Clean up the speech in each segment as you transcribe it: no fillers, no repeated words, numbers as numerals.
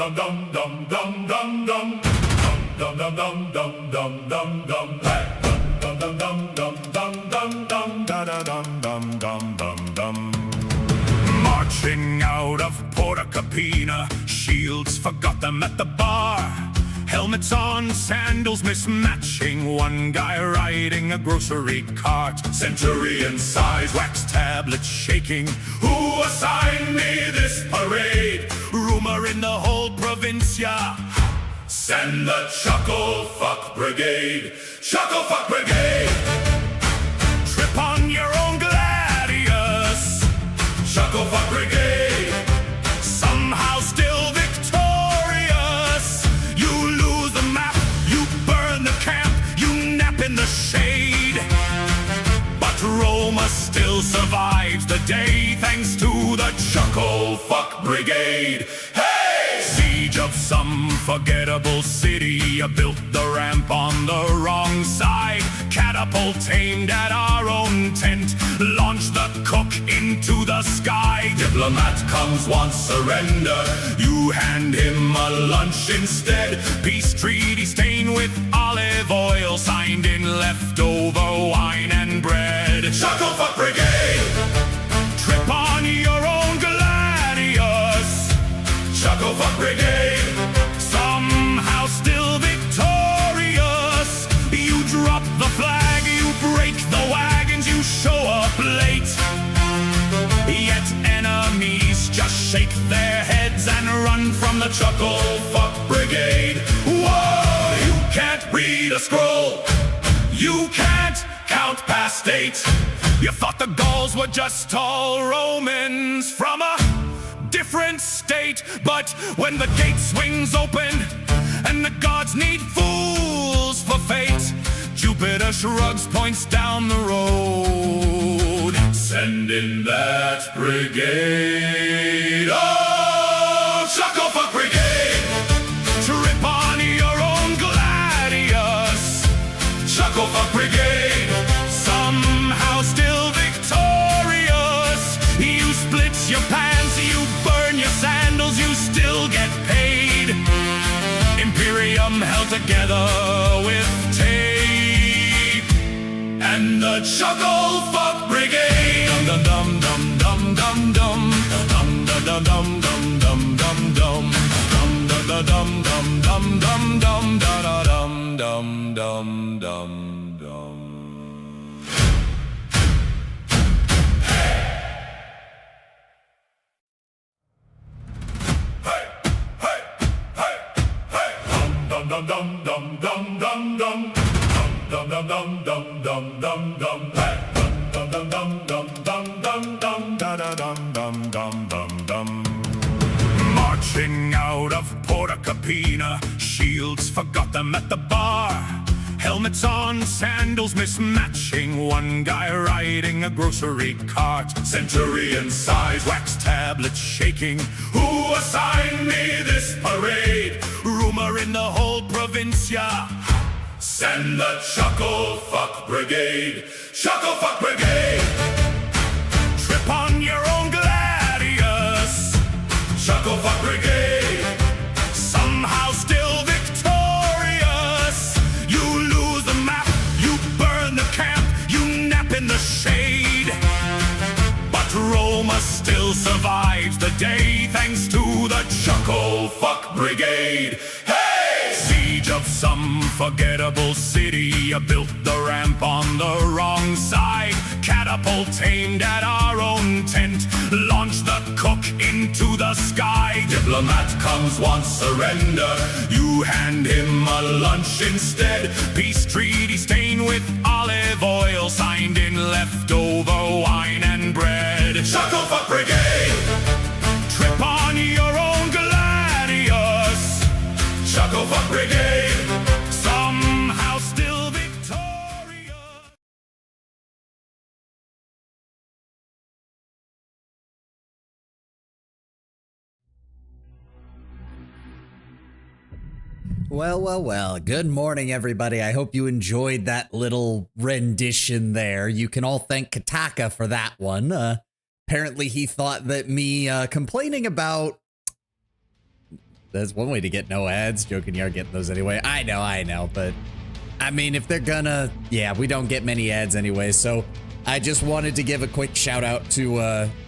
dum dum dum dum dum dum dum dum dum dum dum dum dum hey dum dum dum dum dum dum dum da da dum dum dum dum dum. Marching out of Porta Capena, shields forgot them at the bar. Helmets on, sandals mismatching, one guy riding a grocery cart. Centurion size, wax tablets shaking. Who assigned me this parade? Rumor in the whole provincia. Send the Chuckle Fuck Brigade. Chuckle Fuck Brigade. Trip on your own gladius. Chuckle Fuck Brigade. Somehow still victorious. You lose the map, you burn the camp, you nap in the shade. But Roma still survives the day thanks to the Chuckle Fuck Brigade. Hey! Siege of some forgettable city, built the ramp on the wrong side. Catapult aimed at our own tent, launched the cook into the sky. Diplomat comes, wants surrender, you hand him a lunch instead. Peace treaty stained with olive oil, signed in leftover wine and bread. Chuckle Fuck Brigade. Trip on your own gladius. Chuckle Fuck Brigade. Somehow still victorious. You drop the flag, you break the wagons, you show up late. Yet enemies just shake their heads and run from the Chuckle Fuck Brigade. Whoa, you can't read a scroll, you can't count past 8. You thought the Gauls were just all Romans from a different state. But when the gate swings open and the gods need fools for fate, Jupiter shrugs, points down the road. Send in that brigade. Oh, Chuckle Fuck Brigade. Trip on your own gladius. Chuckle Fuck Brigade. Somehow still victorious. You split your pants, you burn your sandals, you still get paid. Imperium held together with tape. And the Chuckle Fuck Brigade. Dum dum dum dum dum dum dum dum dum dum dum dum dum dum dum dum dum dum dum da dum dum dum dum dum. Hey hey hey hey dum dum dum dum dum dum dum dum dum dum dum dum dum dum hey dum dum dum dum dum dum dum da da dum dum dum dum dum. Marching out of Porta Capena, shields forgot them at the bar. Helmets on, sandals mismatching, one guy riding a grocery cart. Centurion size, wax tablets shaking. Who assigned me this parade? Rumor in the whole provincia. Send the Chuckle Fuck Brigade. Chuckle Fuck Brigade. Trip on your own gladius. Chuckle Fuck Brigade. Somehow still victorious. You lose the map, you burn the camp, you nap in the shade. But Roma still survives the day thanks to the Chuckle Fuck Brigade. Hey! Siege of some forgettable city, built the ramp on the wrong side. Catapult aimed at our own tent, launched the cook into the sky. Diplomat comes, wants surrender, you hand him a lunch instead. Peace treaty stained with olive oil, signed in leftover wine and bread. Chuckle Fuck Brigade. Trip on your own gladius. Chuckle Fuck Brigade. Somehow still victorious. Well, good morning, everybody. I hope you enjoyed that little rendition there. You can all thank Kataka for that one. Apparently, he thought that me complaining about That's one way to get no ads. Joking, you are getting those anyway. I know, but I mean, if they're gonna, yeah, we don't get many ads anyway. So I just wanted to give a quick shout out to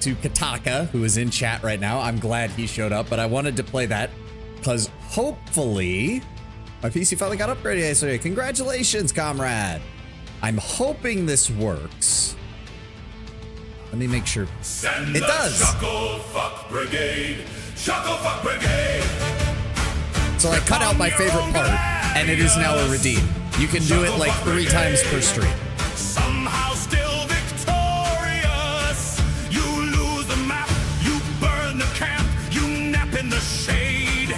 Kataka, who is in chat right now. I'm glad he showed up, but I wanted to play that because hopefully my PC finally got upgraded yesterday. Congratulations, comrade. I'm hoping this works. Let me make sure. Send it does. Shuckle Fuck Brigade. Shuckle Fuck Brigade. So I cut out my favorite part, and it is now a redeem. You can do it like 3 times per stream. Somehow still victorious. You lose the map. You burn the camp. You nap in the shade.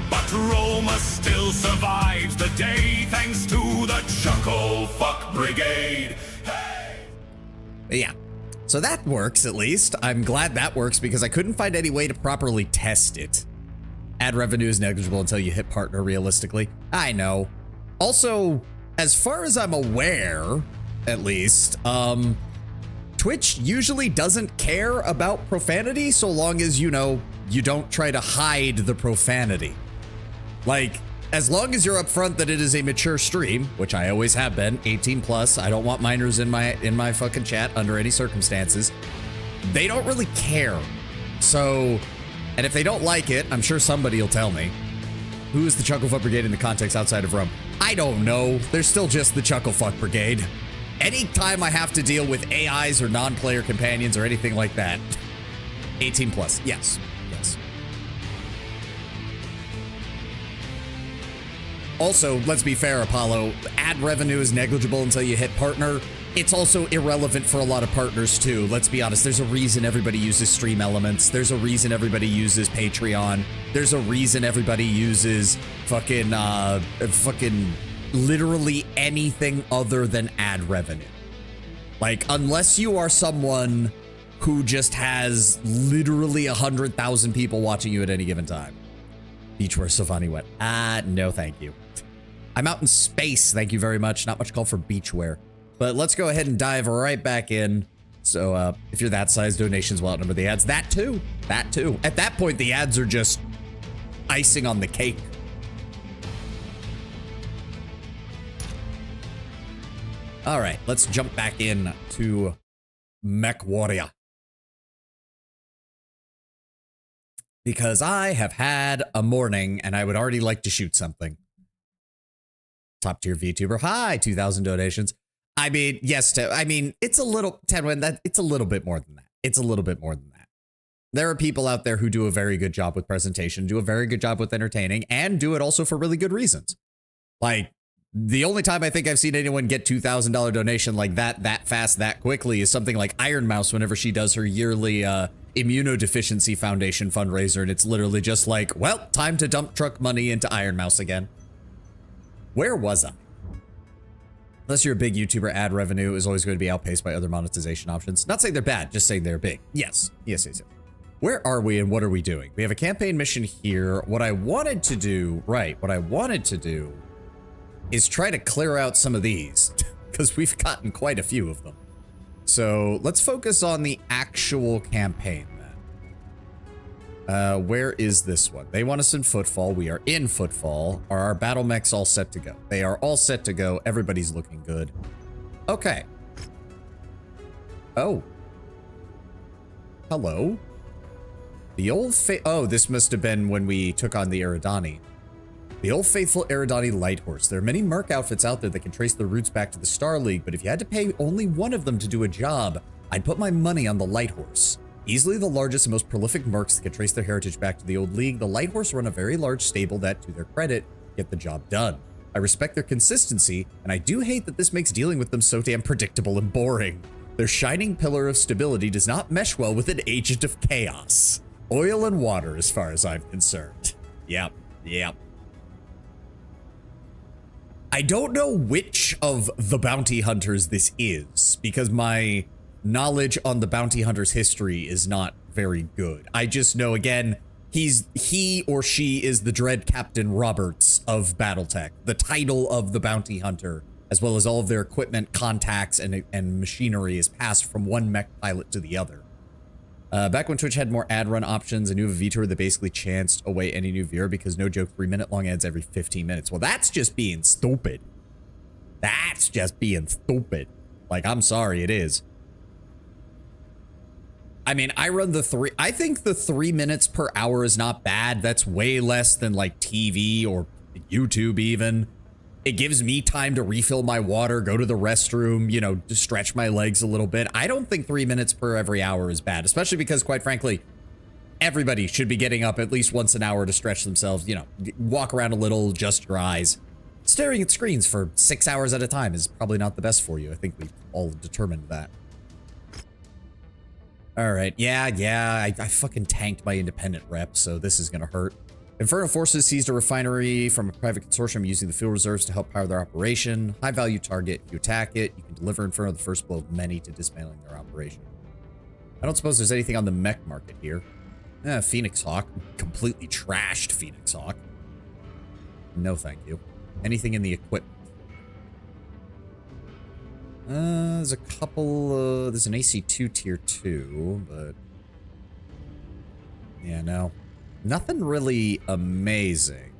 But Roma still survives the day thanks to the Chuckle Fuck Brigade. Hey! Yeah. So that works, at least. I'm glad that works because I couldn't find any way to properly test it. Ad revenue is negligible until you hit partner realistically. I know. Also, as far as I'm aware, at least, Twitch usually doesn't care about profanity so long as, you know, you don't try to hide the profanity. Like, as long as you're upfront that it is a mature stream, which I always have been, 18 plus, I don't want minors in my fucking chat under any circumstances. They don't really care. So, and if they don't like it, I'm sure somebody will tell me. Who is the Chucklefuck Brigade in the context outside of Rome? I don't know. They're still just the Chucklefuck Brigade. Anytime I have to deal with AIs or non-player companions or anything like that, 18 plus, yes. Also, let's be fair, Apollo, ad revenue is negligible until you hit partner. It's also irrelevant for a lot of partners too. Let's be honest, there's a reason everybody uses Stream Elements. There's a reason everybody uses Patreon. There's a reason everybody uses fucking literally anything other than ad revenue. Like, unless you are someone who just has literally 100,000 people watching you at any given time. Beachwear Savani wet. No, thank you. I'm out in space. Thank you very much. Not much call for beachwear. But let's go ahead and dive right back in. So if you're that size, donations will outnumber the ads. That too. At that point, the ads are just icing on the cake. All right, let's jump back in to Mech Warrior. Because I have had a morning and I would already like to shoot something. Top tier VTuber. Hi, 2,000 donations. I mean, yes, I mean, it's a little, Tenwin, it's a little bit more than that. It's a little bit more than that. There are people out there who do a very good job with presentation, do a very good job with entertaining, and do it also for really good reasons. Like, the only time I think I've seen anyone get $2,000 donation like that fast, that quickly is something like Iron Mouse whenever she does her yearly Immunodeficiency Foundation fundraiser, and it's literally just like, well, time to dump truck money into Iron Mouse again. Where was I? Unless you're a big YouTuber, ad revenue is always going to be outpaced by other monetization options. Not saying they're bad, just saying they're big. Yes. Where are we and what are we doing? We have a campaign mission here. What I wanted to do is try to clear out some of these because we've gotten quite a few of them. So let's focus on the actual campaign then. Where is this one? They want us in Footfall. We are in Footfall. Are our battle mechs all set to go? They are all set to go. Everybody's looking good. Okay. Oh. Hello. The old oh, this must have been when we took on the Eridani. The old faithful Eridani Light Horse. There are many merc outfits out there that can trace their roots back to the Star League, but if you had to pay only one of them to do a job, I'd put my money on the Light Horse. Easily the largest and most prolific mercs that can trace their heritage back to the old league, the Light Horse run a very large stable that, to their credit, get the job done. I respect their consistency, and I do hate that this makes dealing with them so damn predictable and boring. Their shining pillar of stability does not mesh well with an agent of chaos. Oil and water, as far as I'm concerned. Yep. I don't know which of the bounty hunters this is, because my knowledge on the bounty hunter's history is not very good. I just know, again, he or she is the Dread Captain Roberts of Battletech, the title of the bounty hunter, as well as all of their equipment, contacts, and machinery is passed from one mech pilot to the other. Back when Twitch had more ad run options, a new VTuber that basically chanced away any new viewer because no joke, 3-minute long ads every 15 minutes. Well, that's just being stupid. That's just being stupid. Like, I'm sorry, it is. I mean, I think the 3 minutes per hour is not bad. That's way less than like TV or YouTube even. It gives me time to refill my water, go to the restroom, you know, to stretch my legs a little bit. I don't think 3 minutes per every hour is bad, especially because, quite frankly, everybody should be getting up at least once an hour to stretch themselves, you know, walk around a little, adjust your eyes. Staring at screens for 6 hours at a time is probably not the best for you. I think we've all determined that. All right, yeah, I fucking tanked my independent rep, so this is gonna hurt. Inferno Forces seized a refinery from a private consortium using the fuel reserves to help power their operation. High value target. If you attack it, you can deliver Inferno the first blow of many to dismantling their operation. I don't suppose there's anything on the mech market here. Phoenix Hawk. Completely trashed Phoenix Hawk. No thank you. Anything in the equipment? There's a couple, there's an AC2 tier 2, but yeah, no. Nothing really amazing.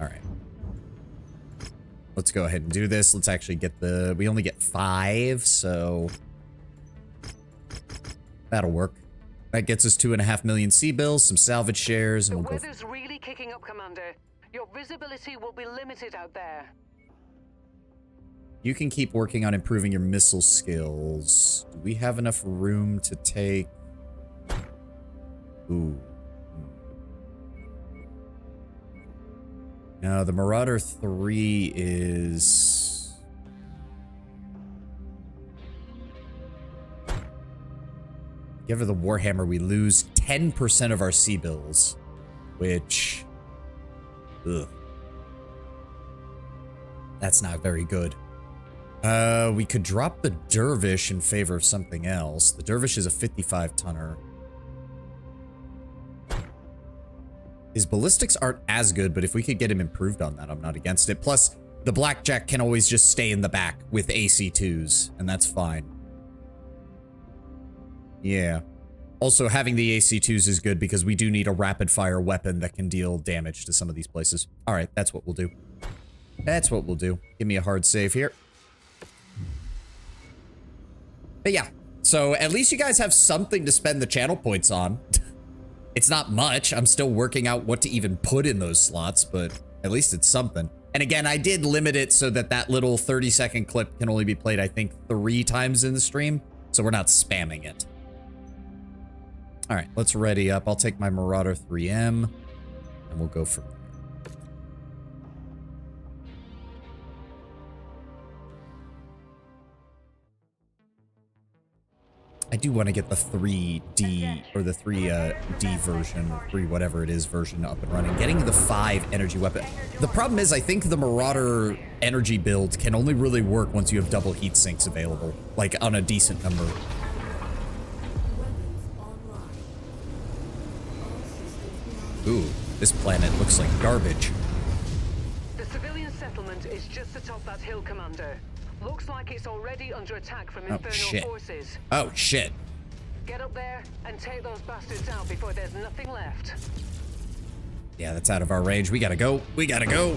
All right. Let's go ahead and do this. Let's actually get we only get 5, so that'll work. That gets us 2.5 million C-bills, some salvage shares, and The we'll go. weather's really kicking up, Commander. Your visibility will be limited out there. You can keep working on improving your missile skills. Do we have enough room to take... Ooh. No, the Marauder 3 is... Give her the Warhammer, we lose 10% of our C-bills, which... Ugh. That's not very good. We could drop the Dervish in favor of something else. The Dervish is a 55-tonner. His ballistics aren't as good, but if we could get him improved on that, I'm not against it. Plus, the Blackjack can always just stay in the back with AC2s, and that's fine. Yeah. Also, having the AC2s is good because we do need a rapid-fire weapon that can deal damage to some of these places. All right, that's what we'll do. That's what we'll do. Give me a hard save here. But yeah, so at least you guys have something to spend the channel points on. It's not much. I'm still working out what to even put in those slots, but at least it's something. And again, I did limit it so that that little 30-second clip can only be played, I think, 3 times in the stream, so we're not spamming it. All right, let's ready up. I'll take my Marauder 3M, and we'll go from there. I do want to get the 3D, or the 3D version, 3 whatever it is version up and running. Getting the 5 energy weapon. The problem is I think the Marauder energy build can only really work once you have double heat sinks available, like on a decent number. Ooh, this planet looks like garbage. The civilian settlement is just atop that hill, Commander. Looks like it's already under attack from Inferno forces. Oh, shit. Get up there and take those bastards out before there's nothing left. Yeah, that's out of our range. We gotta go. We gotta go.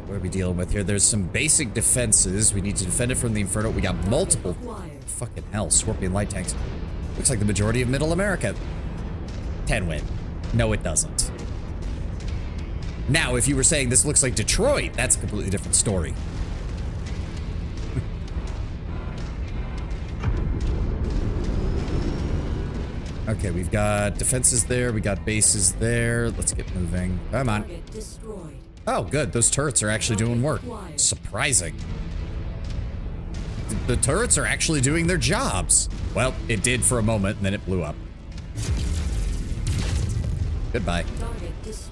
What are we dealing with here? There's some basic defenses. We need to defend it from the Inferno. We got multiple. Fucking hell, Scorpion light tanks. Looks like the majority of Middle America. 10 win. No, it doesn't. Now, if you were saying this looks like Detroit, that's a completely different story. Okay, we've got defenses there. We got bases there. Let's get moving. Come on. Oh, good. Those turrets are actually doing work. Surprising. The turrets are actually doing their jobs. Well, it did for a moment, and then it blew up. Goodbye.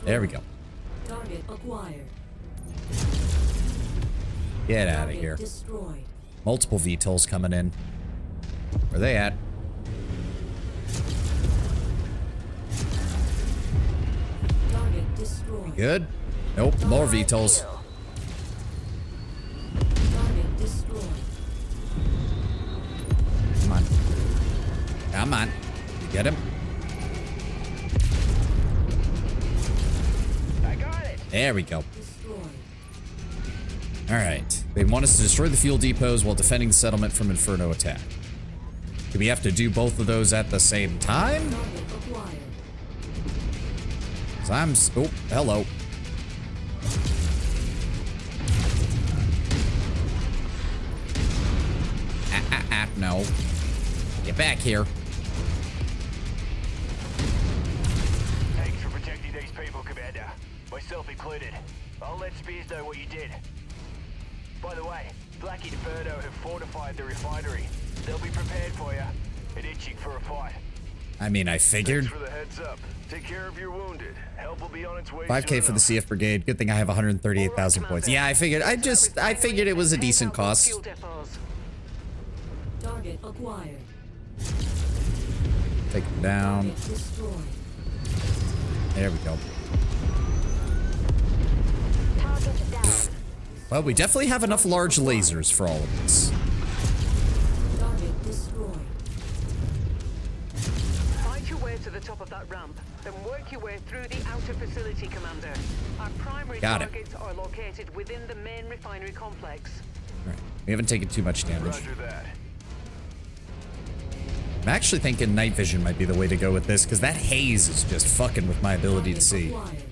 There we go. Target acquired. Get out of here. Destroyed. Multiple VTOLs coming in. Where are they at? Target destroyed. Good. Nope, more VTOLs. Come on. You get him? I got it. There we go. Destroyed. All right. They want us to destroy the fuel depots while defending the settlement from Inferno attack. Do we have to do both of those at the same time? Target acquired. 'Cause I'm... Oh, hello. No. Get back here. Thanks for protecting these people, Commander. Myself included. I'll let Spears know what you did. By the way, Black Inferno have fortified the refinery. They'll be prepared for you and itching for a fight. I mean, I figured. Thanks for the heads up. Take care of your wounded. Help will be on its way. 5K for the CF Brigade. Good thing I have 138,000 points. Yeah, I figured. I figured it was a decent cost. Fuel depots. Target acquired. Take him down. Target destroyed. There we go. Target down. Well, we definitely have enough large lasers for all of this. Target destroyed. Fight your way to the top of that ramp, then work your way through the outer facility, Commander. Our primary Got it. targets are located within the main refinery complex. All right. We haven't taken too much damage. Roger that. I'm actually thinking night vision might be the way to go with this, because that haze is just fucking with my ability to see. Acquired.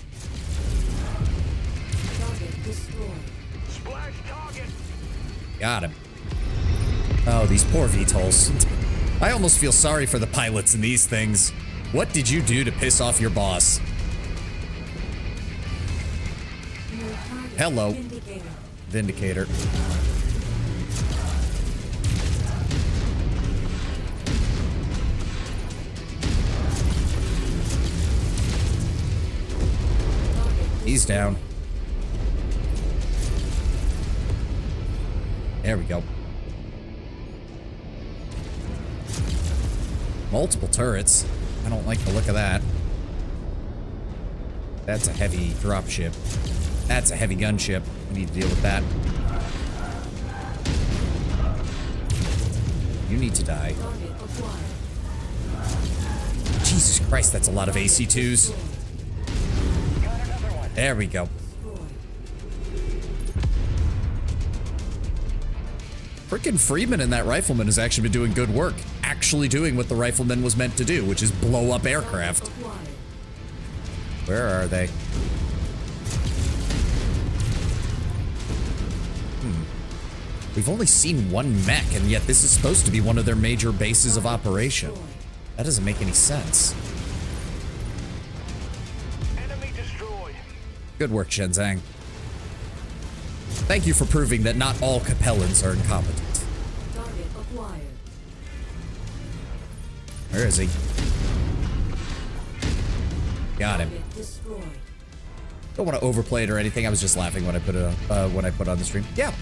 Target destroyed. Splash target. Got him. Oh, these poor VTOLs. I almost feel sorry for the pilots in these things. What did you do to piss off your boss? New target Hello. Vindicator. Vindicator. He's down. There we go. Multiple turrets. I don't like the look of that. That's a heavy dropship. That's a heavy gunship. We need to deal with that. You need to die. Target acquired. Jesus Christ, that's a lot of AC2s. Got another one. There we go. Frickin' Freeman and that rifleman has actually been doing good work. Actually doing what the rifleman was meant to do, which is blow up aircraft. Acquired. Where are they? We've only seen one mech, and yet this is supposed to be one of their major bases of operation. That doesn't make any sense. Enemy destroyed. Good work, Shenzang. Thank you for proving that not all Capellans are incompetent. Target acquired. Where is he? Got him. Target destroyed. Don't want to overplay it or anything. I was just laughing when I put it on the stream. Yeah.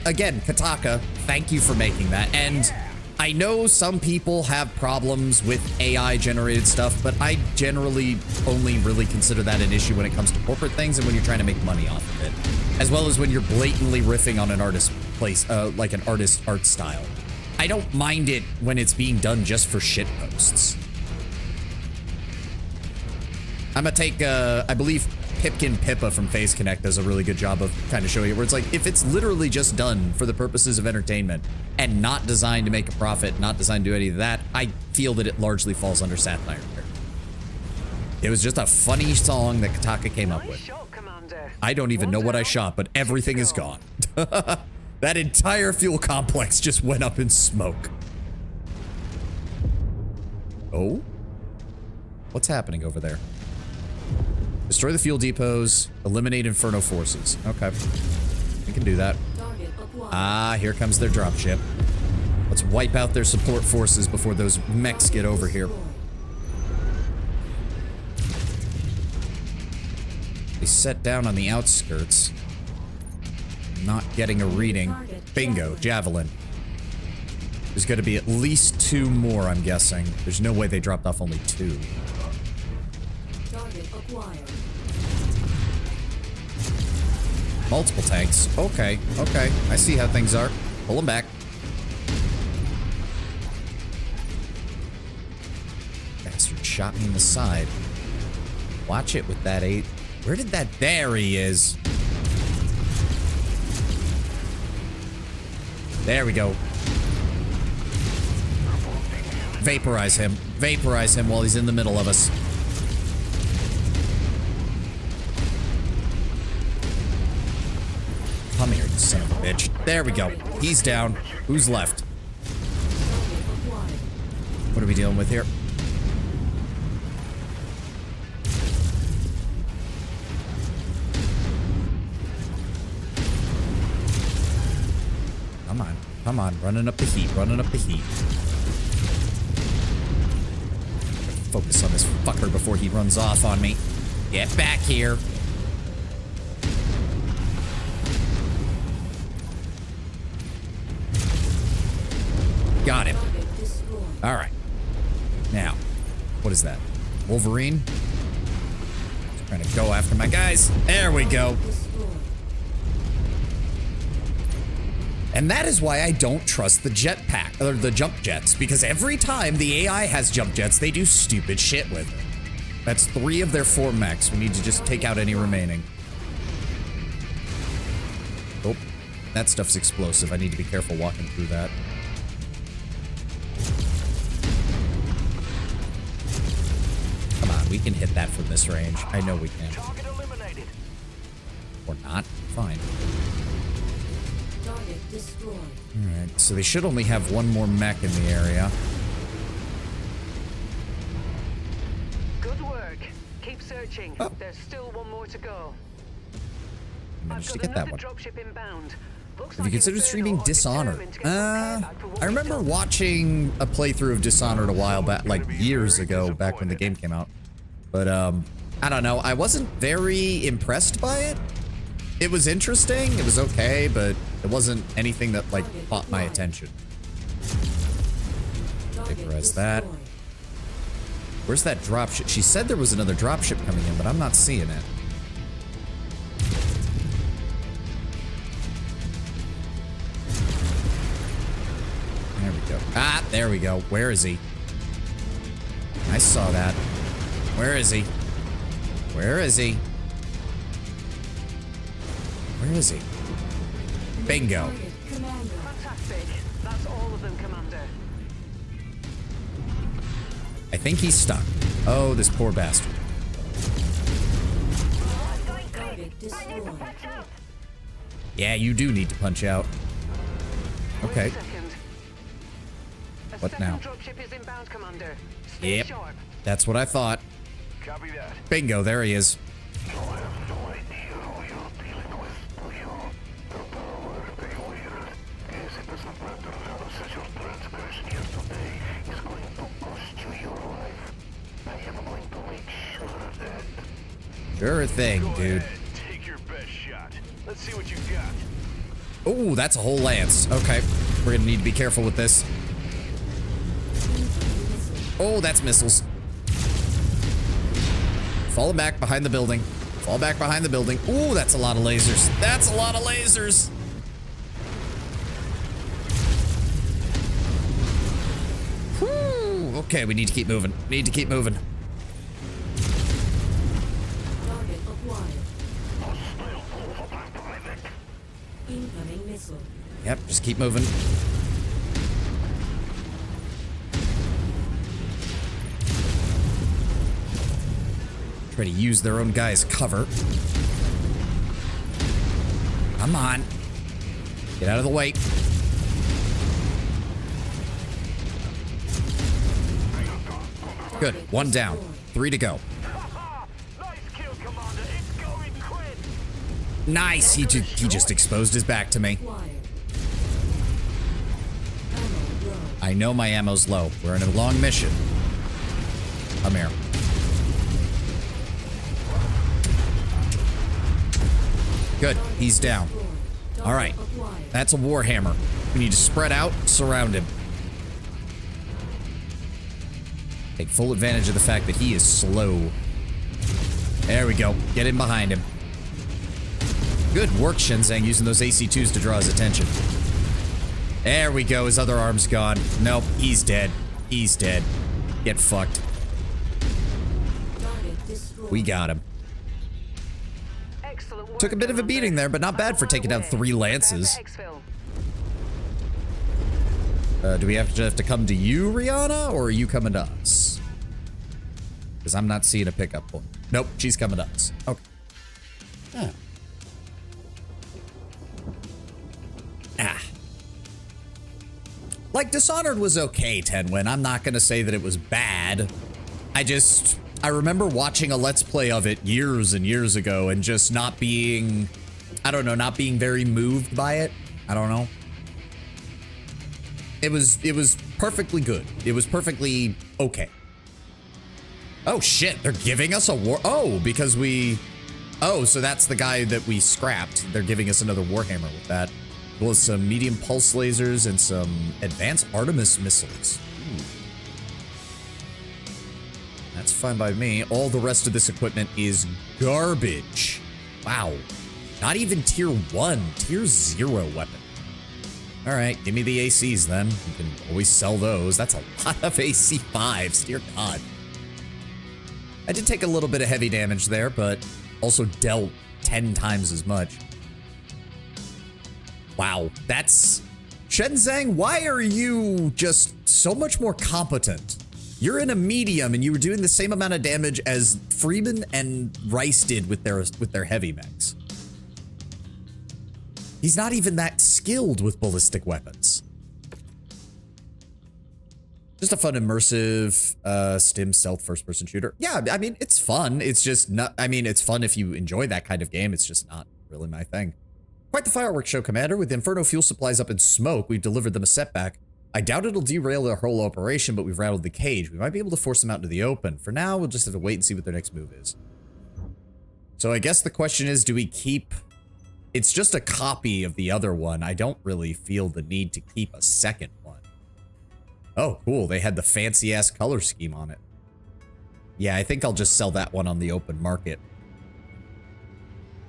Again, Kataka, thank you for making that. And I know some people have problems with AI generated stuff, but I generally only really consider that an issue when it comes to corporate things and when you're trying to make money off of it, as well as when you're blatantly riffing on an artist like an artist art style. I don't mind it when it's being done just for shit posts. I'm gonna take, I believe Pipkin Pippa from Face Connect does a really good job of kind of showing it, where it's like, if it's literally just done for the purposes of entertainment and not designed to make a profit, not designed to do any of that, I feel that it largely falls under satire. It was just a funny song that Kataka came up Nice with. shot, Commander. I don't even know what I One shot, but everything down, is two to gone. That entire fuel complex just went up in smoke. Oh? What's happening over there? Destroy the fuel depots, eliminate Inferno forces. Okay. We can do that. Target acquired. Ah, here comes their dropship. Let's wipe out their support forces before those mechs get over here. They set down on the outskirts. Not getting a reading. Bingo, javelin. There's going to be at least 2 more, I'm guessing. There's no way they dropped off only 2. Target acquired. Multiple tanks. Okay, okay. I see how things are. Pull them back. shot me in the side. Watch it with that 8. Where did that? There he is. There we go. Vaporize him. Vaporize him while he's in the middle of us. Come here, you son of a bitch. There we go. He's down. Who's left? What are we dealing with here? Come on. Come on. Running up the heat. Running up the heat. Focus on this fucker before he runs off on me. Get back here. Got him. All right. Now, what is that? Wolverine? Trying to go after my guys. There we go. And that is why I don't trust the jetpack, or the jump jets, because every time the AI has jump jets, they do stupid shit with it. That's 3 of their 4 mechs. We need to just take out any remaining. Oh, that stuff's explosive. I need to be careful walking through that. Come on, we can hit that from this range. I know we can. Target eliminated. Or not. Fine. Target destroyed. Alright, so they should only have 1 more mech in the area. Good work. Keep searching. Oh. There's still 1 more to go. Managed I've to got get that another one. dropship inbound. Looks Have you like considered Inferno streaming are Dishonored? determined to get some payback for what I we've remember done. watching a playthrough of Dishonored a while back, like years ago, back when the game came out. But, I don't know. I wasn't very impressed by it. It was interesting. It was okay, but it wasn't anything that, like, caught my attention. Vaporize that. Where's that dropship? She said there was another dropship coming in, but I'm not seeing it. There we go. Ah, there we go. Where is he? I saw that. Where is he? Where is he? Where is he? Bingo. Fantastic. That's all of them, Commander. I think he's stuck. Oh, this poor bastard. Target destroyed. Yeah, you do need to punch out. Okay. Wait a second. A What now? second dropship is inbound, Commander. Stay Yep. sharp. That's what I thought. Copy that. Bingo, there he is. Sure thing, dude. Take your best shot. Let's see what you got. Oh, that's a whole lance. Okay. We're gonna need to be careful with this. Oh, that's missiles. Fall back behind the building. Fall back behind the building. Ooh, that's a lot of lasers. That's a lot of lasers. Whew. Okay, we need to keep moving. Need to keep moving. Target acquired. Incoming missile. Yep, just keep moving. Try to use their own guys' cover. Come on. Get out of the way. Good. 1 down. 3 to go. Nice kill, Commander. It's going quick. Nice. He just exposed his back to me. Acquired. Ammo low. I know my ammo's low. We're in a long mission. Come here. Good. He's down. All right. That's a warhammer. We need to spread out, surround him. Take full advantage of the fact that he is slow. There we go. Get in behind him. Good work, Shenzeng, using those AC-2s to draw his attention. There we go. His other arm's gone. Nope. He's dead. He's dead. Get fucked. We got him. Excellent work, Took a bit of a Commander. beating there, but not bad for taking down 3 lances. Exfil. Do we have to come to you, Rihanna, or are you coming to us? Because I'm not seeing a pickup point. Nope, she's coming to us. Okay. Ah. Like, Dishonored was okay, Tenwin. I'm not going to say that it was bad. I remember watching a Let's Play of it years and years ago and just not being, I don't know, not being very moved by it. I don't know. It was perfectly good. It was perfectly okay. Oh shit, they're giving us a war. Oh, because oh, so that's the guy that we scrapped. They're giving us another Warhammer with that. Well, some medium pulse lasers and some advanced Artemis missiles. Ooh. That's fine by me. All the rest of this equipment is garbage. Wow. Not even tier 1, tier 0 weapon. All right, give me the ACs then. You can always sell those. That's a lot of AC5s, dear God. I did take a little bit of heavy damage there, but also dealt 10 times as much. Wow, that's... Shenzhang, why are you just so much more competent? You're in a medium and you were doing the same amount of damage as Freeman and Rice did with their heavy mechs. He's not even that skilled with ballistic weapons. Just a fun, immersive, stim stealth first-person shooter. Yeah, I mean, it's fun. It's just not, I mean, it's fun if you enjoy that kind of game. It's just not really my thing. Quite the fireworks show, Commander. With Inferno fuel supplies up in smoke, we've delivered them a setback. I doubt it'll derail their whole operation, but we've rattled the cage. We might be able to force them out into the open. For now, we'll just have to wait and see what their next move is. So I guess the question is, do we keep... It's just a copy of the other one. I don't really feel the need to keep a second one. Oh, cool. They had the fancy-ass color scheme on it. Yeah, I think I'll just sell that one on the open market.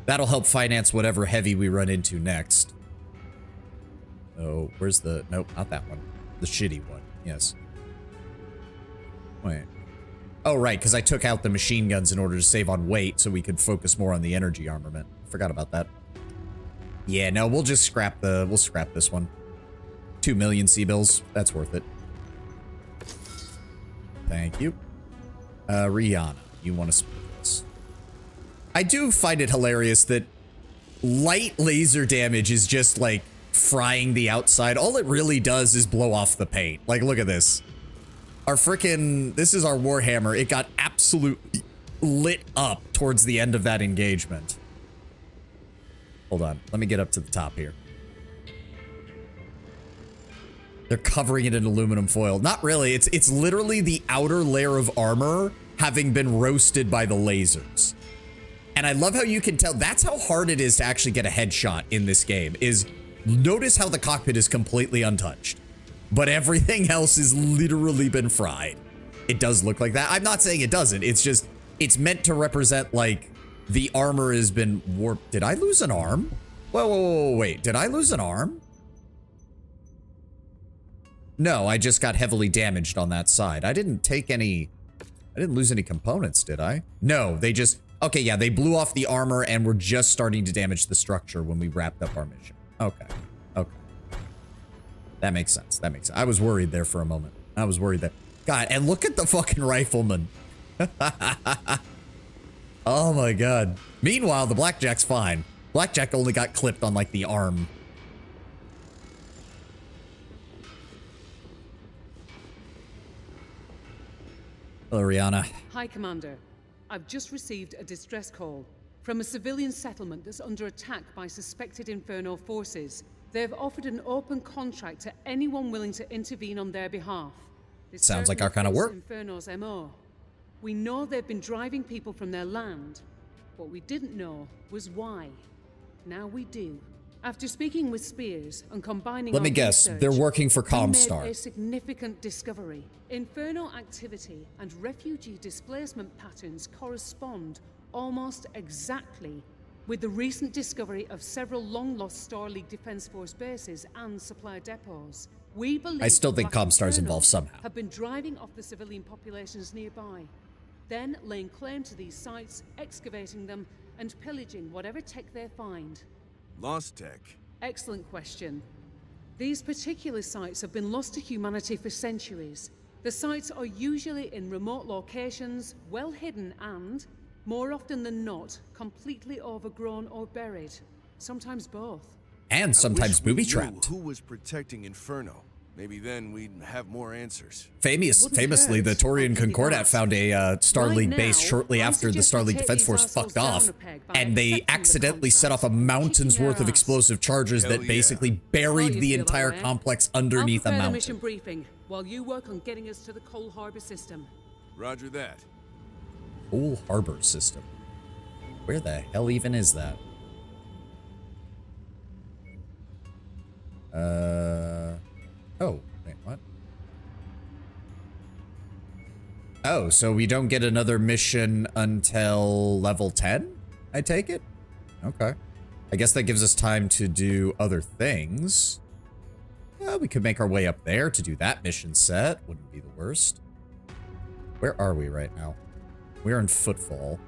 That'll help finance whatever heavy we run into next. Oh, where's the... Nope, not that one. The shitty one. Yes. Wait. Oh, right, because I took out the machine guns in order to save on weight so we could focus more on the energy armament. Forgot about that. Yeah, no, we'll just scrap the... We'll scrap this one. 2 million C-bills. That's worth it. Thank you. Rihanna, you want to split this? I do find it hilarious that light laser damage is just like frying the outside. All it really does is blow off the paint. Like, look at this. Our frickin', this is our Warhammer. It got absolutely lit up towards the end of that engagement. Hold on, let me get up to the top here. They're covering it in aluminum foil. Not really, it's literally the outer layer of armor having been roasted by the lasers. And I love how you can tell, that's how hard it is to actually get a headshot in this game, is notice how the cockpit is completely untouched. But everything else has literally been fried. It does look like that. I'm not saying it doesn't, it's just, it's meant to represent like, the armor has been warped. Did I lose an arm? Whoa, wait, did I lose an arm? No, I just got heavily damaged on that side. I didn't take any, I didn't lose any components, did I? No, they just, okay, yeah, they blew off the armor and were just starting to damage the structure when we wrapped up our mission. Okay, okay. That makes sense, that makes sense. I was worried there for a moment. I was worried that, God, and look at the fucking rifleman. Oh my God. Meanwhile, the Blackjack's fine. Blackjack only got clipped on like the arm. Hello, Rihanna. Hi, Commander. I've just received a distress call from a civilian settlement that's under attack by suspected Inferno forces. They've offered an open contract to anyone willing to intervene on their behalf. This sounds like our kind of work. Inferno's MOAR. We know they've been driving people from their land. What we didn't know was why. Now we do. After speaking with Spears and combining Let me guess, research, they're working for we Comstar. made a significant discovery. Inferno activity and refugee displacement patterns correspond almost exactly with the recent discovery of several long-lost Star League Defense Force bases and supply depots. We believe I still think Black Comstar's Inferno involved somehow. have been driving off the civilian populations nearby. then laying claim to these sites, excavating them, and pillaging whatever tech they find. Lost tech. Excellent question. These particular sites have been lost to humanity for centuries. The sites are usually in remote locations, well hidden and, more often than not, completely overgrown or buried. Sometimes both. And sometimes booby-trapped. Who was protecting Inferno? Maybe then we'd have more answers. Famously, the Taurian Concordat found a Starleague base shortly after the Starleague Defense Force fucked off, and they accidentally set off a mountain's worth of explosive charges that basically buried the entire complex underneath a mountain. Mission briefing while you work on getting us to the Coal Harbor system. Roger that. Coal Harbor system. Where the hell even is that? Oh, wait, what? Oh, so we don't get another mission until level 10, I take it? Okay. I guess that gives us time to do other things. Well, we could make our way up there to do that mission set. Wouldn't be the worst. Where are we right now? We're in Footfall.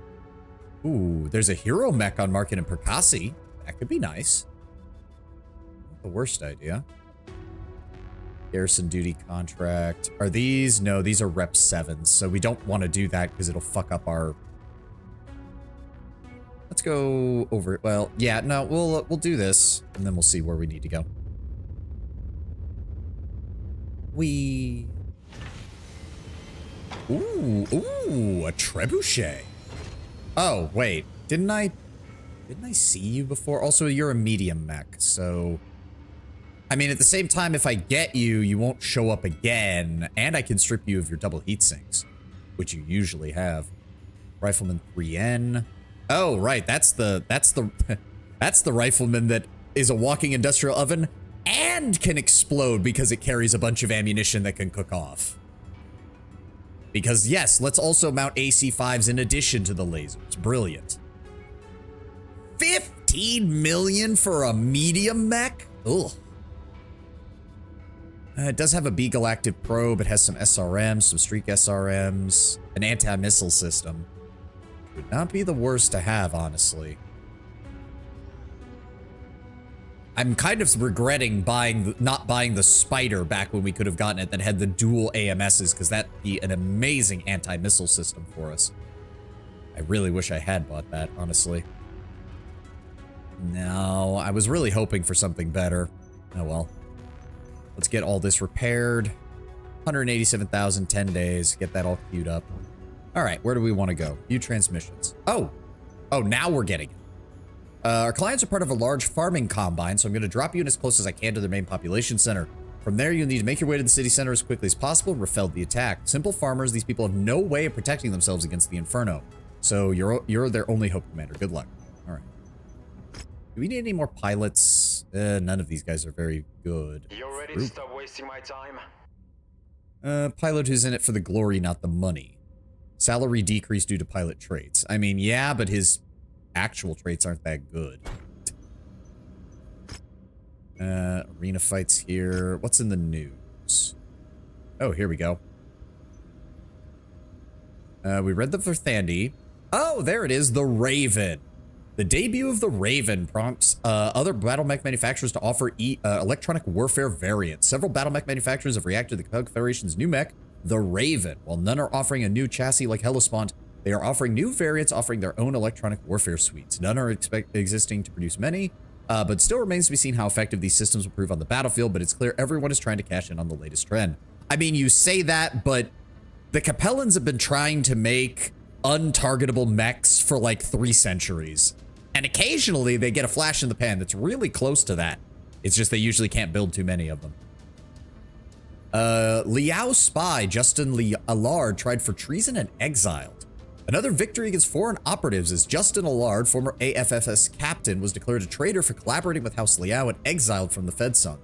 Ooh, there's a hero mech on Market and Percassi. That could be nice. Not the worst idea. Garrison duty contract. Are these? No, these are Rep 7s, so we don't want to do that because it'll fuck up our... Let's go over it. Well, yeah, no, we'll do this, and then we'll see where we need to go. Ooh, a trebuchet. Oh, wait. Didn't I see you before? Also, you're a medium mech, so... I mean, at the same time, if I get you, you won't show up again, and I can strip you of your double heat sinks, which you usually have. Rifleman 3N. Oh, right, that's the rifleman that is a walking industrial oven and can explode because it carries a bunch of ammunition that can cook off. Because yes, let's also mount AC-5s in addition to the lasers. Brilliant. 15 million for a medium mech? Ugh. It does have a Beagle active probe. It has some SRMs, some streak SRMs, an anti-missile system. Would not be the worst to have, honestly. I'm kind of regretting not buying the Spider back when we could have gotten it that had the dual AMSs, because that'd be an amazing anti-missile system for us. I really wish I had bought that, honestly. No, I was really hoping for something better. Oh well. Let's get all this repaired. 187,000, 10 days. Get that all queued up. All right, where do we want to go? View transmissions. Oh, now we're getting it. Our clients are part of a large farming combine, so I'm going to drop you in as close as I can to their main population center. From there, you'll need to make your way to the city center as quickly as possible and repel the attack. Simple farmers, these people have no way of protecting themselves against the Inferno. So you're their only hope, Commander. Good luck. All right. Do we need any more pilots? None of these guys are very good. You're ready to stop wasting my time? Pilot who's in it for the glory, not the money. Salary decrease due to pilot traits. I mean, yeah, but his actual traits aren't that good. Arena fights here. What's in the news? Oh, here we go. We read them for Thandy. Oh, there it is, the Raven. The debut of the Raven prompts other battle mech manufacturers to offer electronic warfare variants. Several battle mech manufacturers have reacted to the Confederation's new mech, the Raven. While none are offering a new chassis like Hellespont, they are offering new variants offering their own electronic warfare suites. None are existing to produce many, but still remains to be seen how effective these systems will prove on the battlefield, but it's clear everyone is trying to cash in on the latest trend. I mean, you say that, but the Capellans have been trying to make untargetable mechs for like 3 centuries. And occasionally they get a flash in the pan that's really close to that. It's just they usually can't build too many of them. Liao spy Justin Allard tried for treason and exiled. Another victory against foreign operatives as Justin Allard, former AFFS captain, was declared a traitor for collaborating with House Liao and exiled from the FedSung.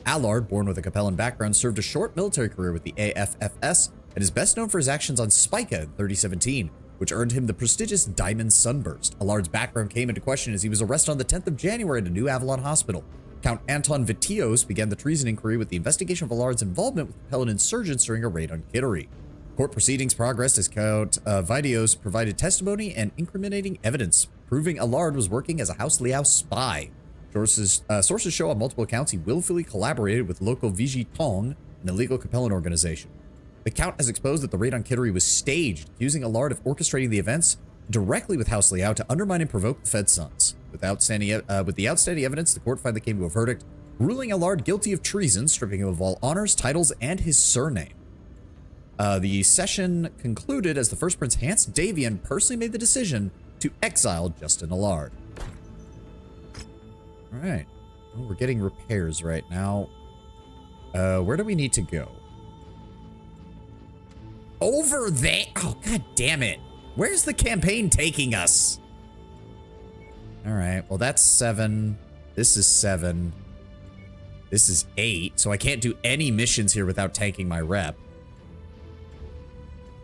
Allard, born with a Capellan background, served a short military career with the AFFS and is best known for his actions on Spica in 2017. Which earned him the prestigious Diamond Sunburst. Allard's background came into question as he was arrested on the 10th of January at a New Avalon hospital. Count Anton Vitios began the treason inquiry with the investigation of Allard's involvement with Capellan insurgents during a raid on Kittery. Court proceedings progressed as Count Vidios provided testimony and incriminating evidence, proving Allard was working as a House Liao spy. Sources show on multiple accounts he willfully collaborated with local Vigitong, an illegal Capellan organization. The Count has exposed that the raid on Kittery was staged, accusing Allard of orchestrating the events directly with House Liao to undermine and provoke the Fed sons. With the outstanding evidence, the court finally came to a verdict, ruling Allard guilty of treason, stripping him of all honors, titles, and his surname. The session concluded as the First Prince Hans Davian personally made the decision to exile Justin Allard. All right. Well, we're getting repairs right now. Where do we need to go? Over there. Oh, god damn it. Where's the campaign taking us? All right. Well, that's 7. This is 7. This is 8. So I can't do any missions here without tanking my rep.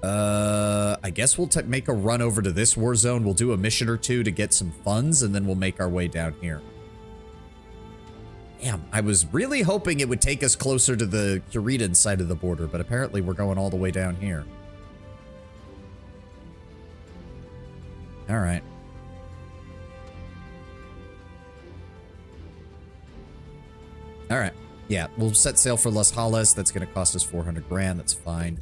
I guess we'll make a run over to this war zone. We'll do a mission or two to get some funds, and then we'll make our way down here. Damn, I was really hoping it would take us closer to the Curidan side of the border, but apparently we're going all the way down here. All right. All right. Yeah, we'll set sail for Las Halles. That's going to cost us 400 grand. That's fine.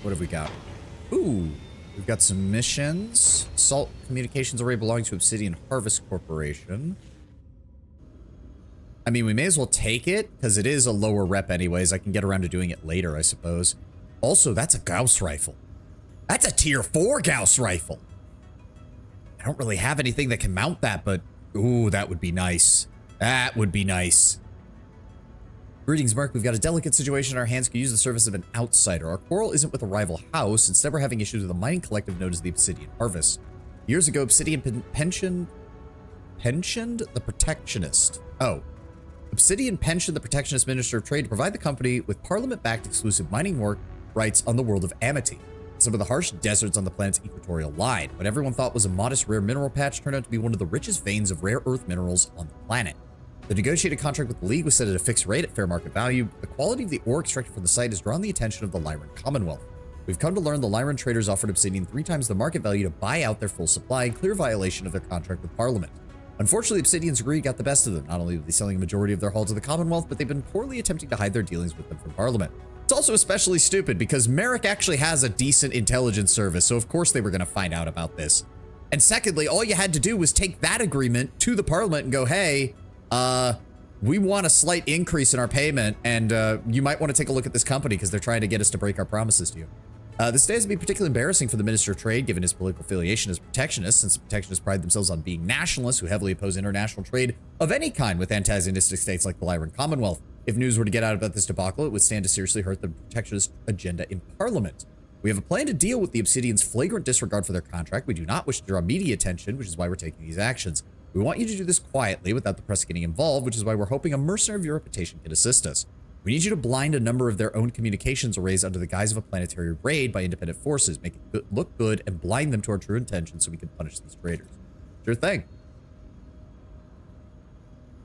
What have we got? Ooh, we've got some missions. Salt communications array belonging to Obsidian Harvest Corporation. I mean, we may as well take it, because it is a lower rep anyways. I can get around to doing it later, I suppose. Also, that's a Gauss rifle. That's a tier 4 Gauss rifle. I don't really have anything that can mount that, but ooh, that would be nice. That would be nice. Greetings, Mark. We've got a delicate situation in our hands. Could use the service of an outsider. Our quarrel isn't with a rival house. Instead, we're having issues with a mining collective known as the Obsidian Harvest. Years ago, Obsidian pensioned the Protectionist. Oh. Obsidian pensioned the Protectionist Minister of Trade to provide the company with Parliament-backed exclusive mining work rights on the world of Amity, some of the harsh deserts on the planet's equatorial line. What everyone thought was a modest rare mineral patch turned out to be one of the richest veins of rare earth minerals on the planet. The negotiated contract with the League was set at a fixed rate at fair market value. The quality of the ore extracted from the site has drawn the attention of the Lyran Commonwealth. We've come to learn the Lyran traders offered Obsidian 3 times the market value to buy out their full supply in clear violation of their contract with Parliament. Unfortunately, Obsidian's greed got the best of them. Not only were they selling a majority of their hull to the Commonwealth, but they've been poorly attempting to hide their dealings with them from Parliament. It's also especially stupid because Merrick actually has a decent intelligence service, so of course they were going to find out about this. And secondly, all you had to do was take that agreement to the Parliament and go, hey, we want a slight increase in our payment, and you might want to take a look at this company because they're trying to get us to break our promises to you. This day has been particularly embarrassing for the Minister of Trade, given his political affiliation as protectionist, since the protectionists pride themselves on being nationalists who heavily oppose international trade of any kind with antagonistic states like the Lyran Commonwealth. If news were to get out about this debacle, it would stand to seriously hurt the protectionist agenda in Parliament. We have a plan to deal with the Obsidian's flagrant disregard for their contract. We do not wish to draw media attention, which is why we're taking these actions. We want you to do this quietly without the press getting involved, which is why we're hoping a mercenary of your reputation can assist us. We need you to blind a number of their own communications arrays under the guise of a planetary raid by independent forces, make it look good, and blind them to our true intentions so we can punish these traitors. Sure thing.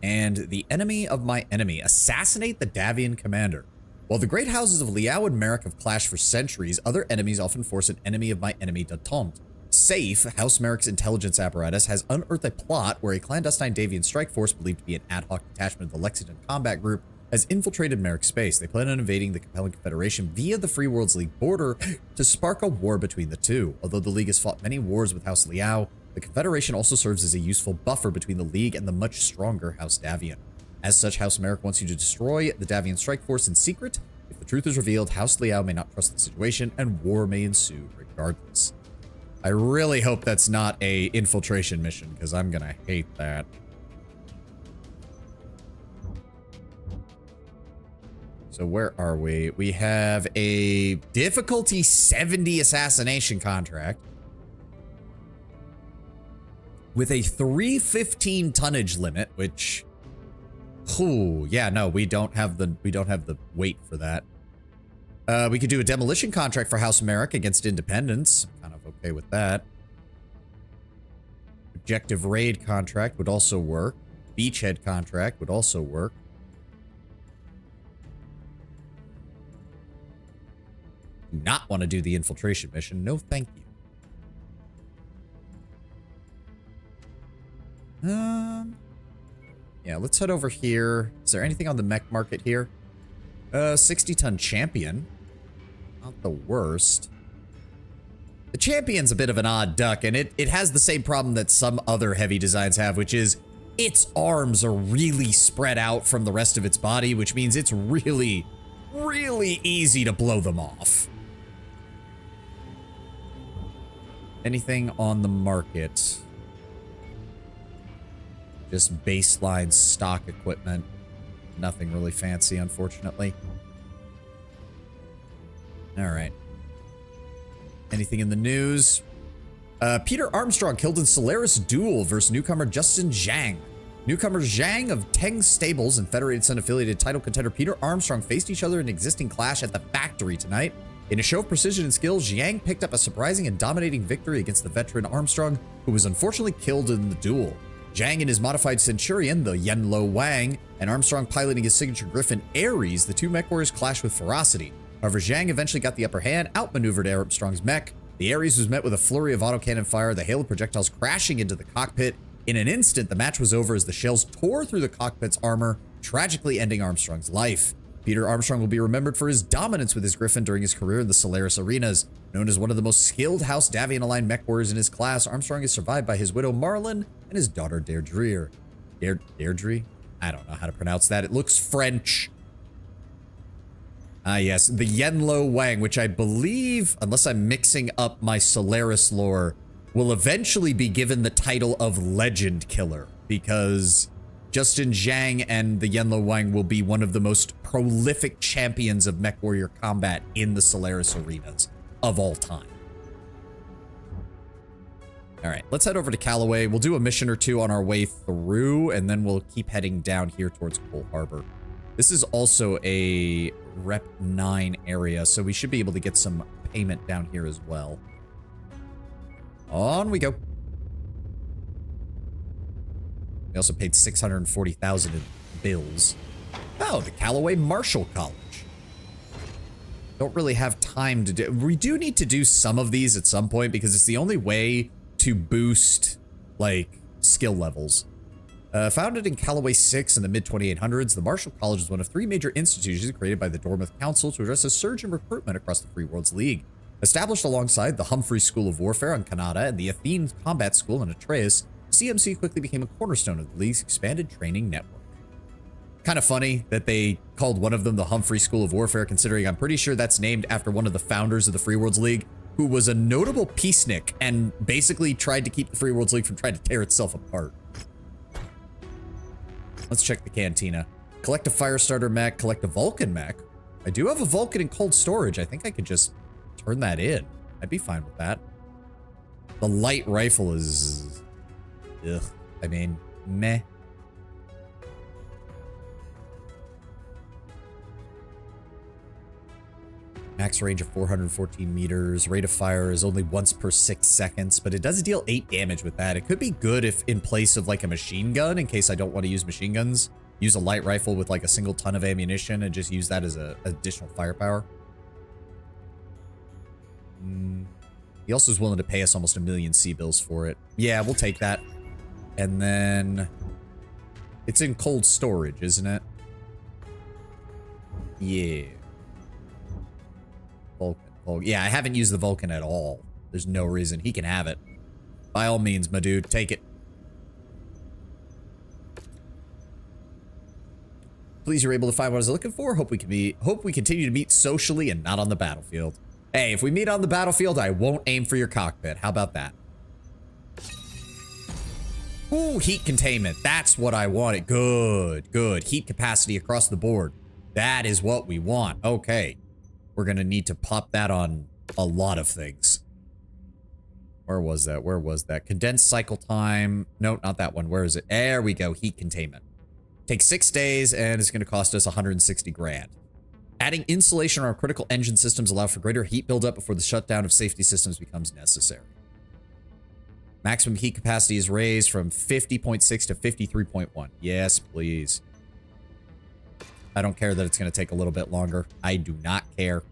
And the enemy of my enemy. Assassinate the Davian commander. While the great houses of Liao and Merrick have clashed for centuries, other enemies often force an enemy of my enemy detente. SAFE, House Merrick's intelligence apparatus, has unearthed a plot where a clandestine Davian strike force believed to be an ad hoc detachment of the Lexington Combat Group has infiltrated Merrick's space. They plan on invading the Capellan Confederation via the Free Worlds League border to spark a war between the two. Although the League has fought many wars with House Liao, the Confederation also serves as a useful buffer between the League and the much stronger House Davian. As such, House Merrick wants you to destroy the Davian strike force in secret. If the truth is revealed, House Liao may not trust the situation and war may ensue regardless. I really hope that's not a infiltration mission, because I'm gonna hate that. So where are we? We have a difficulty 70 assassination contract with a 315 tonnage limit, which, oh yeah, no, we don't have the weight for that. We could do a demolition contract for House Merrick against Independence. I'm kind of okay with that. Objective raid contract would also work. Beachhead contract would also work. Do not want to do the infiltration mission. No, thank you. Yeah, let's head over here. Is there anything on the mech market here? 60-ton champion. Not the worst. The champion's a bit of an odd duck, and it has the same problem that some other heavy designs have, which is its arms are really spread out from the rest of its body, which means it's really, really easy to blow them off. Anything on the market? Just baseline stock equipment. Nothing really fancy, unfortunately. All right. Anything in the news? Peter Armstrong killed in Solaris duel versus newcomer Justin Zhang. Newcomer Zhang of Teng Stables and Federated Sun affiliated title contender Peter Armstrong faced each other in an existing clash at the factory tonight. In a show of precision and skill, Zhang picked up a surprising and dominating victory against the veteran Armstrong, who was unfortunately killed in the duel. Zhang and his modified Centurion, the Yenlo Wang, and Armstrong piloting his signature Griffin Ares, the two mech warriors clashed with ferocity. However, Zhang eventually got the upper hand, outmaneuvered Armstrong's mech. The Ares was met with a flurry of autocannon fire, the hail of projectiles crashing into the cockpit. In an instant, the match was over as the shells tore through the cockpit's armor, tragically ending Armstrong's life. Peter Armstrong will be remembered for his dominance with his Griffin during his career in the Solaris arenas. Known as one of the most skilled House Davian-aligned mech warriors in his class, Armstrong is survived by his widow Marlin and his daughter Deirdre. Deirdre? I don't know how to pronounce that. It looks French. Ah, yes. The Yenlo Wang, which I believe, unless I'm mixing up my Solaris lore, will eventually be given the title of Legend Killer, because Justin Zhang and the Yenlo Wang will be one of the most prolific champions of mech warrior combat in the Solaris arenas of all time. All right, let's head over to Callaway. We'll do a mission or two on our way through, and then we'll keep heading down here towards Coal Harbor. This is also a Rep 9 area, so we should be able to get some payment down here as well. On we go. We also paid $640,000 in bills. Oh, the Callaway Marshall College. Don't really have time to do. We do need to do some of these at some point because it's the only way to boost, like, skill levels. Founded in Callaway 6 in the mid-2800s, the Marshall College is one of 3 major institutions created by the Dormouth Council to address a surge in recruitment across the Free Worlds League. Established alongside the Humphrey School of Warfare on Kanata and the Athene Combat School on Atreus, CMC quickly became a cornerstone of the league's expanded training network. Kind of funny that they called one of them the Humphrey School of Warfare, considering I'm pretty sure that's named after one of the founders of the Free Worlds League, who was a notable peacenik and basically tried to keep the Free Worlds League from trying to tear itself apart. Let's check the cantina. Collect a Firestarter mech, collect a Vulcan mech. I do have a Vulcan in cold storage. I think I could just turn that in. I'd be fine with that. The light rifle is... ugh. I mean, meh. Max range of 414 meters. Rate of fire is only once per 6 seconds, but it does deal 8 damage with that. It could be good if in place of like a machine gun, in case I don't want to use machine guns, use a light rifle with like a single ton of ammunition and just use that as a additional firepower. He also is willing to pay us almost 1 million C-bills for it. Yeah, we'll take that. And then it's in cold storage, isn't it? Yeah. Vulcan. Yeah, I haven't used the Vulcan at all. There's no reason. He can have it. By all means, my dude, take it. Please, you're able to find what I was looking for. Hope we continue to meet socially and not on the battlefield. Hey, if we meet on the battlefield, I won't aim for your cockpit. How about that? Ooh, heat containment. That's what I wanted. Good, good. Heat capacity across the board. That is what we want. Okay. We're going to need to pop that on a lot of things. Where was that? Where was that? Condensed cycle time. No, not that one. Where is it? There we go. Heat containment. Takes 6 days and it's going to cost us 160 grand. Adding insulation on our critical engine systems allow for greater heat buildup before the shutdown of safety systems becomes necessary. Maximum heat capacity is raised from 50.6 to 53.1. Yes, please. I don't care that it's going to take a little bit longer. I do not care.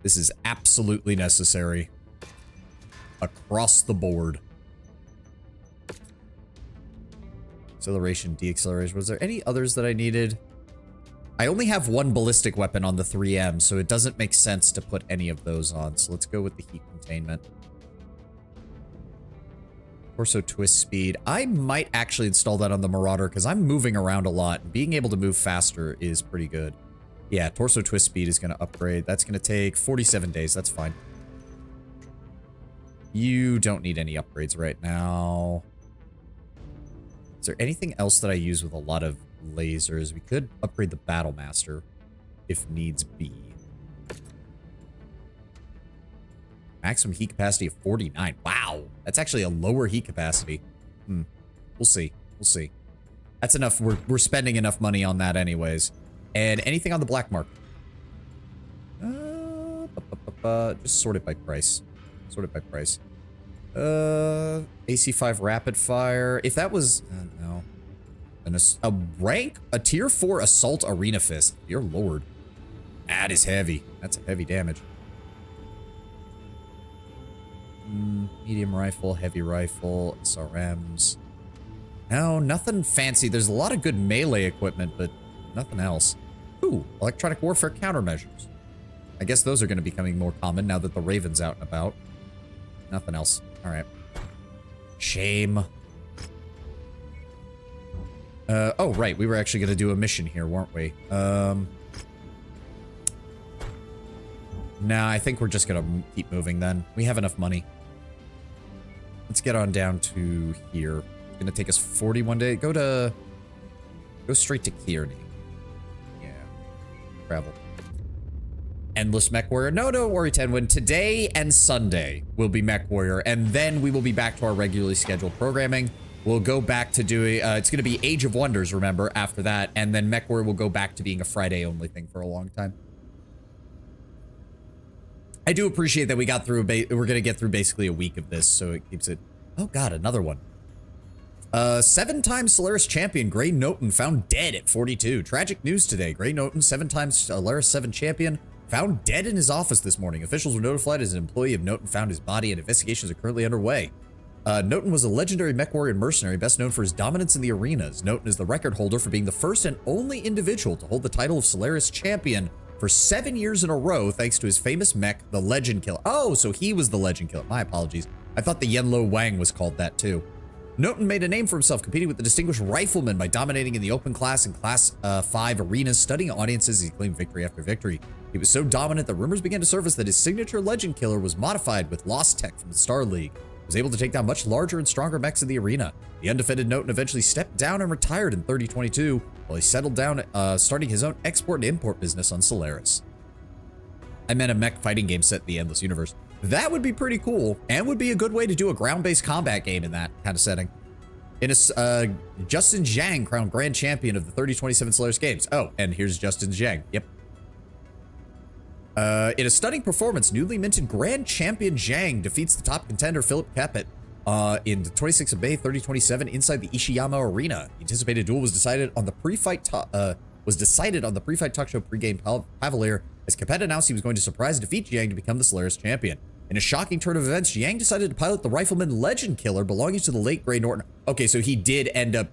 This is absolutely necessary. Across the board. Acceleration, deacceleration. Was there any others that I needed? I only have one ballistic weapon on the 3M, so it doesn't make sense to put any of those on. So let's go with the heat containment. Torso twist speed. I might actually install that on the Marauder because I'm moving around a lot. And being able to move faster is pretty good. Yeah, torso twist speed is going to upgrade. That's going to take 47 days. That's fine. You don't need any upgrades right now. Is there anything else that I use with a lot of lasers? We could upgrade the Battle Master if needs be. Maximum heat capacity of 49. Wow, that's actually a lower heat capacity. We'll see. We'll see. That's enough. We're spending enough money on that anyways. And anything on the black market? Just sort it by price. Sort it by price. AC5 rapid fire. If that was no, a rank, a tier 4 assault arena fist. Dear lord, that is heavy. That's a heavy damage. Medium rifle, heavy rifle, SRMs. No, nothing fancy. There's a lot of good melee equipment, but nothing else. Ooh, electronic warfare countermeasures. I guess those are going to be becoming more common now that the Raven's out and about. Nothing else. All right. Shame. Oh, right. We were actually going to do a mission here, weren't we? Nah, I think we're just going to keep moving then. We have enough money. Let's get on down to here. It's going to take us 41 days. Go straight to Kearney. Yeah. Travel. Endless Mech Warrior. No, don't worry, Tenwin. Today and Sunday will be Mech Warrior, and then we will be back to our regularly scheduled programming. We'll go back to doing, it's going to be Age of Wonders, remember, after that, and then Mech Warrior will go back to being a Friday-only thing for a long time. I do appreciate that we got through, we're going to get through basically a week of this, so it keeps it... Oh god, another one. 7-time Solaris champion Gray Noten found dead at 42. Tragic news today. Gray Noten, 7-time Solaris 7 champion, found dead in his office this morning. Officials were notified as an employee of Noten found his body and investigations are currently underway. Noten was a legendary mech warrior and mercenary best known for his dominance in the arenas. Noten is the record holder for being the first and only individual to hold the title of Solaris champion for 7 years in a row thanks to his famous mech, the Legend Killer. Oh, so he was the Legend Killer. My apologies. I thought the Yenlo Wang was called that too. Noten made a name for himself competing with the distinguished rifleman by dominating in the open class and class 5 arenas, studying audiences as he claimed victory after victory. He was so dominant that rumors began to surface that his signature Legend Killer was modified with lost tech from the Star League. He was able to take down much larger and stronger mechs in the arena. The undefended Noten eventually stepped down and retired in 3022 while he settled down starting his own export and import business on Solaris. I meant a mech fighting game set in the Endless Universe. That would be pretty cool and would be a good way to do a ground-based combat game in that kind of setting. In a, Justin Zhang crowned Grand Champion of the 3027 Solaris Games. Oh, and here's Justin Zhang. Yep. In a stunning performance, newly minted Grand Champion Zhang defeats the top contender Philip Capet in the 26th of May 3027 inside the Ishiyama Arena. The anticipated duel was decided on the pre-fight talk show pregame Pavalier as Capet announced he was going to surprise defeat Zhang to become the Solaris champion. In a shocking turn of events, Zhang decided to pilot the rifleman Legend Killer belonging to the late Gray Norton. Okay, so he did end up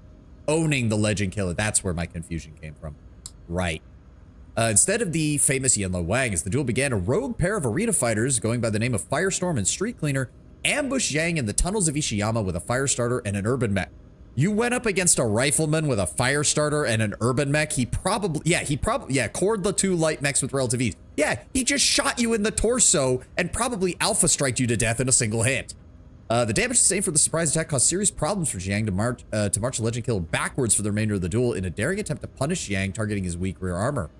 owning the Legend Killer. That's where my confusion came from. Right. Instead of the famous Yenlo Wang, as the duel began, a rogue pair of arena fighters going by the name of Firestorm and Street Cleaner ambushed Zhang in the tunnels of Ishiyama with a fire starter and an urban mech. You went up against a rifleman with a fire starter and an urban mech. He probably cored the 2 light mechs with relative ease. Yeah, he just shot you in the torso and probably alpha striked you to death in a single hit. The damage sustained for the surprise attack caused serious problems for Zhang to march the Legend Killer backwards for the remainder of the duel in a daring attempt to punish Zhang, targeting his weak rear armor.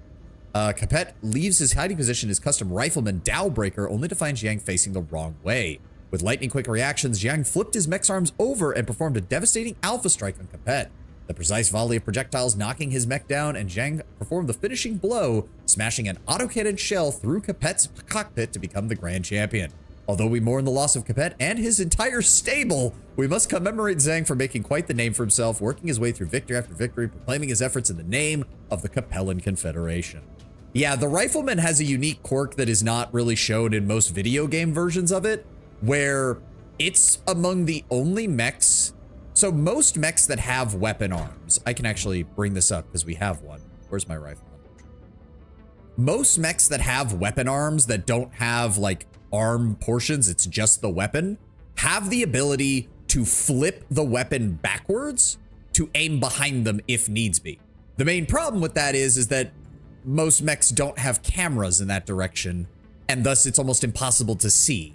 Capet leaves his hiding position as custom rifleman Dowbreaker, only to find Zhang facing the wrong way. With lightning quick reactions, Zhang flipped his mech's arms over and performed a devastating alpha strike on Capet. The precise volley of projectiles knocking his mech down, and Zhang performed the finishing blow, smashing an autocannon shell through Capet's cockpit to become the grand champion. Although we mourn the loss of Capet and his entire stable, we must commemorate Zhang for making quite the name for himself, working his way through victory after victory, proclaiming his efforts in the name of the Capellan Confederation. Yeah, the Rifleman has a unique quirk that is not really shown in most video game versions of it, where it's among the only mechs. So most mechs that have weapon arms, I can actually bring this up because we have one. Where's my Rifleman? Most mechs that have weapon arms that don't have like arm portions, it's just the weapon, have the ability to flip the weapon backwards to aim behind them if needs be. The main problem with that is that most mechs don't have cameras in that direction, and thus it's almost impossible to see.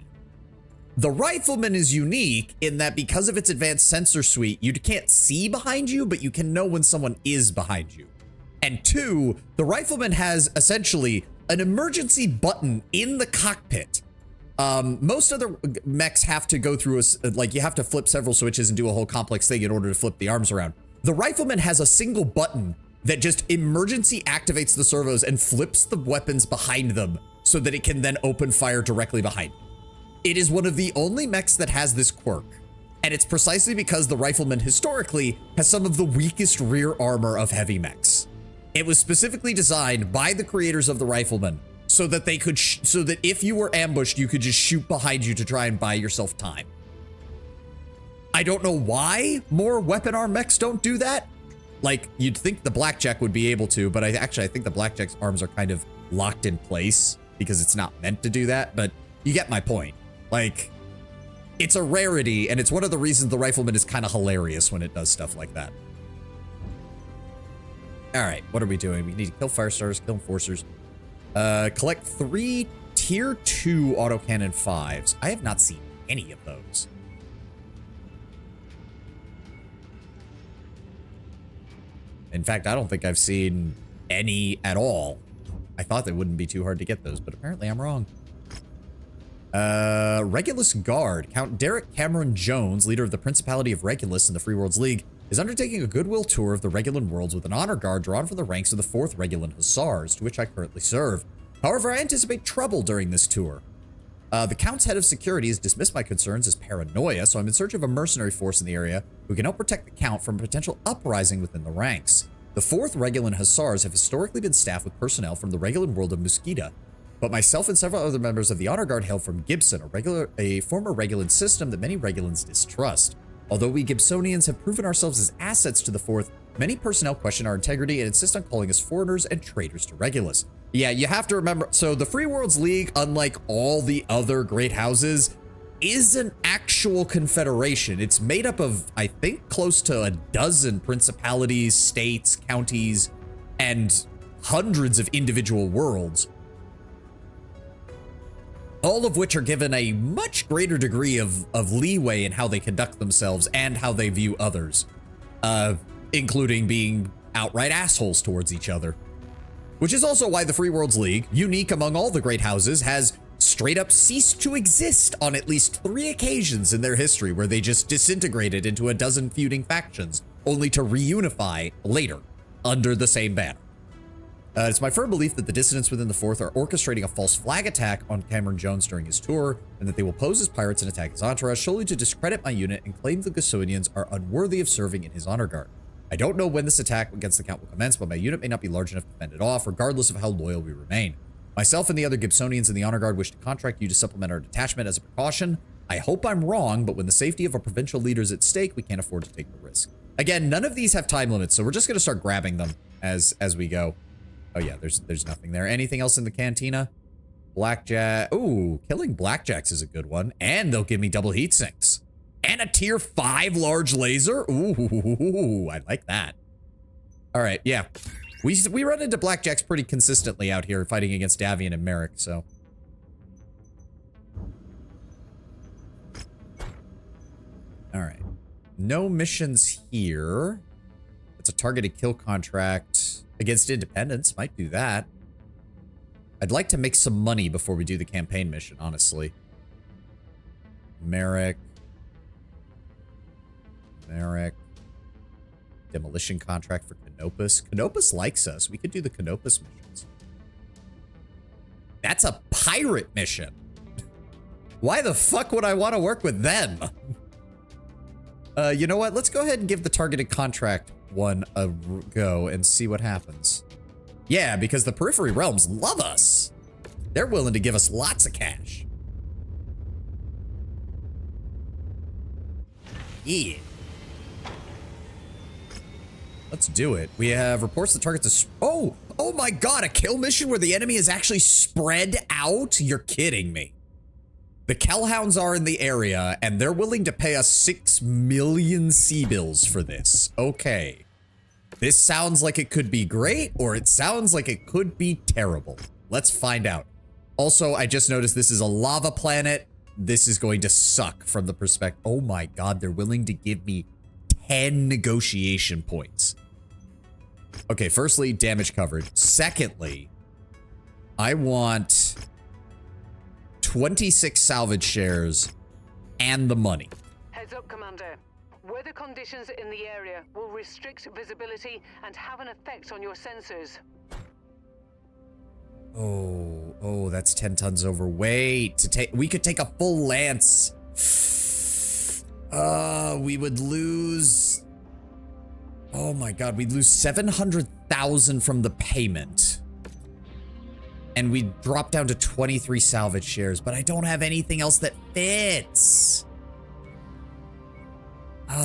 The Rifleman is unique in that because of its advanced sensor suite, you can't see behind you, but you can know when someone is behind you. And two, the Rifleman has essentially an emergency button in the cockpit. Most other mechs have to go through you have to flip several switches and do a whole complex thing in order to flip the arms around. The Rifleman has a single button that just emergency activates the servos and flips the weapons behind them so that it can then open fire directly behind. It is one of the only mechs that has this quirk, and it's precisely because the Rifleman historically has some of the weakest rear armor of heavy mechs. It was specifically designed by the creators of the Rifleman so that they could, so that if you were ambushed, you could just shoot behind you to try and buy yourself time. I don't know why more weapon arm mechs don't do that. Like, you'd think the Blackjack would be able to, but I think the Blackjack's arms are kind of locked in place because it's not meant to do that, but you get my point. Like, it's a rarity, and it's one of the reasons the Rifleman is kind of hilarious when it does stuff like that. All right, what are we doing? We need to kill Firestarters, kill Enforcers. Collect 3 Tier 2 autocannon 5s. I have not seen any of those. In fact, I don't think I've seen any at all. I thought they wouldn't be too hard to get those, but apparently I'm wrong. Regulus Guard. Count Derek Cameron Jones, leader of the Principality of Regulus in the Free Worlds League, is undertaking a goodwill tour of the Regulan worlds with an honor guard drawn from the ranks of the 4th Regulan Hussars, to which I currently serve. However, I anticipate trouble during this tour. The Count's head of security has dismissed my concerns as paranoia, so I'm in search of a mercenary force in the area who can help protect the Count from a potential uprising within the ranks. The 4th Regulan Hussars have historically been staffed with personnel from the Regulan world of Mosquita, but myself and several other members of the honor guard hail from Gibson, a former Regulan system that many Regulans distrust. Although we Gibsonians have proven ourselves as assets to the 4th, many personnel question our integrity and insist on calling us foreigners and traitors to Regulus. Yeah, you have to remember, so the Free Worlds League, unlike all the other great houses, is an actual confederation. It's made up of, I think, close to a dozen principalities, states, counties, and hundreds of individual worlds, all of which are given a much greater degree of leeway in how they conduct themselves and how they view others, including being outright assholes towards each other. Which is also why the Free Worlds League, unique among all the great houses, has straight up ceased to exist on at least 3 occasions in their history, where they just disintegrated into a dozen feuding factions, only to reunify later under the same banner. It's my firm belief that the dissidents within the 4th are orchestrating a false flag attack on Cameron Jones during his tour, and that they will pose as pirates and attack his entourage solely to discredit my unit and claim the Gusonians are unworthy of serving in his honor guard. I don't know when this attack against the Count will commence, but my unit may not be large enough to fend it off, regardless of how loyal we remain. Myself and the other Gibsonians in the honor guard wish to contract you to supplement our detachment as a precaution. I hope I'm wrong, but when the safety of our provincial leaders is at stake, we can't afford to take the risk. Again, none of these have time limits, so we're just going to start grabbing them as we go. Oh yeah, there's nothing there. Anything else in the cantina? Blackjack. Ooh, killing blackjacks is a good one. And they'll give me double heat sinks. And a tier 5 large laser. Ooh, I like that. All right, yeah. We run into blackjacks pretty consistently out here fighting against Davian and Merrick, so. All right. No missions here. It's a targeted kill contract against independents. Might do that. I'd like to make some money before we do the campaign mission, honestly. Merrick. Demolition contract for Canopus. Canopus likes us. We could do the Canopus missions. That's a pirate mission. Why the fuck would I want to work with them? You know what? Let's go ahead and give the targeted contract one a go and see what happens. Yeah, because the Periphery Realms love us. They're willing to give us lots of cash. Yeah. Let's do it. We have reports the target to... Oh my god, a kill mission where the enemy is actually spread out? You're kidding me. The Kellhounds are in the area, and they're willing to pay us 6 million C-bills for this. Okay. This sounds like it could be great, or it sounds like it could be terrible. Let's find out. Also, I just noticed this is a lava planet. This is going to suck from the perspective... Oh my god, they're willing to give me 10 negotiation points. Okay, firstly, damage coverage. Secondly, I want 26 salvage shares and the money. Heads up, Commander. Weather conditions in the area will restrict visibility and have an effect on your sensors. Oh, that's 10 tons overweight. We could take a full lance. We would lose... Oh my god, we'd lose 700,000 from the payment. And we'd drop down to 23 salvage shares, but I don't have anything else that fits.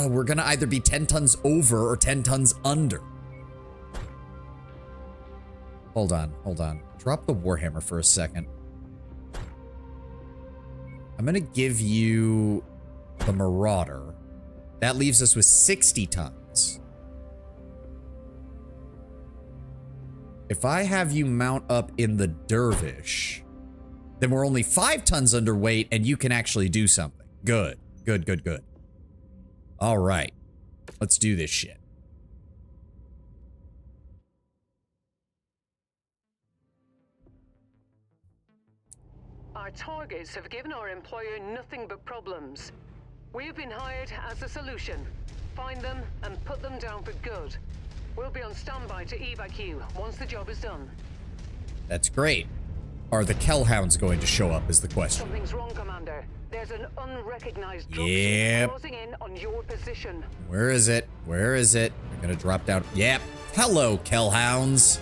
We're gonna either be 10 tons over or 10 tons under. Hold on. Drop the Warhammer for a second. I'm gonna give you the Marauder. That leaves us with 60 tons. If I have you mount up in the Dervish, then we're only 5 tons underweight and you can actually do something. Good. All right. Let's do this shit. Our targets have given our employer nothing but problems. We have been hired as a solution. Find them and put them down for good. We'll be on standby to evac you once the job is done. That's great. Are the Kellhounds going to show up is the question. Something's wrong, Commander. There's an unrecognized drop Yep. closing in on your position. Where is it? We're gonna drop down. Yep. Hello, Kellhounds.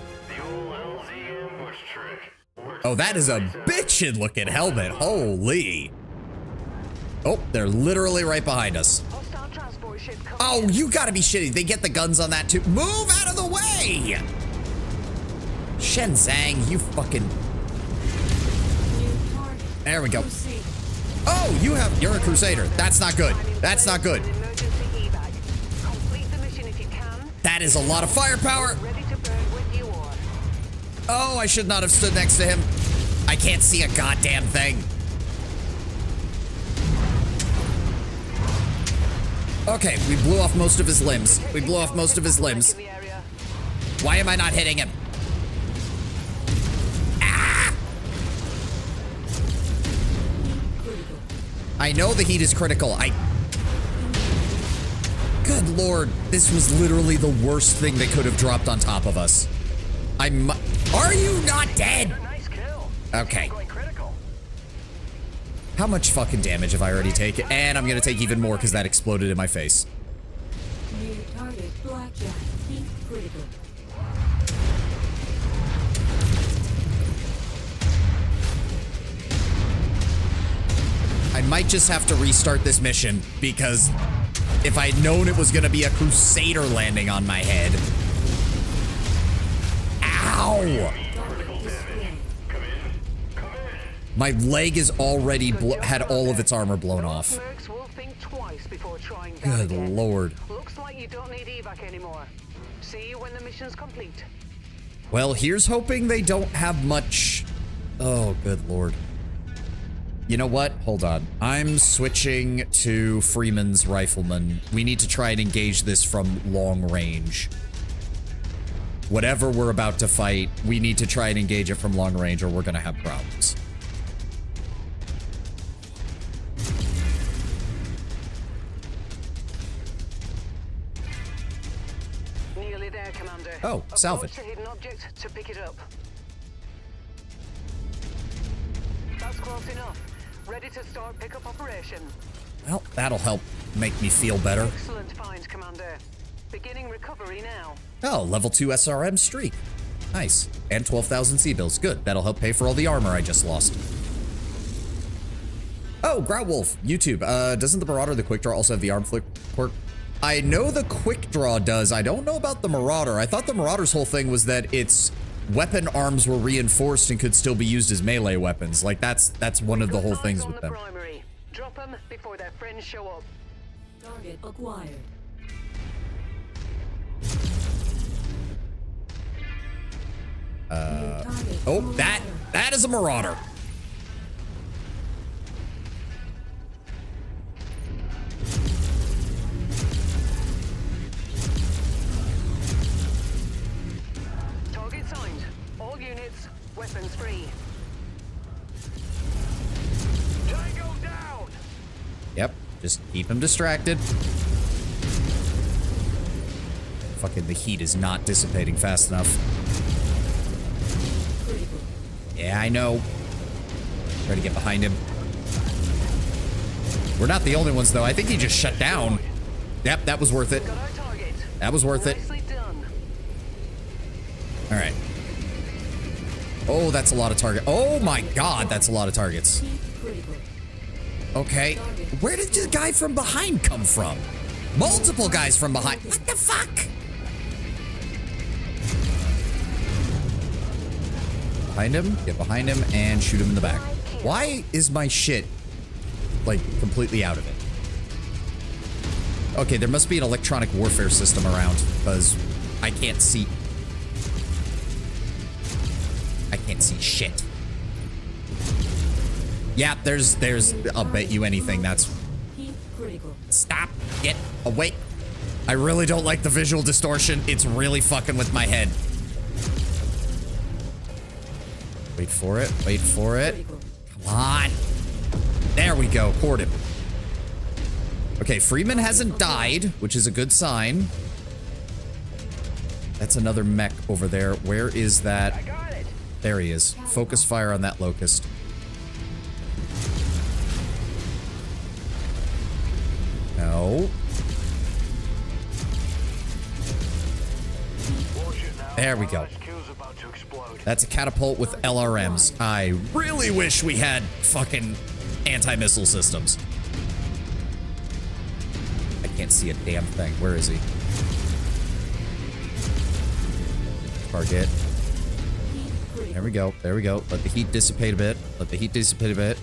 Oh, that is a bitchin' looking helmet. Holy. Oh, they're literally right behind us. Hostile transport ship coming Oh, in. you gotta be shitting. They get the guns on that too. Move out of the way! Shenzang, you fucking... New target. There we go. Proceed. Oh, you're a Crusader. That's not good. That's not good. An emergency evac. Complete the mission if you can. That is a lot of firepower. Ready to burn with you or... Oh, I should not have stood next to him. I can't see a goddamn thing. Okay, we blew off most of his limbs. In the area. Why am I not hitting him? Ah! Critical. I know the heat is critical. Good lord, this was literally the worst thing they could have dropped on top of us. Are you not dead? Nice kill. Okay. Going critical. How much fucking damage have I already taken? And I'm gonna take even more because that exploded in my face. New target. Blackjack. Heat critical. I might just have to restart this mission because if I'd known it was gonna be a Crusader landing on my head. Ow! Target destroyed. My leg is already had all of its armor blown off. Mechs will think twice before trying that Good again. lord. Looks like you don't need evac anymore. See you when the mission's complete. Well, here's hoping they don't have much. Oh, good lord. You know what? Hold on. I'm switching to Freeman's Rifleman. We need to try and engage this from long range. Whatever we're about to fight, we need to try and engage it from long range or we're gonna have problems. Nearly there, Commander. Oh, salvage. Approach the hidden object to pick it up. That's close enough. Ready to start pickup operation. Well, that'll help make me feel better. Excellent find, Commander. Beginning recovery now. Oh, level 2 SRM streak. Nice. And 12,000 C-bills. Good. That'll help pay for all the armor I just lost. Oh, Growlwolf, YouTube. Doesn't the Marauder, the Quick Draw, also have the arm flick quirk? I know the Quick Draw does. I don't know about the Marauder. I thought the Marauder's whole thing was that its weapon arms were reinforced and could still be used as melee weapons. Like, that's one of the whole things with them. Primary. Drop them before their friends show up. Target acquired. Oh, that is a Marauder. Target signed. All units, weapons free. Tango down! Yep, just keep him distracted. Fucking the heat is not dissipating fast enough. Yeah, I know. Try to get behind him. We're not the only ones, though. I think he just shut down. Yep, that was worth it. Got our target. That was worth it. Nicely done. All right. Oh, that's a lot of target. Oh my God, that's a lot of targets. Okay. Where did the guy from behind come from? Multiple guys from behind. What the fuck? Behind him, get behind him, and shoot him in the back. Why is my shit, like, completely out of it? Okay, there must be an electronic warfare system around, because I can't see. I can't see shit. Yeah, there's, I'll bet you anything, that's... Stop, get away. I really don't like the visual distortion. It's really fucking with my head. Wait for it. Wait for it. Come on. There we go. Poured him. Okay, Freeman hasn't died, which is a good sign. That's another mech over there. Where is that? There he is. Focus fire on that locust. No. There we go. That's a catapult with LRMs. I really wish we had fucking anti-missile systems. I can't see a damn thing. Where is he? Target. There we go. There we go. Let the heat dissipate a bit. Let the heat dissipate a bit.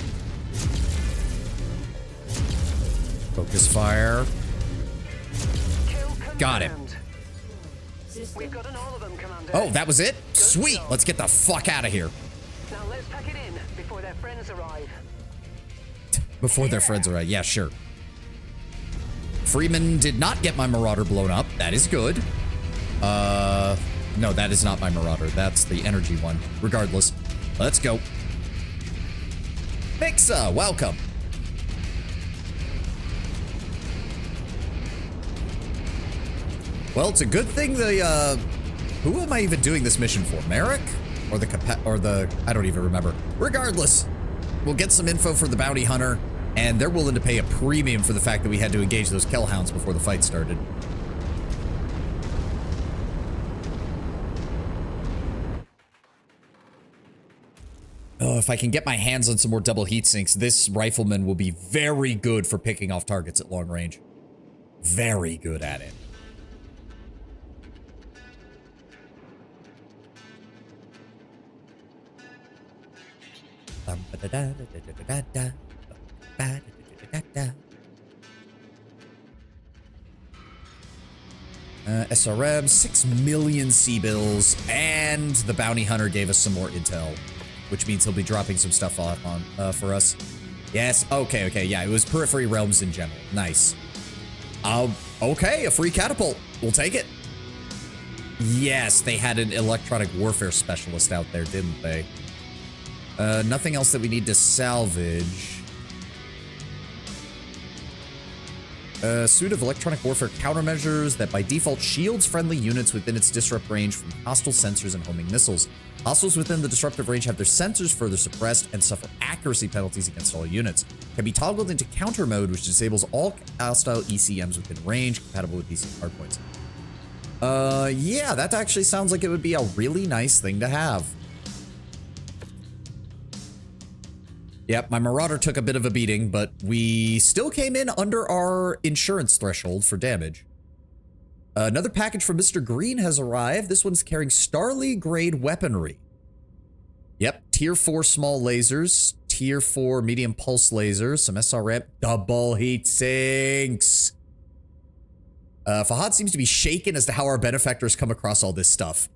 Focus fire. Got him. We've gotten all of them, Commander. Oh, that was it? Sweet. Let's get the fuck out of here. Now let's pack it in before their friends arrive. Before their friends arrive. Yeah, sure. Freeman did not get my Marauder blown up. That is good. No, that is not my Marauder. That's the energy one. Regardless, let's go. Mechs, welcome. Well, it's a good thing the, who am I even doing this mission for? Merrick? Or the, I don't even remember. Regardless, we'll get some info for the bounty hunter, and they're willing to pay a premium for the fact that we had to engage those Kellhounds before the fight started. Oh, if I can get my hands on some more double heat sinks, this rifleman will be very good for picking off targets at long range. Very good at it. SRM, 6 million C-bills, and the bounty hunter gave us some more intel, which means he'll be dropping some stuff off on for us. Yes, okay, yeah, it was Periphery Realms in general. Nice. Okay, a free catapult. We'll take it. Yes, they had an electronic warfare specialist out there, didn't they? Nothing else that we need to salvage. A suite of electronic warfare countermeasures that by default shields friendly units within its disrupt range from hostile sensors and homing missiles. Hostiles within the disruptive range have their sensors further suppressed and suffer accuracy penalties against all units. Can be toggled into counter mode, which disables all hostile ECMs within range, compatible with these hardpoints. Yeah, that actually sounds like it would be a really nice thing to have. Yep, my Marauder took a bit of a beating, but we still came in under our insurance threshold for damage. Another package from Mr. Green has arrived. This one's carrying Starly grade weaponry. Yep, tier 4 small lasers, tier 4 medium pulse lasers, some SRM, double heat sinks. Fahad seems to be shaken as to how our benefactors come across all this stuff.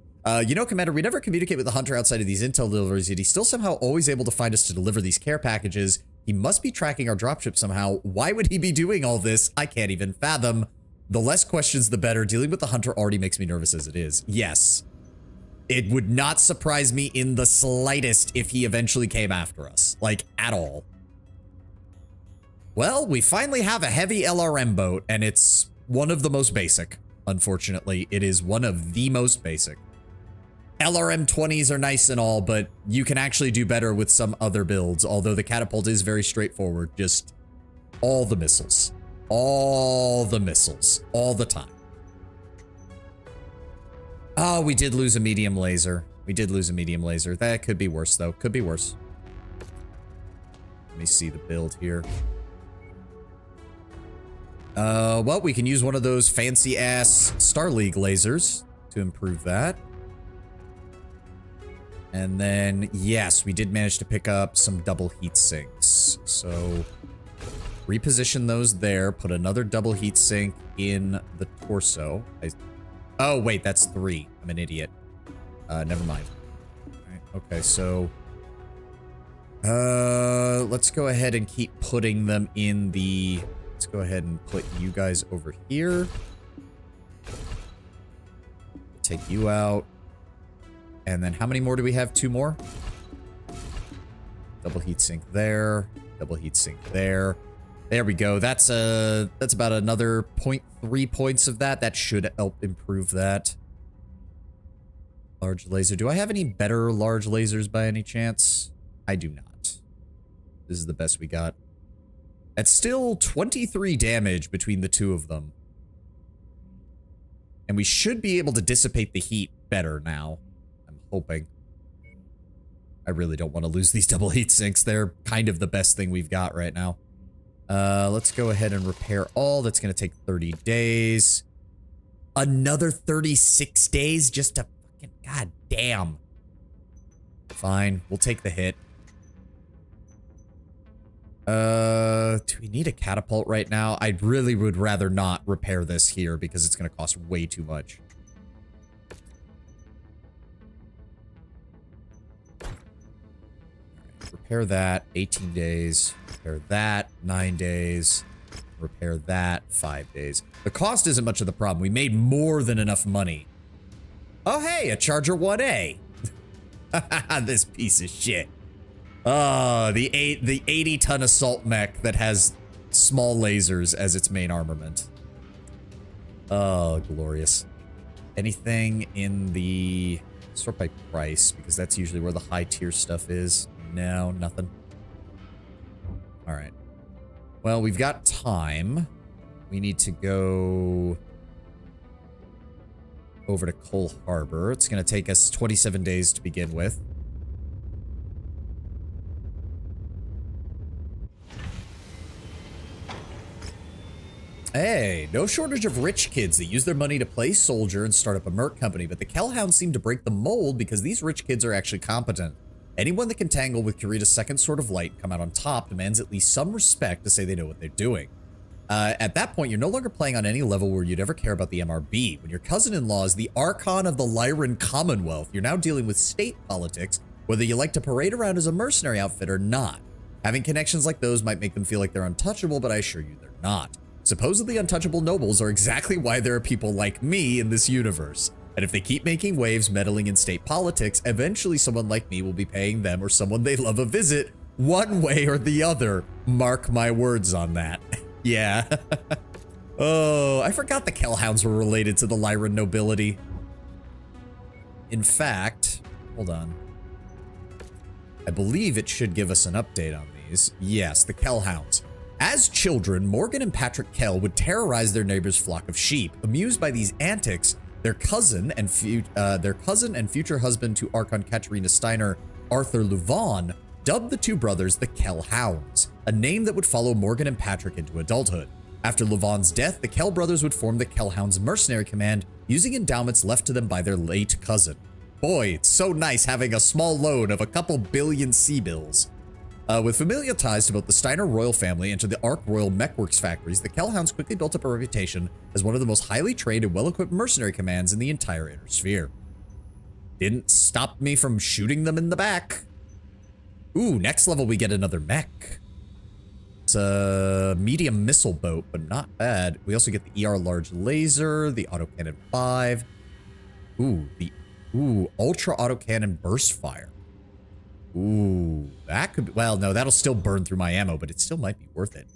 You know, Commander, we never communicate with the Hunter outside of these intel deliveries, yet he's still somehow always able to find us to deliver these care packages. He must be tracking our dropship somehow. Why would he be doing all this? I can't even fathom. The less questions, the better. Dealing with the Hunter already makes me nervous as it is. Yes. It would not surprise me in the slightest if he eventually came after us. Like, at all. Well, we finally have a heavy LRM boat, and it's one of the most basic. Unfortunately, it is one of the most basic. LRM 20s are nice and all, but you can actually do better with some other builds, although the catapult is very straightforward. Just all the missiles. All the missiles. All the time. Oh, we did lose a medium laser. We did lose a medium laser. That could be worse, though. Could be worse. Let me see the build here. Well, we can use one of those fancy-ass Star League lasers to improve that. And then, yes, we did manage to pick up some double heat sinks. So, reposition those there. Put another double heat sink in the torso. Oh, wait, that's 3. I'm an idiot. Never mind. All right, okay, so... let's go ahead and keep putting them in the... Let's go ahead and put you guys over here. Take you out. And then how many more do we have? 2 more? Double heat sink there. Double heat sink there. There we go. That's about another 0.3 points of that. That should help improve that. Large laser. Do I have any better large lasers by any chance? I do not. This is the best we got. That's still 23 damage between the 2 of them. And we should be able to dissipate the heat better now. I'm hoping. I really don't want to lose these double heat sinks. They're kind of the best thing we've got right now. Let's go ahead and repair all. That's going to take 30 days. Another 36 days just to fucking... God damn. Fine. We'll take the hit. Do we need a catapult right now? I really would rather not repair this here because it's going to cost way too much. Right, repair that, 18 days. Repair that, 9 days. Repair that, 5 days. The cost isn't much of the problem. We made more than enough money. Oh, hey, a Charger 1A. This piece of shit. Oh, the 80-ton assault mech that has small lasers as its main armament. Oh, glorious. Anything in the... Sort by price, because that's usually where the high-tier stuff is. No, nothing. Alright. Well, we've got time. We need to go... over to Cole Harbor. It's going to take us 27 days to begin with. Hey, no shortage of rich kids that use their money to play soldier and start up a merc company, but the Kellhounds seem to break the mold because these rich kids are actually competent. Anyone that can tangle with Kurita's second sword of light and come out on top demands at least some respect to say they know what they're doing. At that point, you're no longer playing on any level where you'd ever care about the MRB. When your cousin-in-law is the Archon of the Lyran Commonwealth, you're now dealing with state politics, whether you like to parade around as a mercenary outfit or not. Having connections like those might make them feel like they're untouchable, but I assure you they're not. Supposedly untouchable nobles are exactly why there are people like me in this universe. And if they keep making waves meddling in state politics, eventually someone like me will be paying them or someone they love a visit, one way or the other. Mark my words on that. Yeah. Oh, I forgot the Kellhounds were related to the Lyran nobility. In fact, hold on. I believe it should give us an update on these. Yes, the Kellhounds. As children, Morgan and Patrick Kell would terrorize their neighbor's flock of sheep. Amused by these antics, their cousin and future husband to Archon Katerina Steiner, Arthur Louvain, dubbed the two brothers the Kellhounds, a name that would follow Morgan and Patrick into adulthood. After Louvain's death, the Kell brothers would form the Kellhounds Mercenary Command, using endowments left to them by their late cousin. Boy, it's so nice having a small loan of a couple billion C-bills. With familial ties to both the Steiner royal family and to the Ark Royal Mechworks factories, the Kellhounds quickly built up a reputation as one of the most highly trained and well-equipped mercenary commands in the entire Inner Sphere. Didn't stop me from shooting them in the back. Ooh, next level we get another mech. It's a medium missile boat, but not bad. We also get the ER large laser, the autocannon 5. Ooh, the ultra autocannon burst fire. Ooh, that could be, well, no, that'll still burn through my ammo, but it still might be worth it.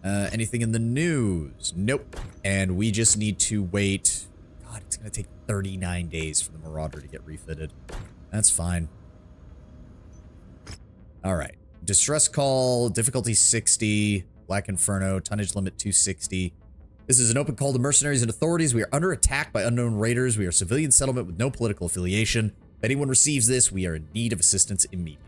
Anything in the news? Nope. And we just need to wait. God, it's going to take 39 days for the Marauder to get refitted. That's fine. All right. Distress call, difficulty 60, Black Inferno, tonnage limit 260. This is an open call to mercenaries and authorities. We are under attack by unknown raiders. We are a civilian settlement with no political affiliation. If anyone receives this, we are in need of assistance immediately.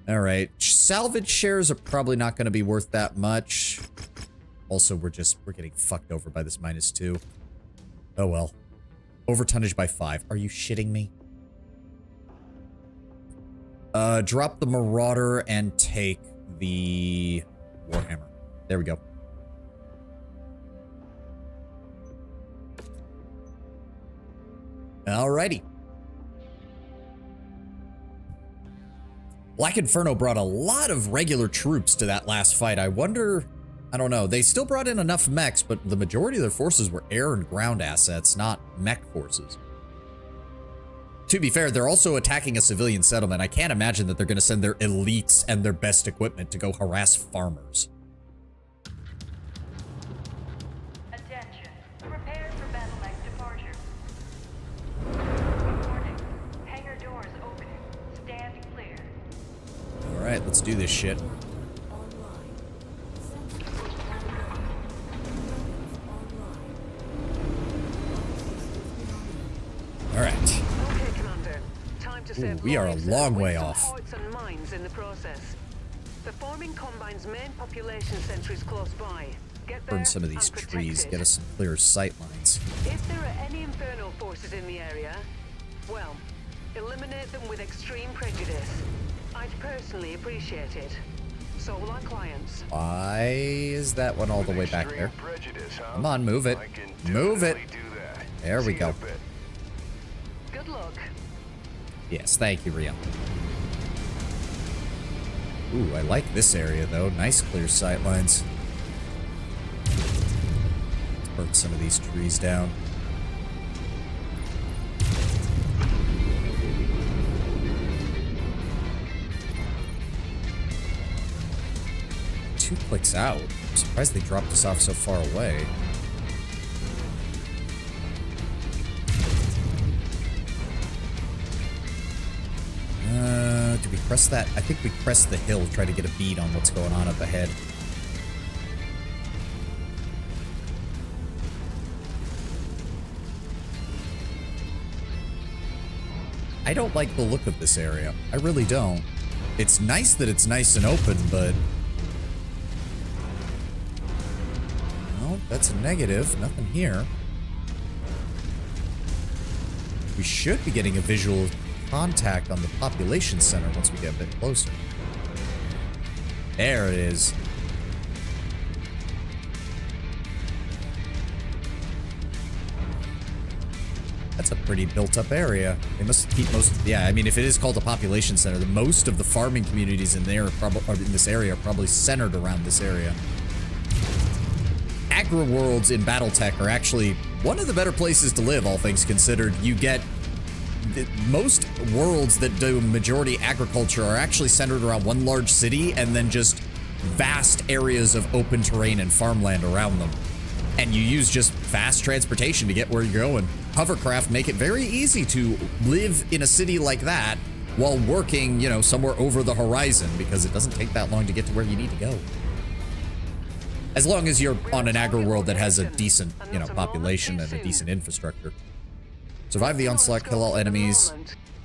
All right. Salvage shares are probably not going to be worth that much. Also, we're getting fucked over by this -2. Oh well. Over tonnage by 5. Are you shitting me? Drop the Marauder and take the Warhammer. There we go. Alrighty. Black Inferno brought a lot of regular troops to that last fight. I wonder, I don't know. They still brought in enough mechs, but the majority of their forces were air and ground assets, not mech forces. To be fair, they're also attacking a civilian settlement. I can't imagine that they're going to send their elites and their best equipment to go harass farmers. Attention. Prepare for battle mech departure. Warning. Hangar doors opening. Stand clear. All right, let's do this shit. All right. Okay, Commander. Time to save we are a lives long and way waste some off. hearts and minds in the process. The forming Combine's main population center is close by. Get there Burn some of these and protect trees, it. get us some clearer sight lines. If there are any Inferno forces in the area, well, eliminate them with extreme prejudice. I'd personally appreciate it. So will our clients. Why is that one all the way back there? Prejudice, huh? Come on, move it. I can Move it. definitely do that. There we See go. you in a bit. Good luck. Yes, thank you, Rio. Ooh, I like this area, though. Nice clear sight lines. Let's burn some of these trees down. Two clicks out. I'm surprised they dropped us off so far away. Do we press that? I think we press the hill, try to get a bead on what's going on up ahead. I don't like the look of this area. I really don't. It's nice that it's nice and open, but... Well, that's a negative. Nothing here. We should be getting a visual contact on the population center once we get a bit closer. There it is. That's a pretty built-up area. They must keep most. Yeah, I mean, if it is called a population center, the most of the farming communities in there, in this area, are probably centered around this area. Agri-worlds in BattleTech are actually one of the better places to live, all things considered. You get most worlds that do majority agriculture are actually centered around one large city and then just vast areas of open terrain and farmland around them. And you use just fast transportation to get where you're going. Hovercraft make it very easy to live in a city like that while working, you know, somewhere over the horizon, because it doesn't take that long to get to where you need to go. As long as you're on an agri world that has a decent, you know, population and a decent infrastructure. Survive the onslaught, kill all enemies.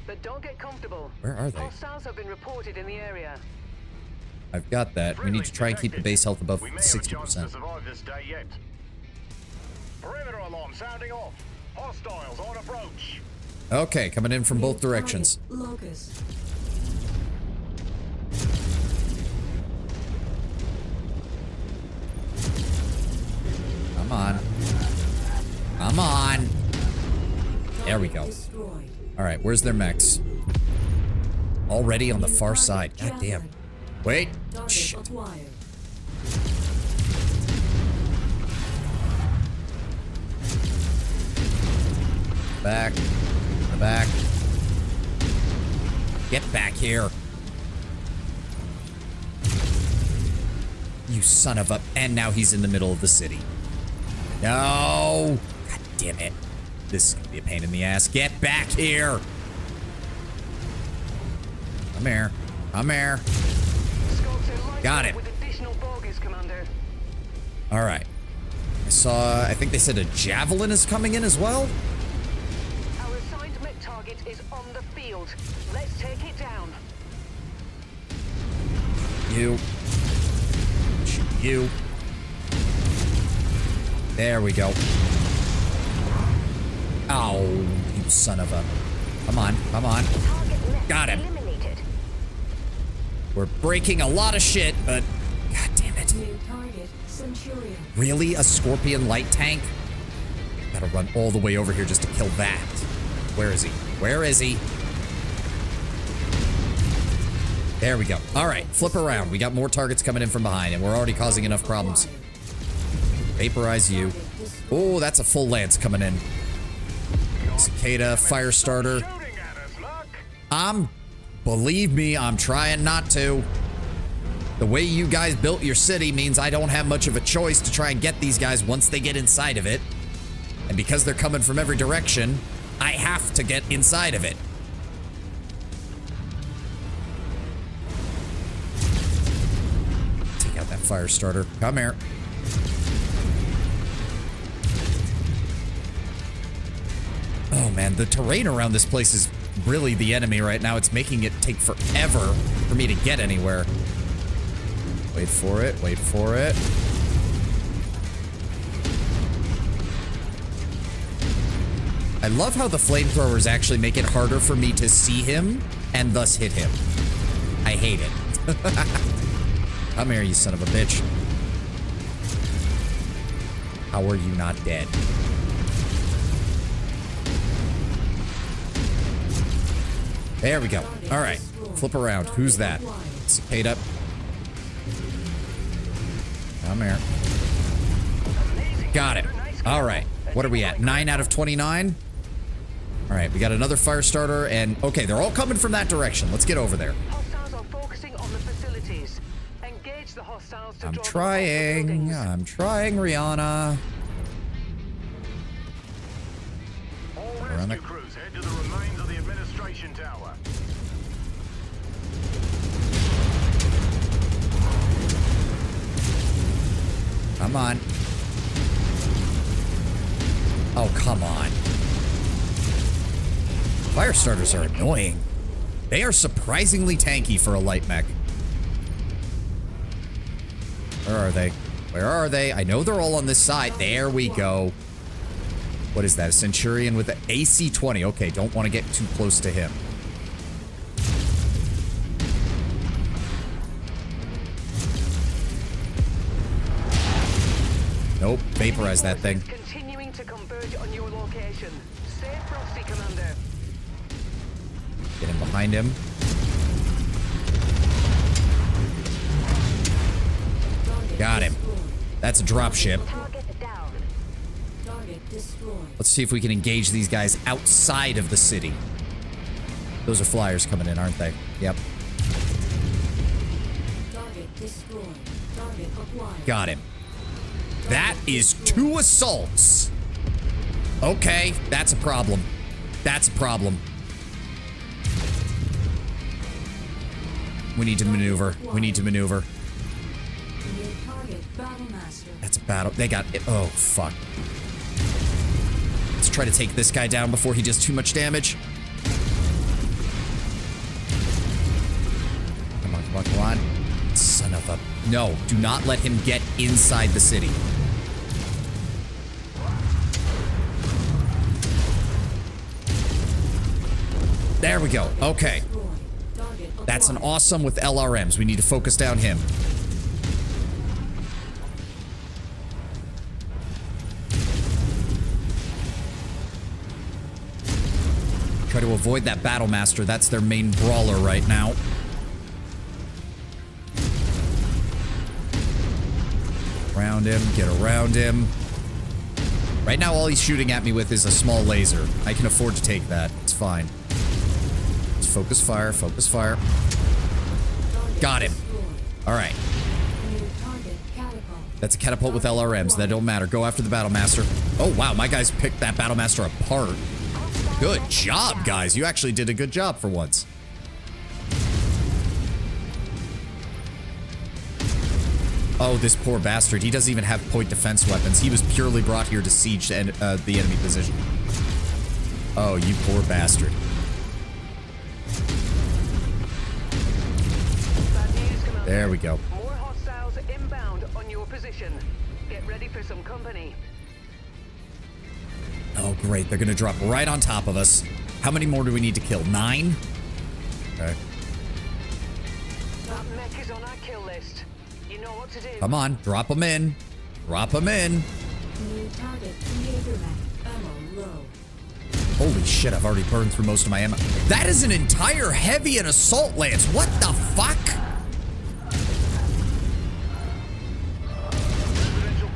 But don't get comfortable. Where are they? Hostiles have been reported in the area. I've got that. We need to try and keep the base health above 60%. Perimeter alarm sounding off. Hostiles on approach. Okay, coming in from both directions. Locust. Come on. Come on. There we go. Destroyed. All right, where's their mechs? Already on the far side. God damn. Wait. Target Shit. acquired. Back. The back. Get back here. You son of a... And now he's in the middle of the city. No. God damn it. This is going to be a pain in the ass. Get back here. Come here. Come here. Got it. With additional bogies, Commander. All right. I think they said a javelin is coming in as well. Our assigned mech target is on the field. Let's take it down. You. Shoot you. There we go. Oh, you son of a... Come on, come on. Got him. We're breaking a lot of shit, but... God damn it. New target, Centurion. Really? A Scorpion light tank? Gotta run all the way over here just to kill that. Where is he? Where is he? There we go. All right, flip around. We got more targets coming in from behind, and we're already causing enough problems. Vaporize you. Oh, that's a full lance coming in. Cicada, fire starter. Believe me, I'm trying not to. The way you guys built your city means I don't have much of a choice to try and get these guys once they get inside of it. And because they're coming from every direction, I have to get inside of it. Take out that fire starter. Come here. Oh man, the terrain around this place is really the enemy right now. It's making it take forever for me to get anywhere. Wait for it, wait for it. I love how the flamethrowers actually make it harder for me to see him and thus hit him. I hate it. Come here, you son of a bitch. How are you not dead? There we go. All right. Flip around. Who's that? Cicada. Come here. Got it. All right. What are we at? 9 out of 29? All right. We got another fire starter. And, okay, they're all coming from that direction. Let's get over there. Hostiles are focusing on the facilities. Engage the hostiles to I'm draw them off the trying. buildings. I'm trying, Rihanna. All We're on the- rescue crews head to the remains of the administration tower. Come on. Oh, come on. Fire starters are annoying. They are surprisingly tanky for a light mech. Where are they? Where are they? I know they're all on this side. There we go. What is that? A Centurion with the AC-20. Okay, don't want to get too close to him. Nope, vaporize that thing. Continuing to converge on your location. Stay frosty, Commander. Get him behind him. Got him. That's a dropship. Target down. Target destroyed. Let's see if we can engage these guys outside of the city. Those are flyers coming in, aren't they? Yep. Target destroyed. Target acquired. Got him. That is 2 assaults. Okay, that's a problem. That's a problem. We need to maneuver. We need to maneuver. New target Battlemaster. That's a battle. They got it. Oh, fuck. Let's try to take this guy down before he does too much damage. Come on, come on, come on. Son of a... No, do not let him get inside the city. There we go. Okay. That's an awesome with LRMs. We need to focus down him. Try to avoid that Battlemaster. That's their main brawler right now. Around him. Get around him. Right now, all he's shooting at me with is a small laser. I can afford to take that. It's fine. Let's focus fire. Focus fire. Got him. All right. That's a catapult with LRMs. That don't matter. Go after the Battlemaster. Oh, wow. My guys picked that Battlemaster apart. Good job, guys. You actually did a good job for once. Oh, this poor bastard. He doesn't even have point defense weapons. He was purely brought here to siege the enemy position. Oh, you poor bastard. There we go. More hostiles inbound on your position. Get ready for some company. Oh, great. They're going to drop right on top of us. How many more do we need to kill? 9? Okay. That mech is on our kill list. You know what to do. Come on. Drop them in. Drop them in. New target Creator Mech. Ammo low. Holy shit, I've already burned through most of my ammo. That is an entire heavy and assault lance. What the fuck?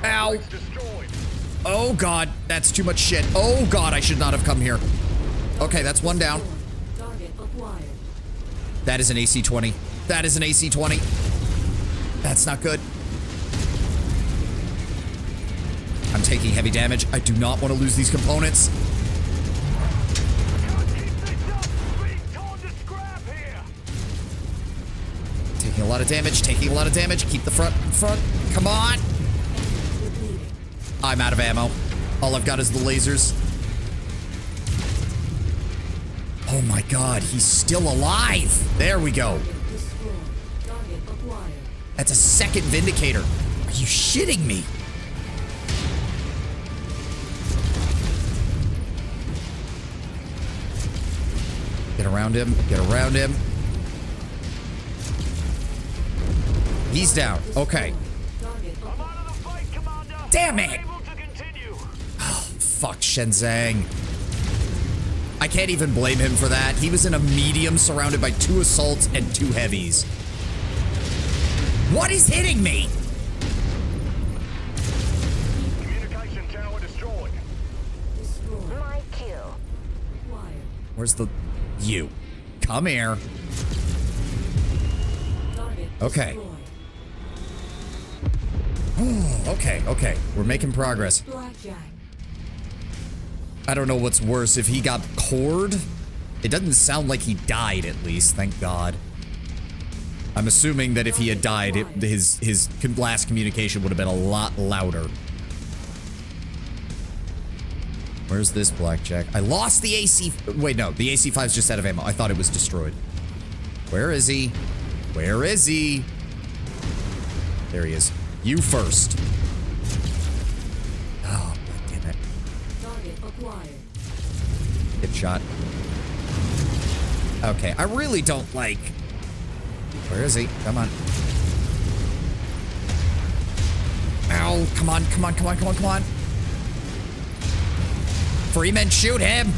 Ow. Oh, God. That's too much shit. Oh, God. I should not have come here. Okay, that's one down. Target acquired. That is an AC-20. That is an AC-20. That's not good. I'm taking heavy damage. I do not want to lose these components. Taking a lot of damage. Taking a lot of damage. Keep the front in front. Come on. I'm out of ammo. All I've got is the lasers. Oh my God, he's still alive. There we go. That's a second Vindicator. Are you shitting me? Get around him. Get around him. He's down. Okay. Damn it! Oh, fuck Shenzang. I can't even blame him for that. He was in a medium surrounded by 2 assaults and 2 heavies. What is hitting me? Communication tower destroyed. My kill. Where's the... You. Come here. Okay. Okay, okay. We're making progress. Blackjack. I don't know what's worse, if he got cored. It doesn't sound like he died, at least, thank God. I'm assuming that if he had died, his last communication would have been a lot louder. Where's this blackjack? I lost the AC... Wait, no, the AC-5's just out of ammo. I thought it was destroyed. Where is he? Where is he? There he is. You first. Oh, God damn it. Target acquired. Hit shot. Okay, I really don't like... Where is he? Come on. Ow, come on, come on, come on, come on, come on. Freeman, shoot him!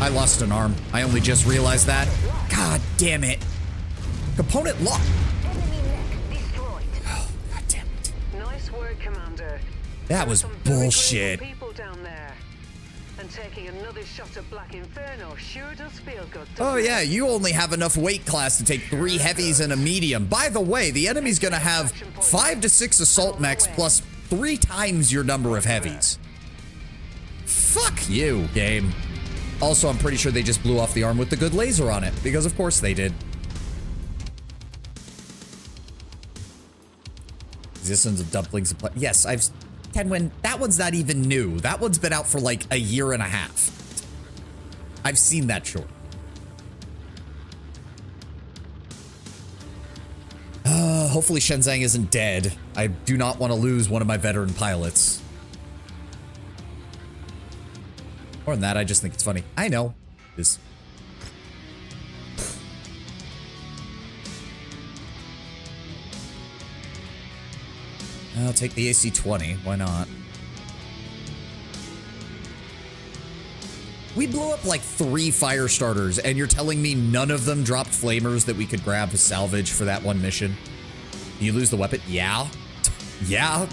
I lost an arm. I only just realized that. God damn it. Component lock. Enemy mech destroyed. Oh, God damn it. Nice That was Some very bullshit. grateful people down there. And taking another shot at Black Inferno sure does feel good. Oh doesn't yeah, it? you only have enough weight class to take 3 heavies and a medium. By the way, the enemy's gonna have 5 to 6 assault mechs plus 3 times your number of heavies. Fuck you, game. Also, I'm pretty sure they just blew off the arm with the good laser on it, because of course they did. Existence of dumplings. Yes, Tenwin, that one's not even new. That one's been out for like a year and a half. I've seen that short. Hopefully Shenzang isn't dead. I do not want to lose one of my veteran pilots. More than that, I just think it's funny. I know. This. I'll take the AC-20. Why not? We blew up like 3 fire starters, and you're telling me none of them dropped flamers that we could grab as salvage for that one mission? You lose the weapon? Yeah. Yeah.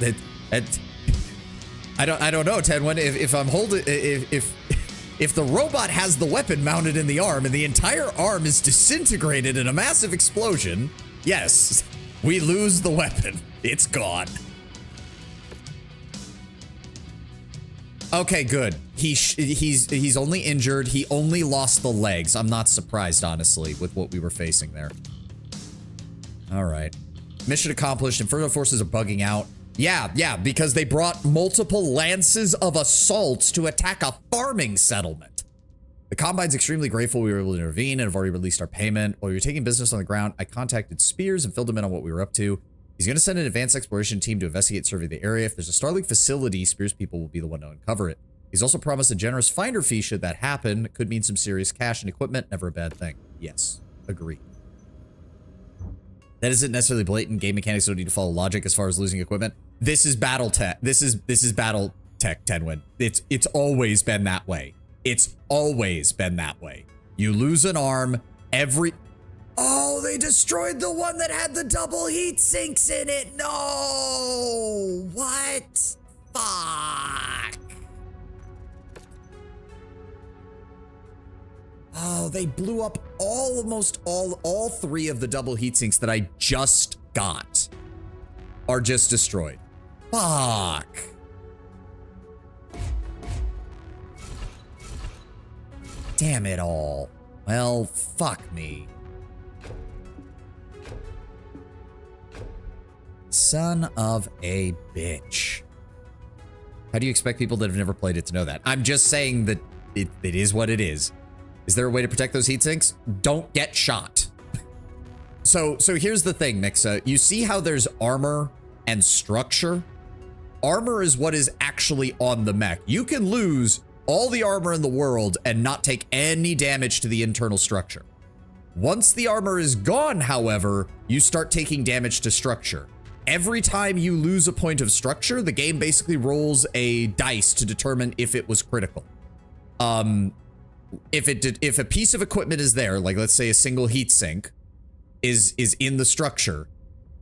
I don't know, Tenwin. If I'm holding, if the robot has the weapon mounted in the arm and the entire arm is disintegrated in a massive explosion, yes, we lose the weapon. It's gone. Okay, good. He's only injured. He only lost the legs. I'm not surprised, honestly, with what we were facing there. All right. Mission accomplished. Inferno forces are bugging out. Yeah, because they brought multiple lances of assaults to attack a farming settlement. The Combine's extremely grateful we were able to intervene and have already released our payment. While we were taking business on the ground, I contacted Spears and filled him in on what we were up to. He's going to send an advanced exploration team to investigate and survey the area. If there's a Starlink facility, Spears people will be the one to uncover it. He's also promised a generous finder fee should that happen. It could mean some serious cash and equipment. Never a bad thing. Yes, agree. That isn't necessarily blatant. Game mechanics don't need to follow logic as far as losing equipment. This is battle tech. This is battle tech, Tenwin. It's always been that way. It's always been that way. You lose an arm every... Oh, they destroyed the one that had the double heat sinks in it. No. What? Fuck. Oh, they blew up almost all 3 of the double heat sinks that I just got are just destroyed. Fuck. Damn it all. Well, fuck me. Son of a bitch. How do you expect people that have never played it to know that? I'm just saying that it is what it is. Is there a way to protect those heat sinks? Don't get shot. So here's the thing, Mixa. You see how there's armor and structure? Armor is what is actually on the mech. You can lose all the armor in the world and not take any damage to the internal structure. Once the armor is gone, however, you start taking damage to structure. Every time you lose a point of structure, the game basically rolls a dice to determine if it was critical. If a piece of equipment is there, like let's say a single heat sink is in the structure,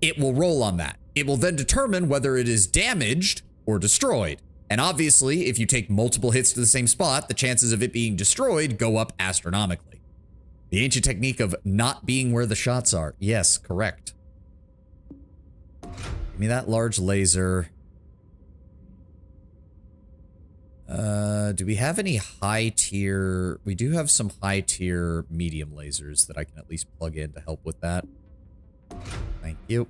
it will roll on that. It will then determine whether it is damaged or destroyed. And obviously, if you take multiple hits to the same spot, the chances of it being destroyed go up astronomically. The ancient technique of not being where the shots are. Yes, correct. Give me that large laser. Do we have any high tier? We do have some high tier medium lasers that I can at least plug in to help with that. Thank you.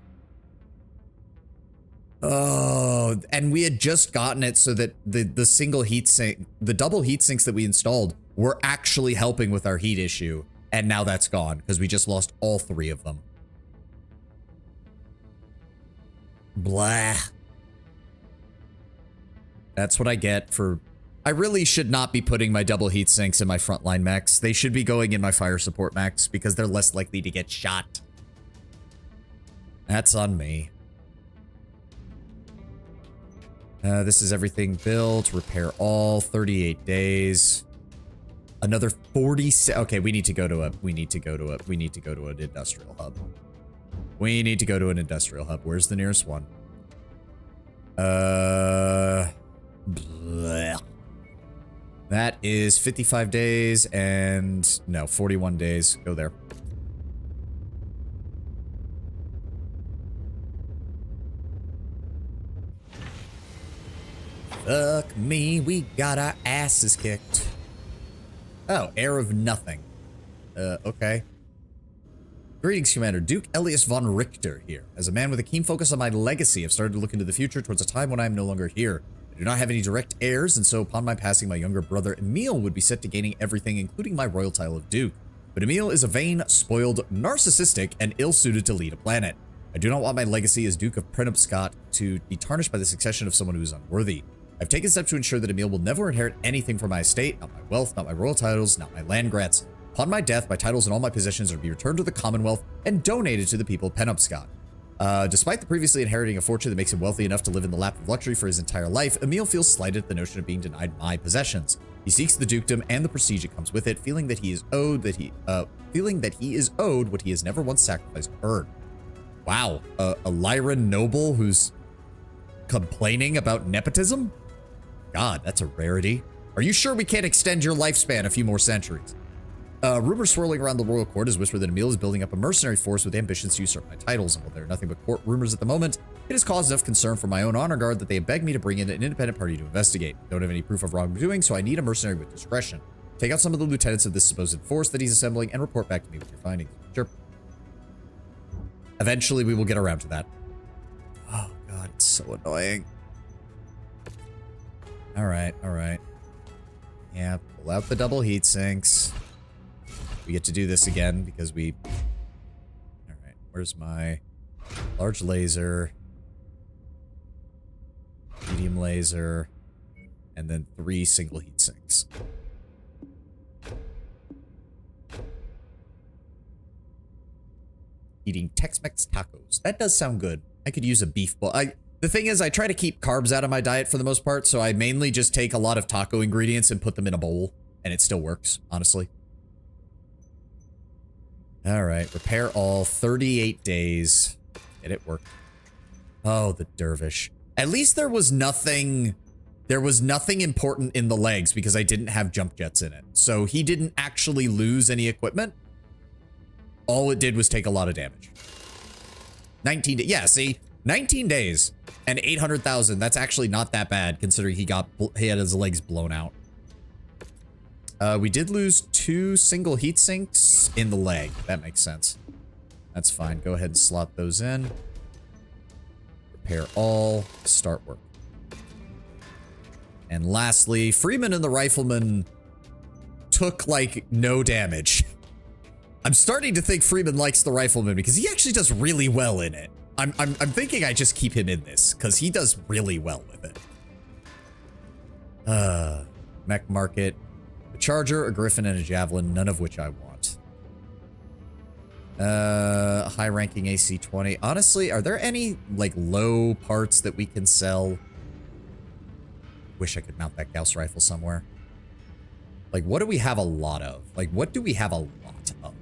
Oh, and we had just gotten it so that the single heat sink, the double heat sinks that we installed were actually helping with our heat issue. And now that's gone because we just lost all 3 of them. Blah. That's what I get for... I really should not be putting my double heat sinks in my frontline mechs. They should be going in my fire support mechs because they're less likely to get shot. That's on me. This is everything built. Repair all. 38 days. Another 40... Okay, we need to go to an industrial hub. We need to go to an industrial hub. Where's the nearest one? Bleh. That is 55 days and no, 41 days. Go there. Fuck me, we got our asses kicked. Oh, Heir of Nothing. Okay. Greetings, Commander. Duke Elias von Richter here. As a man with a keen focus on my legacy, I've started to look into the future towards a time when I am no longer here. I do not have any direct heirs, and so upon my passing, my younger brother Emil would be set to gaining everything, including my royal title of Duke. But Emil is a vain, spoiled, narcissistic, and ill-suited to lead a planet. I do not want my legacy as Duke of Penobscot to be tarnished by the succession of someone who is unworthy. I've taken steps to ensure that Emil will never inherit anything from my estate, not my wealth, not my royal titles, not my land grants. Upon my death, my titles and all my possessions are to be returned to the Commonwealth and donated to the people of Penobscot. Despite the previously inheriting a fortune that makes him wealthy enough to live in the lap of luxury for his entire life, Emil feels slighted at the notion of being denied my possessions. He seeks the dukedom and the prestige that comes with it, feeling that he is owed what he has never once sacrificed or earned. Wow, a Lyran noble who's complaining about nepotism? God, that's a rarity. Are you sure we can't extend your lifespan a few more centuries? Rumors swirling around the royal court has whispered that Emil is building up a mercenary force with ambitions to usurp my titles, and while there are nothing but court rumors at the moment, it has caused enough concern for my own honor guard that they have begged me to bring in an independent party to investigate. Don't have any proof of wrongdoing, so I need a mercenary with discretion. Take out some of the lieutenants of this supposed force that he's assembling and report back to me with your findings. Sure. Eventually, we will get around to that. Oh, God, it's so annoying. All right, all right. Yeah, pull out the double heat sinks. We get to do this again because we... All right, where's my large laser, medium laser, and then 3 single heat sinks. Eating Tex-Mex tacos. That does sound good. I could use a beef bowl. The thing is, I try to keep carbs out of my diet for the most part, so I mainly just take a lot of taco ingredients and put them in a bowl, and it still works, honestly. All right, repair all, 38 days. Get it work. Oh, the dervish. At least there was nothing important in the legs because I didn't have jump jets in it. So he didn't actually lose any equipment. All it did was take a lot of damage. 19 days. Yeah, see? 19 days and 800,000. That's actually not that bad considering he had his legs blown out. We did lose 2 single heat sinks in the leg. That makes sense. That's fine. Go ahead and slot those in. Repair all. Start work. And lastly, Freeman and the Rifleman took like no damage. I'm starting to think Freeman likes the Rifleman because he actually does really well in it. I'm thinking I just keep him in this because he does really well with it. Mech market. A Charger, a Griffin, and a Javelin, none of which I want. High-ranking AC-20. Honestly, are there any, like, low parts that we can sell? Wish I could mount that Gauss rifle somewhere. Like, what do we have a lot of? Like, what do we have a lot of?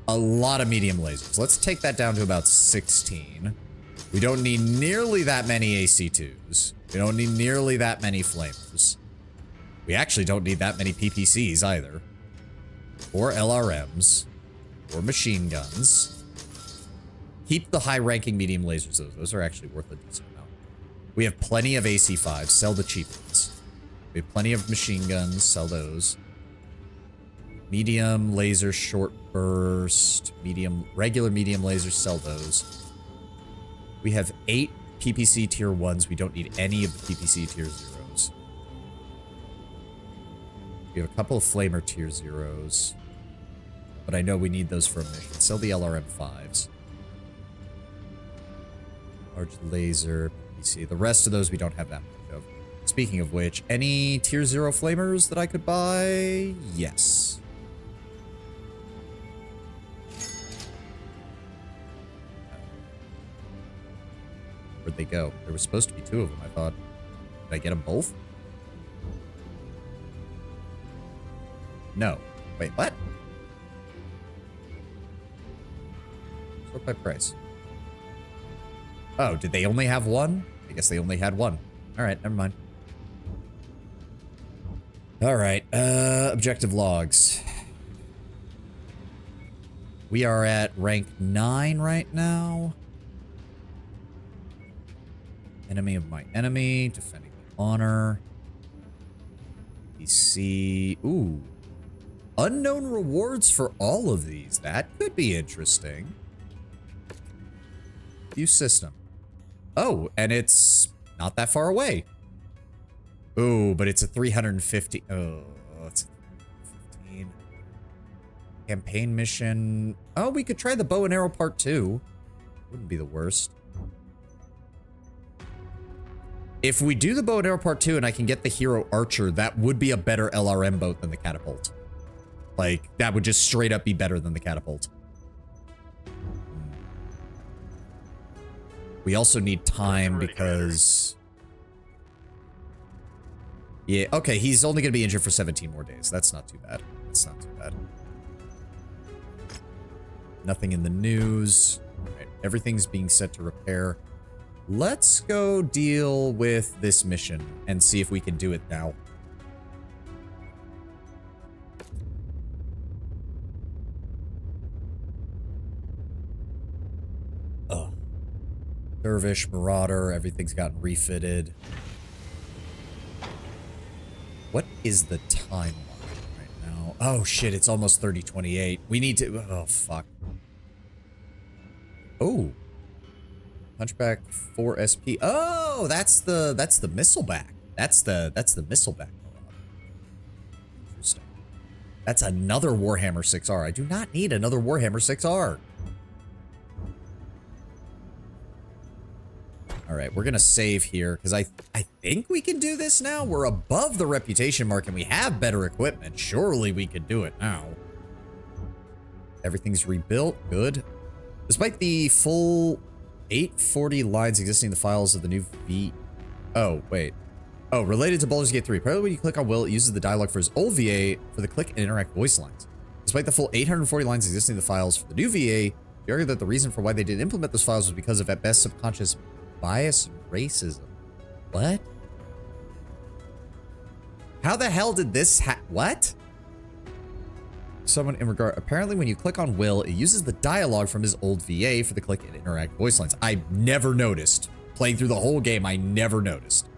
A lot of medium lasers. Let's take that down to about 16. We don't need nearly that many AC-2s. We don't need nearly that many flamers. We actually don't need that many PPCs either. Or LRMs. Or machine guns. Keep the high-ranking medium lasers, though. Those are actually worth a decent amount. We have plenty of AC-5s. Sell the cheap ones. We have plenty of machine guns. Sell those. Medium laser short burst. Regular medium lasers. Sell those. We have 8 PPC tier 1s. We don't need any of the PPC tier 0s. We have a couple of flamer tier 0s. But I know we need those for a mission. Sell the LRM-5s. Large laser, PPC. The rest of those we don't have that much of. Speaking of which, any tier 0 flamers that I could buy? Yes. Where'd they go? There was supposed to be 2 of them, I thought. Did I get them both? No. Wait, what? Sort by price. Oh, did they only have 1? I guess they only had one. All right, never mind. All right, objective logs. We are at rank 9 right now. Enemy of my enemy, defending the honor. PC. Ooh. Unknown rewards for all of these. That could be interesting. View system. Oh, and it's not that far away. Ooh, but it's a 350. Oh, it's 15. Campaign mission. Oh, we could try the bow and arrow part 2. Wouldn't be the worst. If we do the bow and arrow part 2 and I can get the hero archer, that would be a better LRM boat than the catapult. Like, that would just straight up be better than the catapult. We also need time because... Yeah, okay, he's only going to be injured for 17 more days. That's not too bad. That's not too bad. Nothing in the news. All right, everything's being set to repair. Let's go deal with this mission and see if we can do it now. Ugh. Dervish, Marauder, everything's gotten refitted. What is the timeline right now? Oh shit, it's almost 3028. We need to... Oh, fuck. Oh. Hunchback 4 SP. Oh, that's the missile back. That's the missile back. Interesting. That's another Warhammer 6R. I do not need another Warhammer 6R. All right, we're gonna save here because I think we can do this now. We're above the reputation mark and we have better equipment. Surely we could do it now. Everything's rebuilt. Good. Despite the full 840 lines existing in the files of the new V... Oh, wait. Oh, related to Baldur's Gate 3. Probably when you click on Will, it uses the dialogue for his old VA for the click and interact voice lines. Despite the full 840 lines existing in the files for the new VA, you argue that the reason for why they didn't implement those files was because of, at best, subconscious bias and racism. What? How the hell did this what? Someone in regard... Apparently, when you click on Will, it uses the dialogue from his old VA for the click and interact voice lines. I never noticed. Playing through the whole game, I never noticed.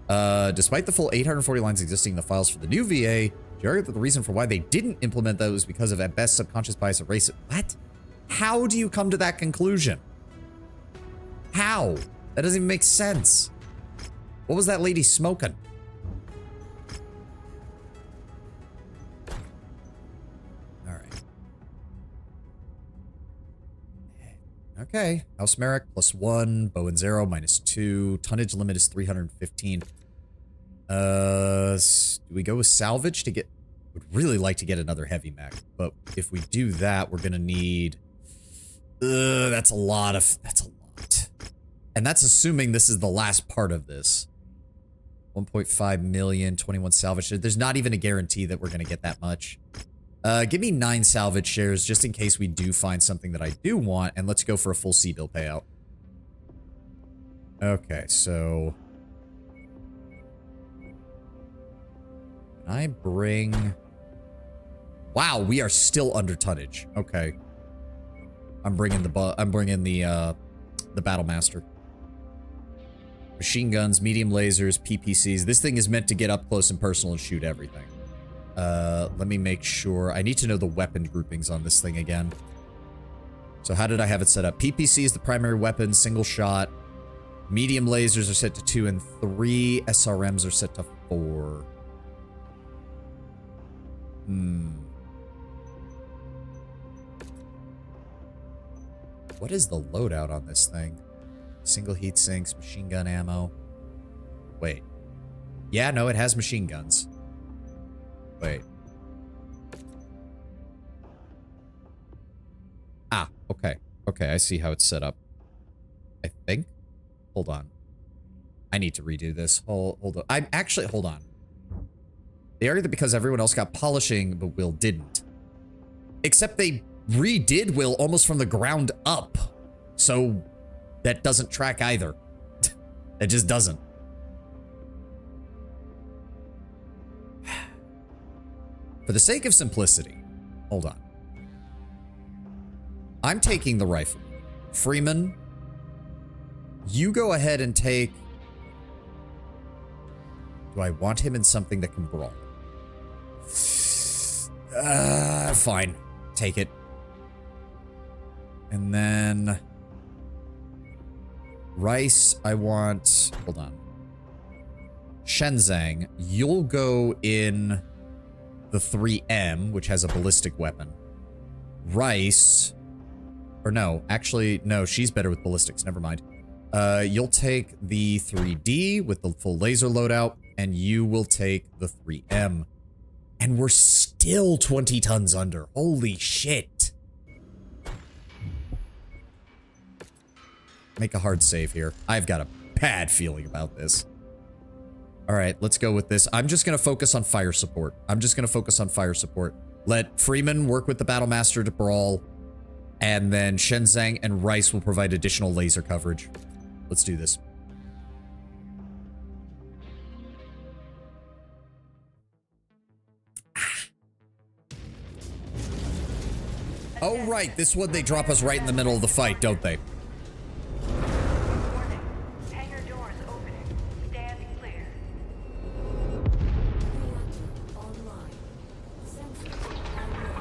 Despite the full 840 lines existing in the files for the new VA, you argue that the reason for why they didn't implement those was because of, at best, subconscious bias and racism. What? How do you come to that conclusion? How? That doesn't even make sense. What was that lady smoking? All right. Okay. House Merrick +1. Bow and Arrow -2. Tonnage limit is 315. Do we go with salvage to get... Would really like to get another heavy mech, but if we do that, we're gonna need... that's a lot. And that's assuming this is the last part of this. 1.5 million, 21 salvage shares. There's not even a guarantee that we're going to get that much. Give me 9 salvage shares just in case we do find something that I do want. And let's go for a full C-bill payout. Okay, so... Can I bring... Wow, we are still under tonnage. Okay. I'm bringing the Battle Master. Machine guns, medium lasers, PPCs. This thing is meant to get up close and personal and shoot everything. Let me make sure. I need to know the weapon groupings on this thing again. So how did I have it set up? PPC is the primary weapon, single shot. Medium lasers are set to 2 and 3. SRMs are set to 4. What is the loadout on this thing? Single heat sinks, machine gun ammo. Wait. Yeah, no, it has machine guns. Wait. Ah, okay. Okay, I see how it's set up. I think. Hold on. I need to redo this. Hold on. Hold on. They argue that because everyone else got polishing, but Will didn't. Except they redid Will almost from the ground up. So... that doesn't track either. It just doesn't. For the sake of simplicity, hold on. I'm taking the rifle. Freeman, you go ahead and take... Do I want him in something that can brawl? Fine. Take it. And then... Rice, I want... Hold on. Shenzang, you'll go in the 3M, which has a ballistic weapon. Rice... Or no, actually, no, she's better with ballistics. Never mind. You'll take the 3D with the full laser loadout, and you will take the 3M. And we're still 20 tons under. Holy shit. Make a hard save here. I've got a bad feeling about this. All right, let's go with this. I'm just going to focus on fire support. Let Freeman work with the Battlemaster to brawl. And then Shenzang and Rice will provide additional laser coverage. Let's do this. Oh, right. This one, they drop us right in the middle of the fight, don't they? Warning. Hangar doors opening. Stand clear. Reactor online. Sensors online.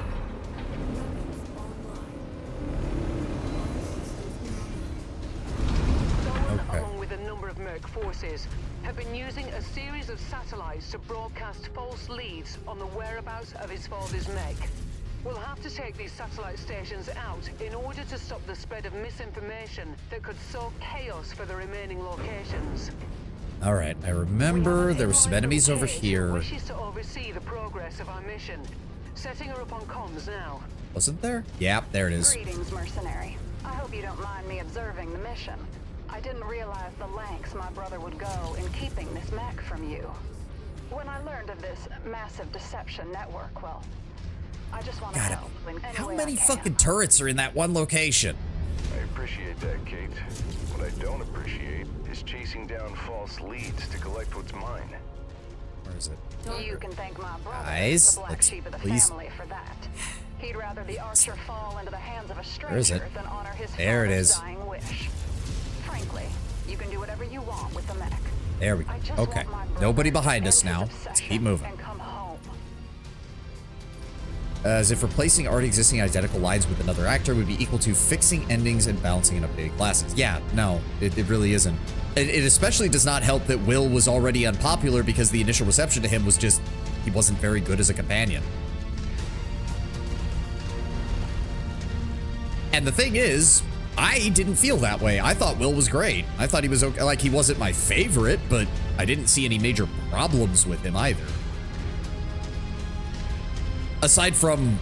Weapons online. All systems Dolan, along with a number of Merc forces, have been using a series of satellites to broadcast false leads on the whereabouts of his father's Mech. We'll have to take these satellite stations out in order to stop the spread of misinformation that could sow chaos for the remaining locations. All right, I remember there were some enemies over here. Wishes to oversee the progress of our mission. Setting her up on comms now. Wasn't there? Yep, there it is. Greetings, mercenary. I hope you don't mind me observing the mission. I didn't realize the lengths my brother would go in keeping this mech from you. When I learned of this massive deception network, well, I just want to God, help in any how way many I can. fucking turrets are in that one location? I appreciate that, Kate. What I don't appreciate is chasing down false leads to collect what's mine. Where is it? You can thank my brother, Guys, the black let's sheep of the please- family, for that. He'd rather the archer fall into the hands of a Where is it? stranger than honor his There it father's is. dying wish. Frankly, you can do whatever you want with the mech. There we go. I just Okay. want my brother Nobody behind to us end his now. Let's obsession keep moving. and come home. As if replacing already existing identical lines with another actor would be equal to fixing endings and balancing and updating classes. Yeah, no, it really isn't. It especially does not help that Will was already unpopular because the initial reception to him was just, he wasn't very good as a companion. And the thing is, I didn't feel that way. I thought Will was great. I thought he was okay. Like, he wasn't my favorite, but I didn't see any major problems with him either. Aside from,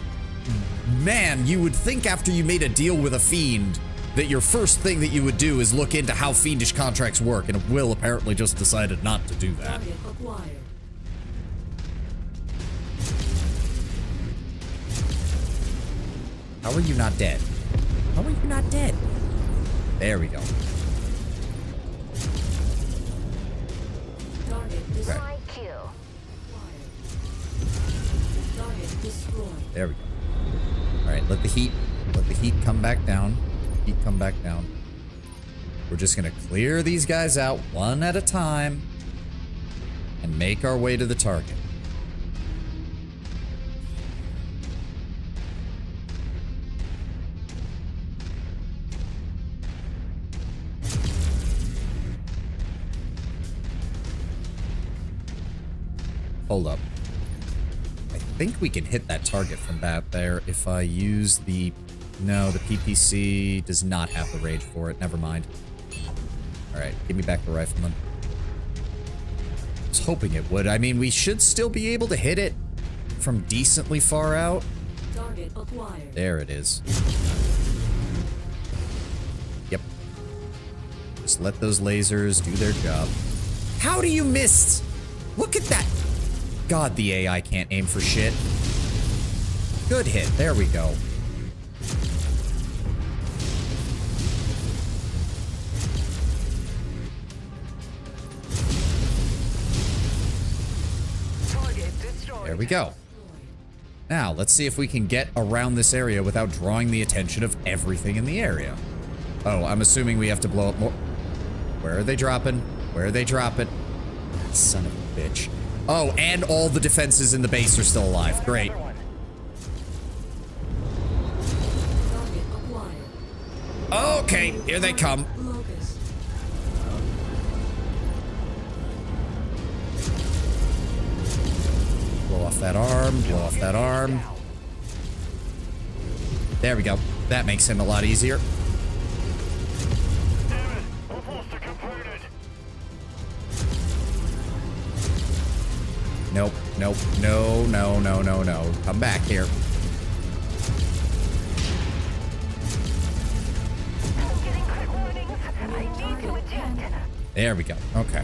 man, you would think after you made a deal with a fiend that your first thing that you would do is look into how fiendish contracts work, and Will apparently just decided not to do that. target acquired. How are you not dead? How are you not dead? There we go. Target destroyed. Okay. kill. Target destroyed. There we go. All right, let the heat come back down. Heat come back down. We're just gonna clear these guys out one at a time and make our way to the target. Hold up. I think we can hit that target from back there if I use the... No, the PPC does not have the range for it. Never mind. Alright, give me back the rifleman. I was hoping it would. I mean, we should still be able to hit it from decently far out. Target acquired. There it is. Yep. Just let those lasers do their job. How do you miss? Look at that. God, the AI can't aim for shit. Good hit. There we go. There we go. Now, let's see if we can get around this area without drawing the attention of everything in the area. Oh, I'm assuming we have to blow up more. Where are they dropping? Where are they dropping? Son of a bitch. Oh, and all the defenses in the base are still alive. Great. Okay, here they come. Blow off that arm, blow off that arm. There we go. That makes him a lot easier. Nope, nope, no, no, no, no, no. Come back here. There we go. Okay.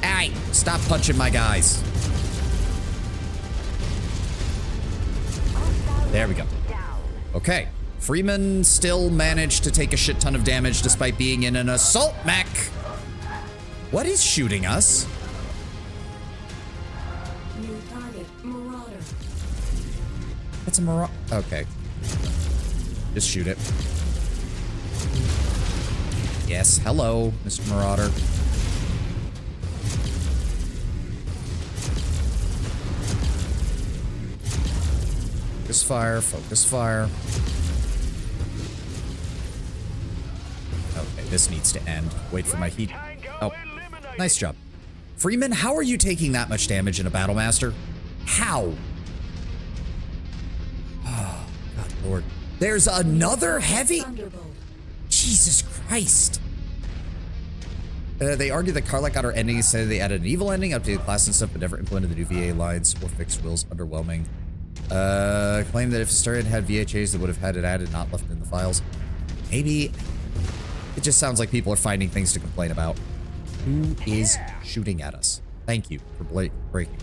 Aye! Stop punching my guys. There we go. Okay. Freeman still managed to take a shit ton of damage despite being in an assault mech. What is shooting us? New target, Marauder. It's a Marauder. Okay. Just shoot it. Yes, hello, Mr. Marauder. Focus fire, focus fire. Okay, this needs to end. Wait for my heat. Oh, nice job. Freeman, how are you taking that much damage in a Battle Master? How? Oh, God Lord. There's another heavy? Jesus Christ. They argue that Karlach got her ending instead of they added an evil ending, updated class and stuff, but never implemented the new VA lines or fixed Will's underwhelming. Claim that if Historian had VHAs, they would have had it added, not left in the files. Maybe. It just sounds like people are finding things to complain about. Who is shooting at us? Thank you for breaking.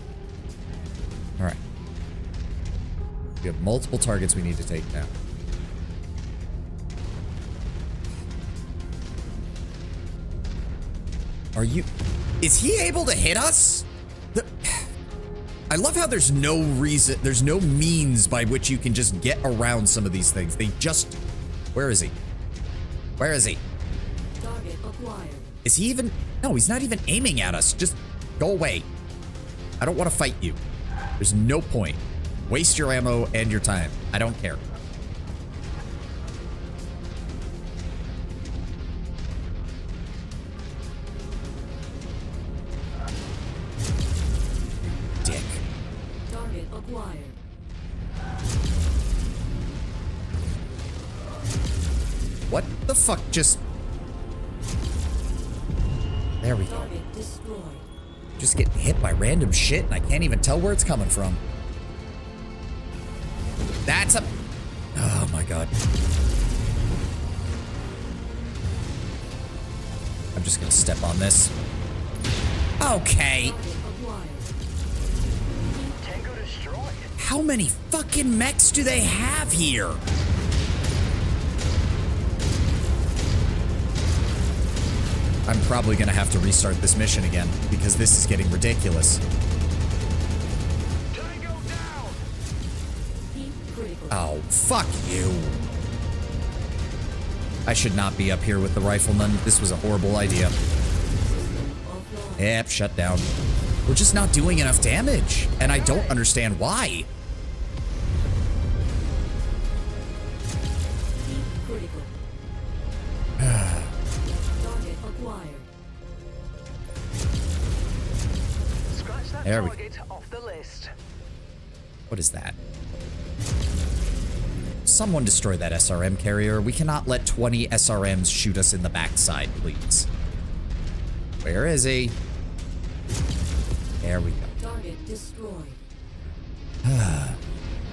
All right. We have multiple targets we need to take now. Are you... Is he able to hit us? I love how there's no reason, there's no means by which you can just get around some of these things. They just... Where is he? Where is he? Target acquired. Is he even... No, he's not even aiming at us. Just go away. I don't want to fight you. There's no point. Waste your ammo and your time. I don't care. Dick. Target acquired. What the fuck just... There we go. Target destroyed. Just getting hit by random shit and I can't even tell where it's coming from. That's a... Oh my God. I'm just gonna step on this. Okay. Tango destroyed. How many fucking mechs do they have here? I'm probably gonna have to restart this mission again because this is getting ridiculous. Tango down. Oh, fuck you. I should not be up here with the rifleman. This was a horrible idea. Yep, shut down. We're just not doing enough damage, and I don't understand why. Scratch that There we target off the list. What is that? Someone destroy that SRM carrier. We cannot let 20 SRMs shoot us in the backside, please. Where is he? There we go. Target destroyed.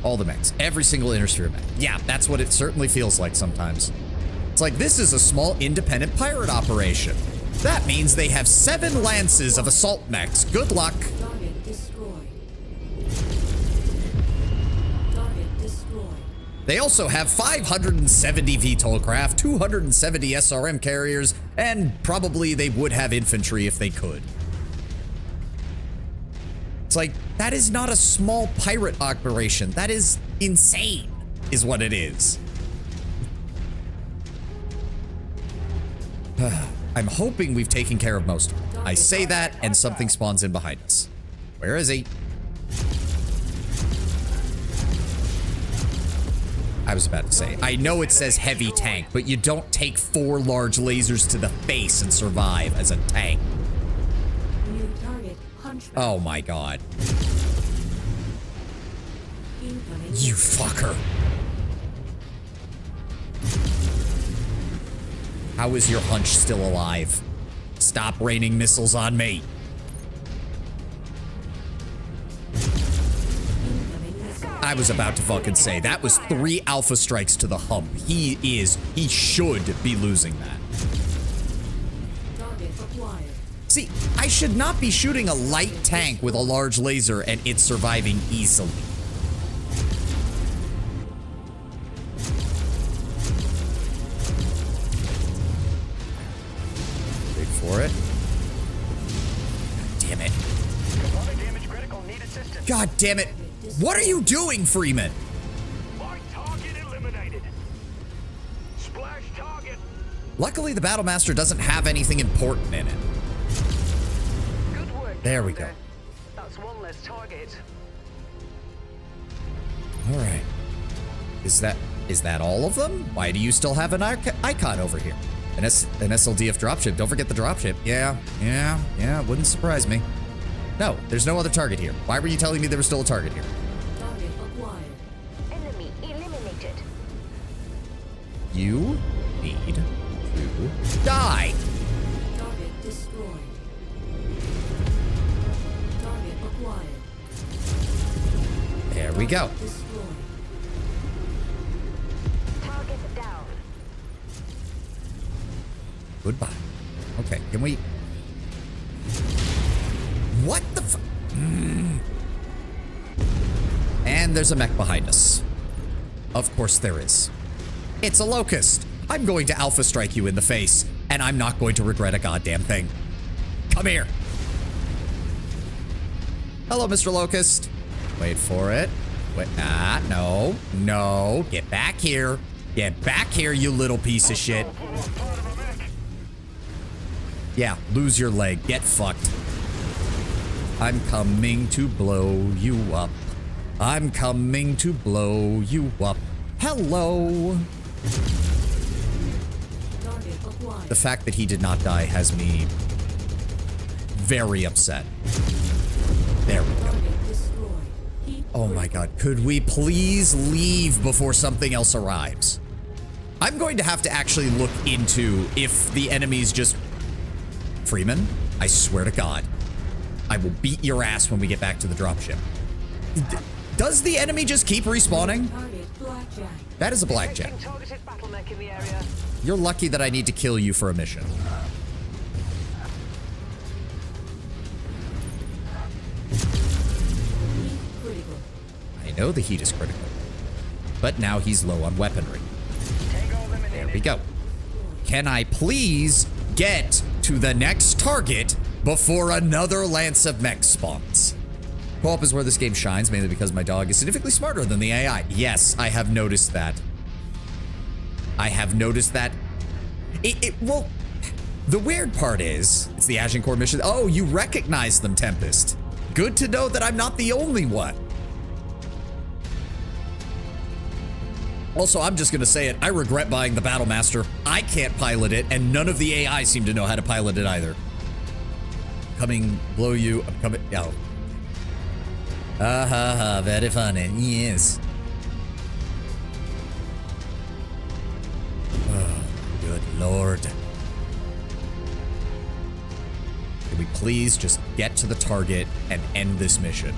All the mechs. Every single intersphere mech. Yeah, that's what it certainly feels like sometimes. It's like this is a small independent pirate operation. That means they have 7 lances of assault mechs. Good luck. Target destroyed. Target destroyed. They also have 570 VTOL craft, 270 SRM carriers, and probably they would have infantry if they could. It's like, that is not a small pirate operation. That is insane, is what it is. I'm hoping we've taken care of most of it. I say that, and something spawns in behind us. Where is he? I was about to say, I know it says heavy tank, but you don't take 4 large lasers to the face and survive as a tank. New target, Hunchback. Oh my god. Incoming. You fucker. How is your hunch still alive? Stop raining missiles on me. I was about to fucking say, that was 3 alpha strikes to the hump. He should be losing that. Target acquired. See, I should not be shooting a light tank with a large laser and it's surviving easily. Wait for it. Damn it. Component damage critical. Need assistance. God damn it. What are you doing, Freeman? My target eliminated. Splash target. Luckily, the Battlemaster doesn't have anything important in it. Good work. There we go. Commander. That's one less target. All right. Is that all of them? Why do you still have an icon over here? An SLDF dropship. Don't forget the dropship. Yeah. Wouldn't surprise me. No, there's no other target here. Why were you telling me there was still a target here? Target acquired. Enemy eliminated. You need to die. Target destroyed. Target acquired. There we go. Destroyed. Target down. Goodbye. Okay, can we... What the f... And there's a mech behind us. Of course there is. It's a locust. I'm going to alpha strike you in the face, and I'm not going to regret a goddamn thing. Come here. Hello, Mr. Locust. Wait for it. Wait, no. No. Get back here. Get back here, you little piece of shit. Yeah, lose your leg. Get fucked. I'm coming to blow you up. I'm coming to blow you up. Hello. Target acquired. The fact that he did not die has me very upset. There we go. Target destroyed. Heat Oh my god, could we please leave before something else arrives? I'm going to have to actually look into if the enemies just... Freeman, I swear to God, I will beat your ass when we get back to the dropship. Does the enemy just keep respawning? target blackjack. That is a blackjack. Detecting targeted battle mech in the area. You're lucky that I need to kill you for a mission. Critical. I know the heat is critical, but now he's low on weaponry. There we go. Can I please get to the next target before another Lance of Mechs spawns? Co-op is where this game shines, mainly because my dog is significantly smarter than the AI. Yes, I have noticed that. I have noticed that. Well, the weird part is, it's the Agincourt mission. Oh, you recognize them, Tempest. Good to know that I'm not the only one. Also, I'm just going to say it. I regret buying the Battlemaster. I can't pilot it, and none of the AI seem to know how to pilot it either. Coming, blow you. I'm coming. Oh. Very funny. Yes. Oh, good lord. Can we please just get to the target and end this mission?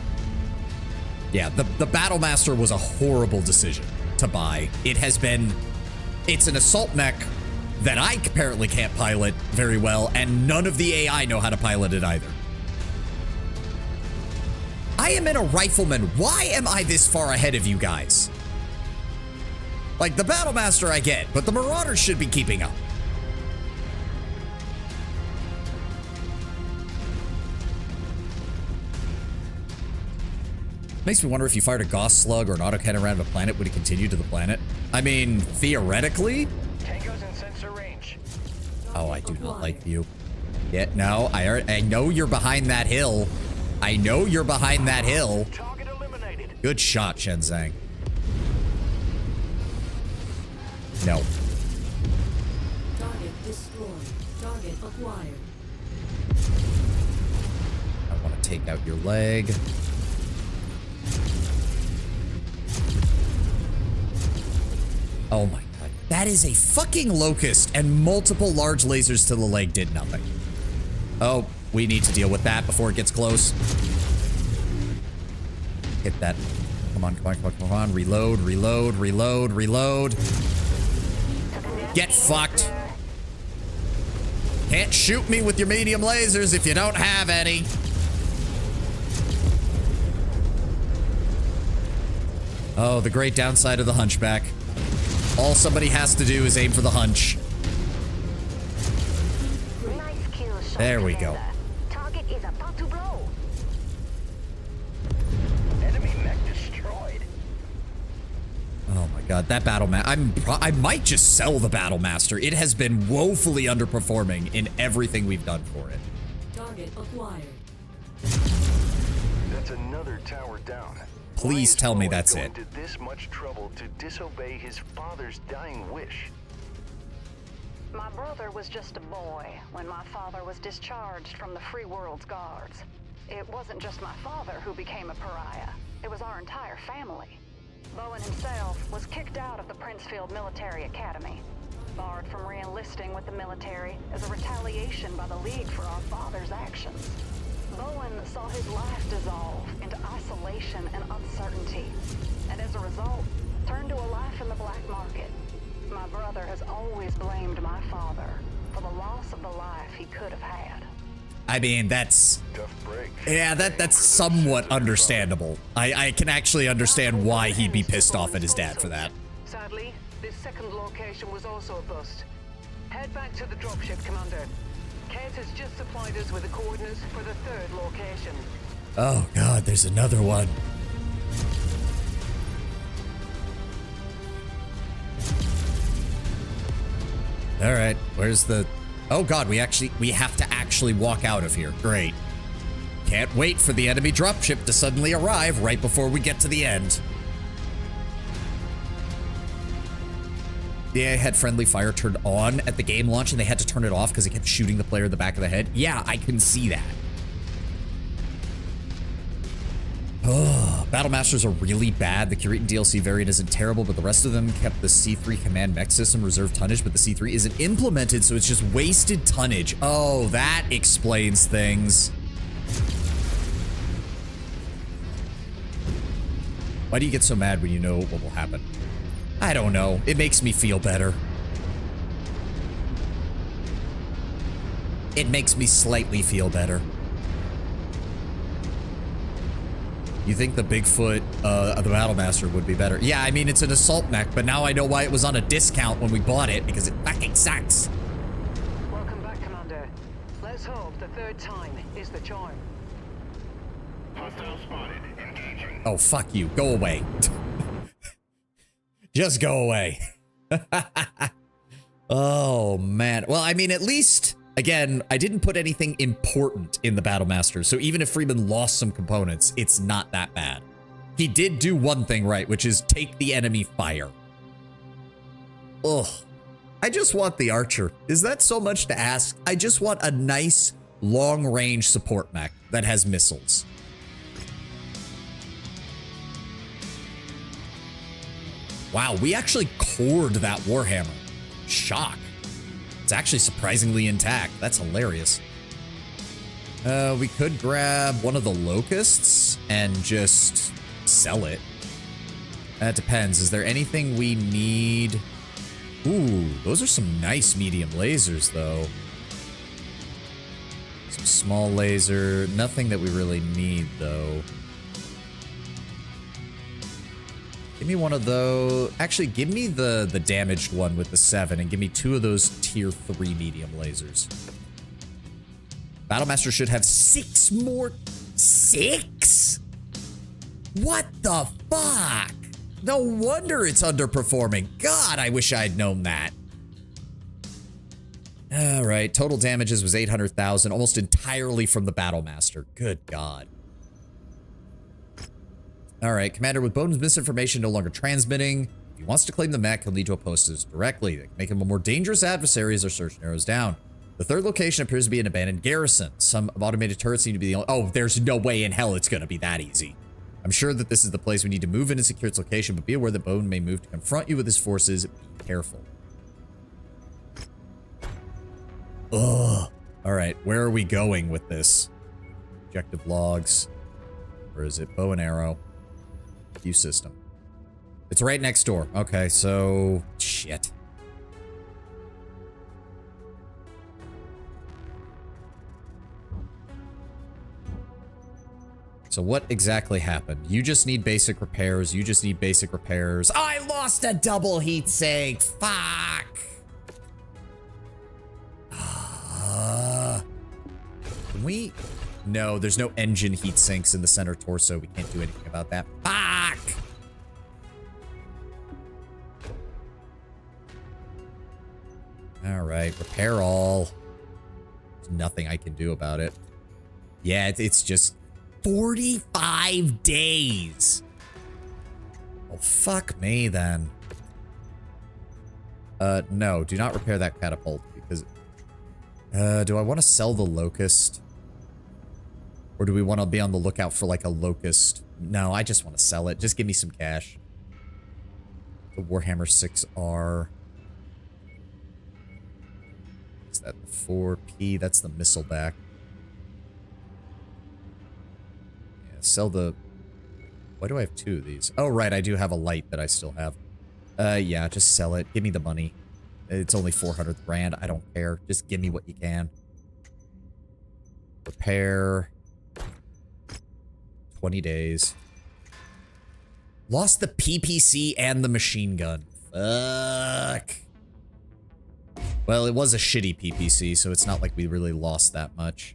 Yeah, the Battlemaster was a horrible decision to buy. It's an assault mech that I apparently can't pilot very well, and none of the AI know how to pilot it either. I am in a rifleman. Why am I this far ahead of you guys? Like, the Battlemaster I get, but the Marauders should be keeping up. Makes me wonder if you fired a Gauss slug or an autocannon around a planet, would it continue to the planet? I mean, theoretically. Tango's in sensor range. Oh, I do not like you. Yeah, no, I know you're behind that hill. I know you're behind that hill. Target eliminated. Good shot, Shenzang. No. Target destroyed. Target acquired. I want to take out your leg. Oh my god. That is a fucking locust, and multiple large lasers to the leg did nothing. Oh, we need to deal with that before it gets close. Hit that. Come on, come on, come on, come on. Reload, reload, reload, reload. Get fucked. Can't shoot me with your medium lasers if you don't have any. Oh, the great downside of the hunchback. All somebody has to do is aim for the hunch. There we go. Target is about to blow. Enemy mech destroyed. Oh my god, that battle I might just sell the battle master. It has been woefully underperforming in everything we've done for it. Target acquired. That's another tower down. Please tell me that's going it. to this much trouble to disobey his father's dying wish. My brother was just a boy when my father was discharged from the Free World's guards. It wasn't just my father who became a pariah. It was our entire family. Bowen himself was kicked out of the Princefield Military Academy, barred from re-enlisting with the military as a retaliation by the League for our father's actions. Bowen saw his life dissolve into isolation and uncertainty, and as a result, turned to a life in the black market. My brother has always blamed my father for the loss of the life he could have had. I mean, that's... Tough break. Yeah, that's somewhat understandable. I can actually understand why he'd be pissed off at his dad for that. Sadly, this second location was also a bust. Head back to the dropship, Commander. Kate has just supplied us with the coordinates for the third location. Oh god, there's another one. All right, where's the... Oh god, we have to actually walk out of here. Great. Can't wait for the enemy dropship to suddenly arrive right before we get to the end. Yeah, I had friendly fire turned on at the game launch and they had to turn it off because it kept shooting the player in the back of the head. Yeah, I can see that. Oh, Battle Masters are really bad. The Curator DLC variant isn't terrible, but the rest of them kept the C3 command mech system reserve tonnage, but the C3 isn't implemented, so it's just wasted tonnage. Oh, that explains things. Why do you get so mad when you know what will happen? I don't know. It makes me feel better. It makes me slightly feel better. You think the Bigfoot of the Battlemaster would be better? Yeah, I mean, it's an assault mech, but now I know why it was on a discount when we bought it, because it fucking sucks. Welcome back, Commander. Let's hope the third time is the charm. Hostile spotted. Engaging. Oh, fuck you. Go away. Just go away. Oh, man. Well, I mean, at least, again, I didn't put anything important in the Battlemaster, so even if Freeman lost some components, it's not that bad. He did do one thing right, which is take the enemy fire. Ugh. I just want the Archer. Is that so much to ask? I just want a nice, long-range support mech that has missiles. Wow, we actually cored that Warhammer. Shock. It's actually surprisingly intact. That's hilarious. We could grab one of the Locusts and just sell it. That depends. Is there anything we need? Ooh, those are some nice medium lasers, though. Some small laser. Nothing that we really need, though. Give me one of those. Actually, give me the damaged one with the 7 and give me 2 of those tier 3 medium lasers. Battlemaster should have 6 more. 6? What the fuck? No wonder it's underperforming. God, I wish I'd known that. All right, total damages was 800,000, almost entirely from the Battlemaster. Good God. All right, Commander, with Bowden's misinformation no longer transmitting, if he wants to claim the mech, he'll need to oppose this directly. They can make him a more dangerous adversary as their search narrows down. The third location appears to be an abandoned garrison. Some automated turrets seem to be the only— oh, there's no way in hell it's going to be that easy. I'm sure that this is the place we need to move in and secure its location, but be aware that Bowden may move to confront you with his forces. Be careful. Ugh. All right, where are we going with this? Objective logs. Or is it bow and arrow? View system. It's right next door. Okay, so shit. So what exactly happened? You just need basic repairs. You just need basic repairs. I lost a double heat sink. Fuck. Can we? No, there's no engine heat sinks in the center torso. We can't do anything about that. Fuck. All right, repair all. There's nothing I can do about it. Yeah, it's just 45 days. Oh, fuck me then. No, do not repair that catapult because... do I want to sell the Locust? Or do we want to be on the lookout for like a Locust? No, I just want to sell it. Just give me some cash. The Warhammer 6R. Is that the 4P? That's the missile back. Yeah, sell the... Why do I have two of these? Oh, right, I do have a light that I still have. Yeah, just sell it. Give me the money. It's only 400 grand. I don't care. Just give me what you can. Repair. 20 days. Lost the PPC and the machine gun. Fuck. Well, it was a shitty PPC, so it's not like we really lost that much.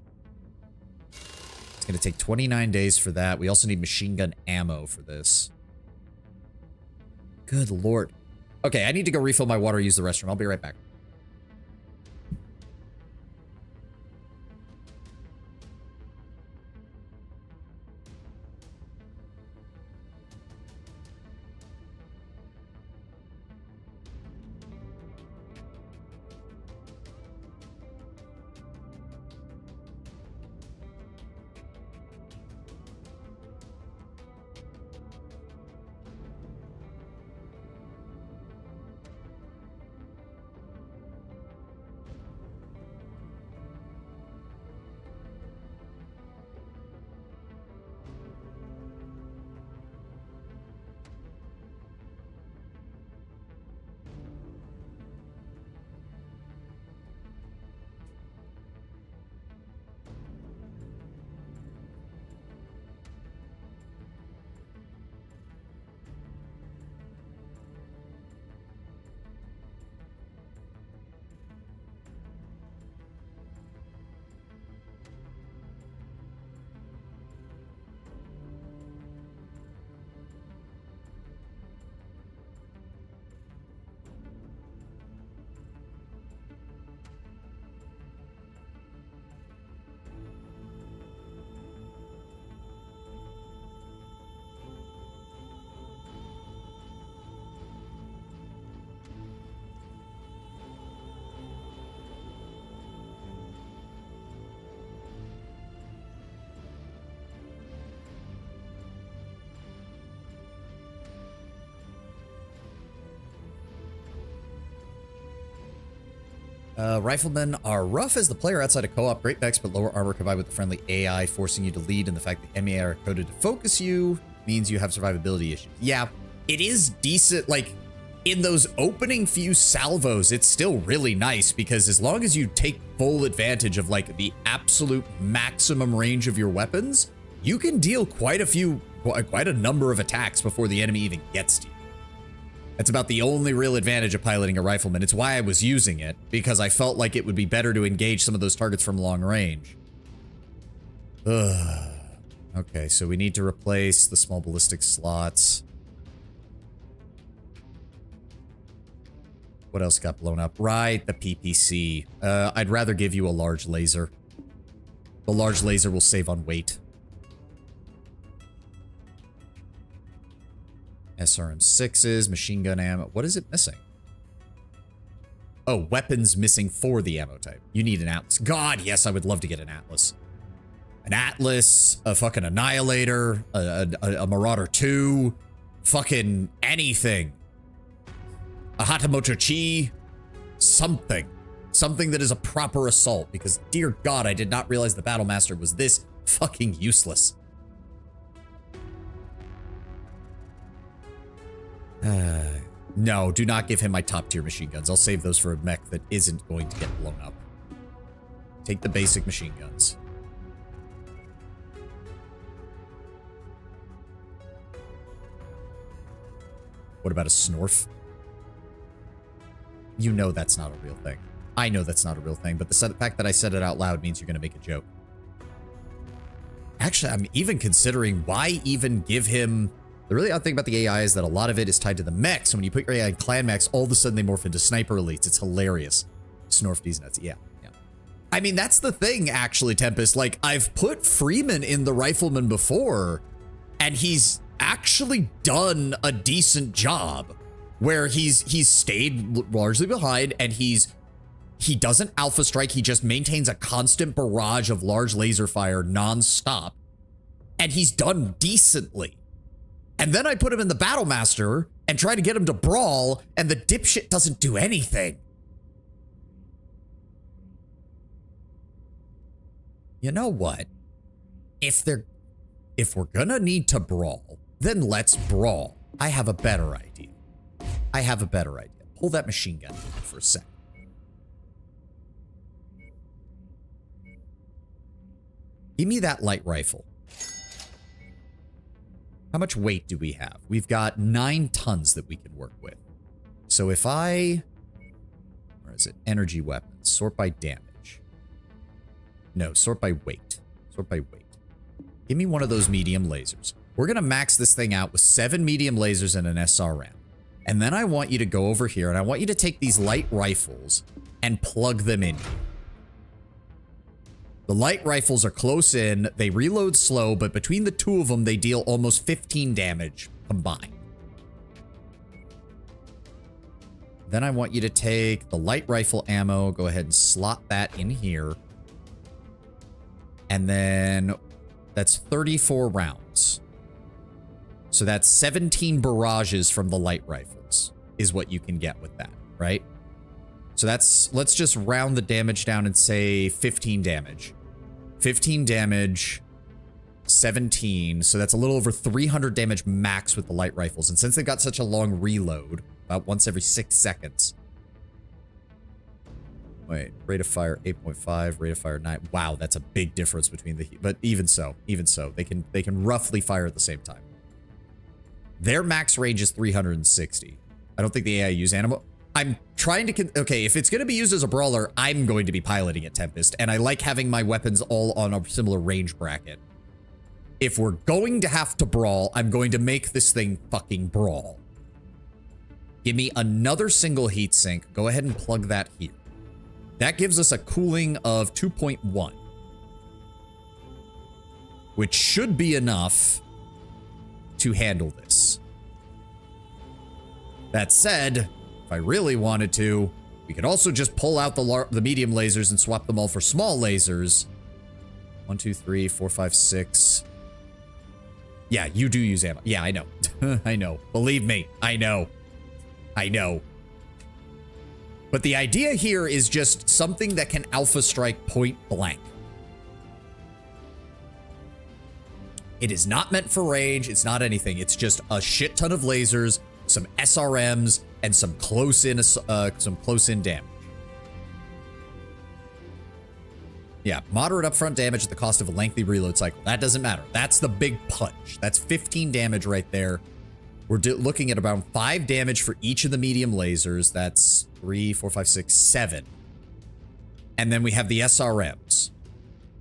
It's going to take 29 days for that. We also need machine gun ammo for this. Good lord. Okay, I need to go refill my water, use the restroom. I'll be right back. Riflemen are rough as the player outside of co-op. Great mechs, but lower armor combined with the friendly AI forcing you to lead, and the fact that enemy are coded to focus you means you have survivability issues. Yeah, it is decent. Like, in those opening few salvos, it's still really nice because as long as you take full advantage of, like, the absolute maximum range of your weapons, you can deal quite a number of attacks before the enemy even gets to you. That's about the only real advantage of piloting a rifleman. It's why I was using it, because I felt like it would be better to engage some of those targets from long range. Ugh. Okay, so we need to replace the small ballistic slots. What else got blown up? Right, the PPC. I'd rather give you a large laser. The large laser will save on weight. SRM6s, machine gun ammo. What is it missing? Oh, weapons missing for the ammo type. You need an Atlas. God, yes, I would love to get an Atlas. An Atlas, a fucking Annihilator, a Marauder 2, fucking anything. A Hatamoto Chi, something. Something that is a proper assault, because dear God, I did not realize the Battlemaster was this fucking useless. No, do not give him my top tier machine guns. I'll save those for a mech that isn't going to get blown up. Take the basic machine guns. What about a Snorf? You know that's not a real thing. I know that's not a real thing, but the fact that I said it out loud means you're going to make a joke. Actually, I'm even considering why even give him... The really odd thing about the AI is that a lot of it is tied to the mechs. So when you put your AI in clan mechs, all of a sudden they morph into sniper elites. It's hilarious. Snorf these nuts. Yeah. I mean, that's the thing, actually, Tempest. Like, I've put Freeman in the Rifleman before, and he's actually done a decent job where he's stayed largely behind, and he doesn't alpha strike. He just maintains a constant barrage of large laser fire nonstop, and he's done decently. And then I put him in the Battlemaster and try to get him to brawl, and the dipshit doesn't do anything. You know what? If we're gonna need to brawl, then let's brawl. I have a better idea. Pull that machine gun for a sec. Give me that light rifle. How much weight do we have? We've got 9 tons that we can work with. So if where is it? Energy weapons. Sort by damage. No, sort by weight. Give me one of those medium lasers. We're going to max this thing out with 7 medium lasers and an SRM. And then I want you to go over here and I want you to take these light rifles and plug them in here. The light rifles are close in, they reload slow, but between the two of them, they deal almost 15 damage combined. Then I want you to take the light rifle ammo, go ahead and slot that in here. And then that's 34 rounds. So that's 17 barrages from the light rifles is what you can get with that, right? So let's just round the damage down and say 15 damage. 15 damage, 17. So that's a little over 300 damage max with the light rifles. And since they've got such a long reload, about once every 6 seconds. Wait, rate of fire 8.5, rate of fire 9. Wow, that's a big difference between the... But even so, they can roughly fire at the same time. Their max range is 360. I don't think the AI use animal... I'm trying to... Okay, if it's going to be used as a brawler, I'm going to be piloting it, Tempest. And I like having my weapons all on a similar range bracket. If we're going to have to brawl, I'm going to make this thing fucking brawl. Give me another single heatsink. Go ahead and plug that here. That gives us a cooling of 2.1. Which should be enough to handle this. That said... If I really wanted to, we could also just pull out the medium lasers and swap them all for small lasers. 1, 2, 3, 4, 5, 6. Yeah, you do use ammo. Yeah, I know. I know. Believe me, I know. But the idea here is just something that can alpha strike point blank. It is not meant for range. It's not anything. It's just a shit ton of lasers, some SRMs, and some close-in damage. Yeah, moderate upfront damage at the cost of a lengthy reload cycle. That doesn't matter. That's the big punch. That's 15 damage right there. We're looking at about 5 damage for each of the medium lasers. That's 3, 4, 5, 6, 7. And then we have the SRMs.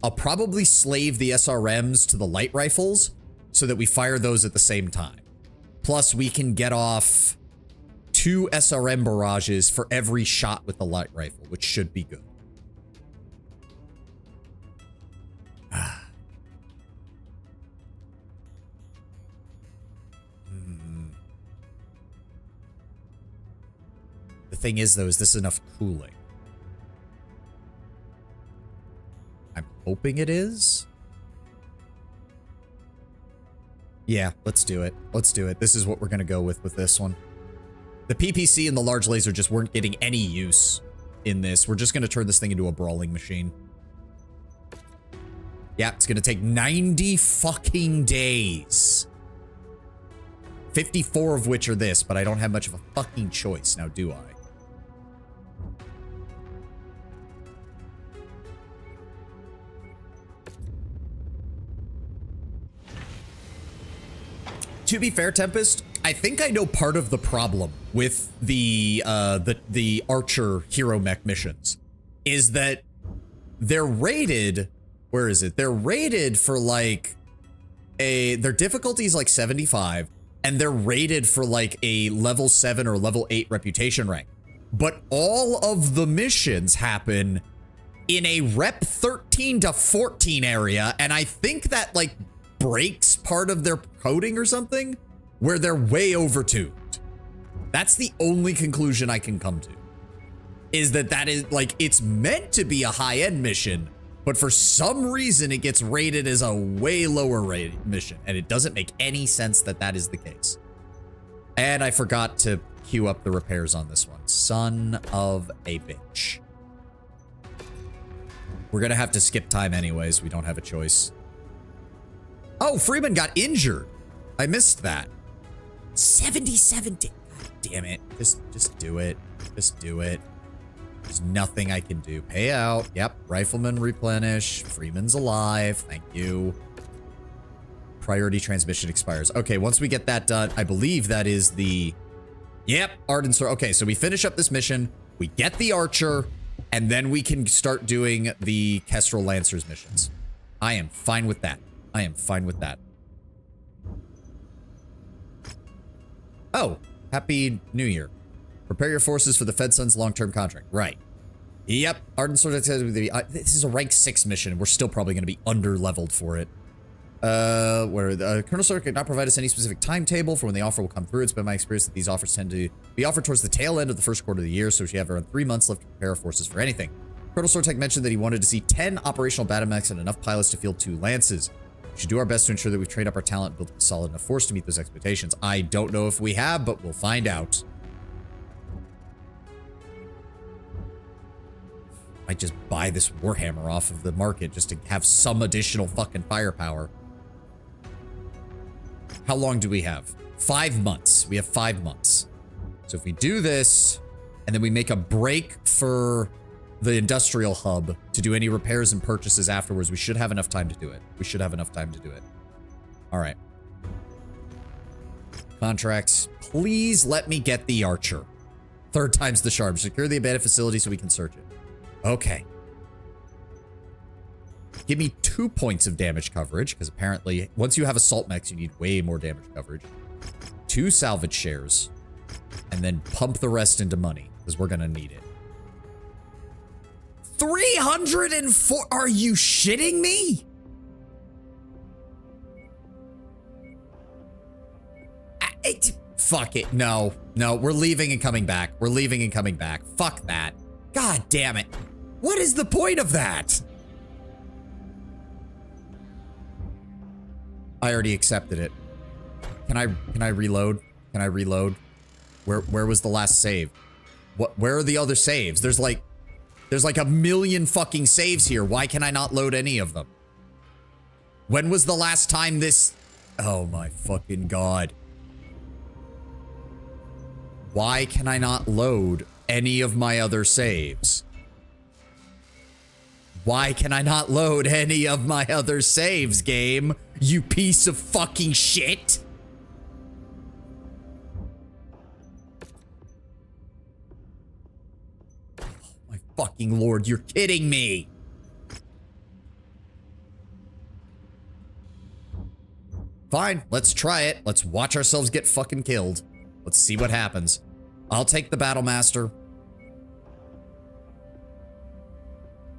I'll probably slave the SRMs to the light rifles so that we fire those at the same time. Plus, we can get off 2 SRM barrages for every shot with the light rifle, which should be good. The thing is, though, is this enough cooling? I'm hoping it is. Yeah, let's do it. Let's do it. This is what we're going to go with this one. The PPC and the large laser just weren't getting any use in this. We're just going to turn this thing into a brawling machine. Yeah, it's going to take 90 fucking days. 54 of which are this, but I don't have much of a fucking choice now, do I? To be fair, Tempest, I think I know part of the problem with the Archer hero mech missions is that they're rated. Where is it? They're rated for like their difficulty is like 75, and they're rated for like a level 7 or level 8 reputation rank. But all of the missions happen in a rep 13 to 14 area, and I think that like breaks part of their coding or something, where they're way overtuned. That's the only conclusion I can come to. Is that is like, it's meant to be a high-end mission, but for some reason it gets rated as a way lower rated mission, and it doesn't make any sense that that is the case. And I forgot to queue up the repairs on this one. Son of a bitch. We're gonna have to skip time anyways. We don't have a choice. Oh, Freeman got injured. I missed that. 77. God damn it. Just do it. Just do it. There's nothing I can do. Pay out. Yep. Rifleman replenish. Freeman's alive. Thank you. Priority transmission expires. Okay, once we get that done, I believe that is the... Yep. Ardent Sword. Okay, so we finish up this mission. We get the Archer. And then we can start doing the Kestrel Lancers missions. I am fine with that. I am fine with that. Oh, Happy New Year. Prepare your forces for the FedSun's long-term contract. Right. Yep. Ardent Sword. This is a rank 6 mission. We're still probably going to be under-leveled for it. Colonel Sword could not provide us any specific timetable for when the offer will come through. It's been my experience that these offers tend to be offered towards the tail end of the first quarter of the year, so we have around 3 months left to prepare our forces for anything. Colonel Sortek mentioned that he wanted to see 10 operational Batamechs and enough pilots to field 2 Lances. We should do our best to ensure that we train up our talent and build a solid enough force to meet those expectations. I don't know if we have, but we'll find out. Might just buy this Warhammer off of the market just to have some additional fucking firepower. How long do we have? 5 months. We have 5 months. So if we do this, and then we make a break for the industrial hub to do any repairs and purchases afterwards, we should have enough time to do it. We should have enough time to do it. All right. Contracts. Please let me get the Archer. 3rd time's the charm. Secure the abandoned facility so we can search it. Okay. Give me 2 points of damage coverage, because apparently once you have assault mechs, you need way more damage coverage. 2 salvage shares, and then pump the rest into money, because we're going to need it. 304? Are you shitting me? Fuck it. No, we're leaving and coming back. We're leaving and coming back. Fuck that. God damn it. What is the point of that? I already accepted it. Can I reload? Can I reload? Where was the last save? Where are the other saves? There's like a million fucking saves here. Why can I not load any of them? When was the last time this... Oh my fucking god. Why can I not load any of my other saves? Why can I not load any of my other saves, game? You piece of fucking shit. Oh my fucking lord, you're kidding me. Fine, let's try it. Let's watch ourselves get fucking killed. Let's see what happens. I'll take the Battle Master.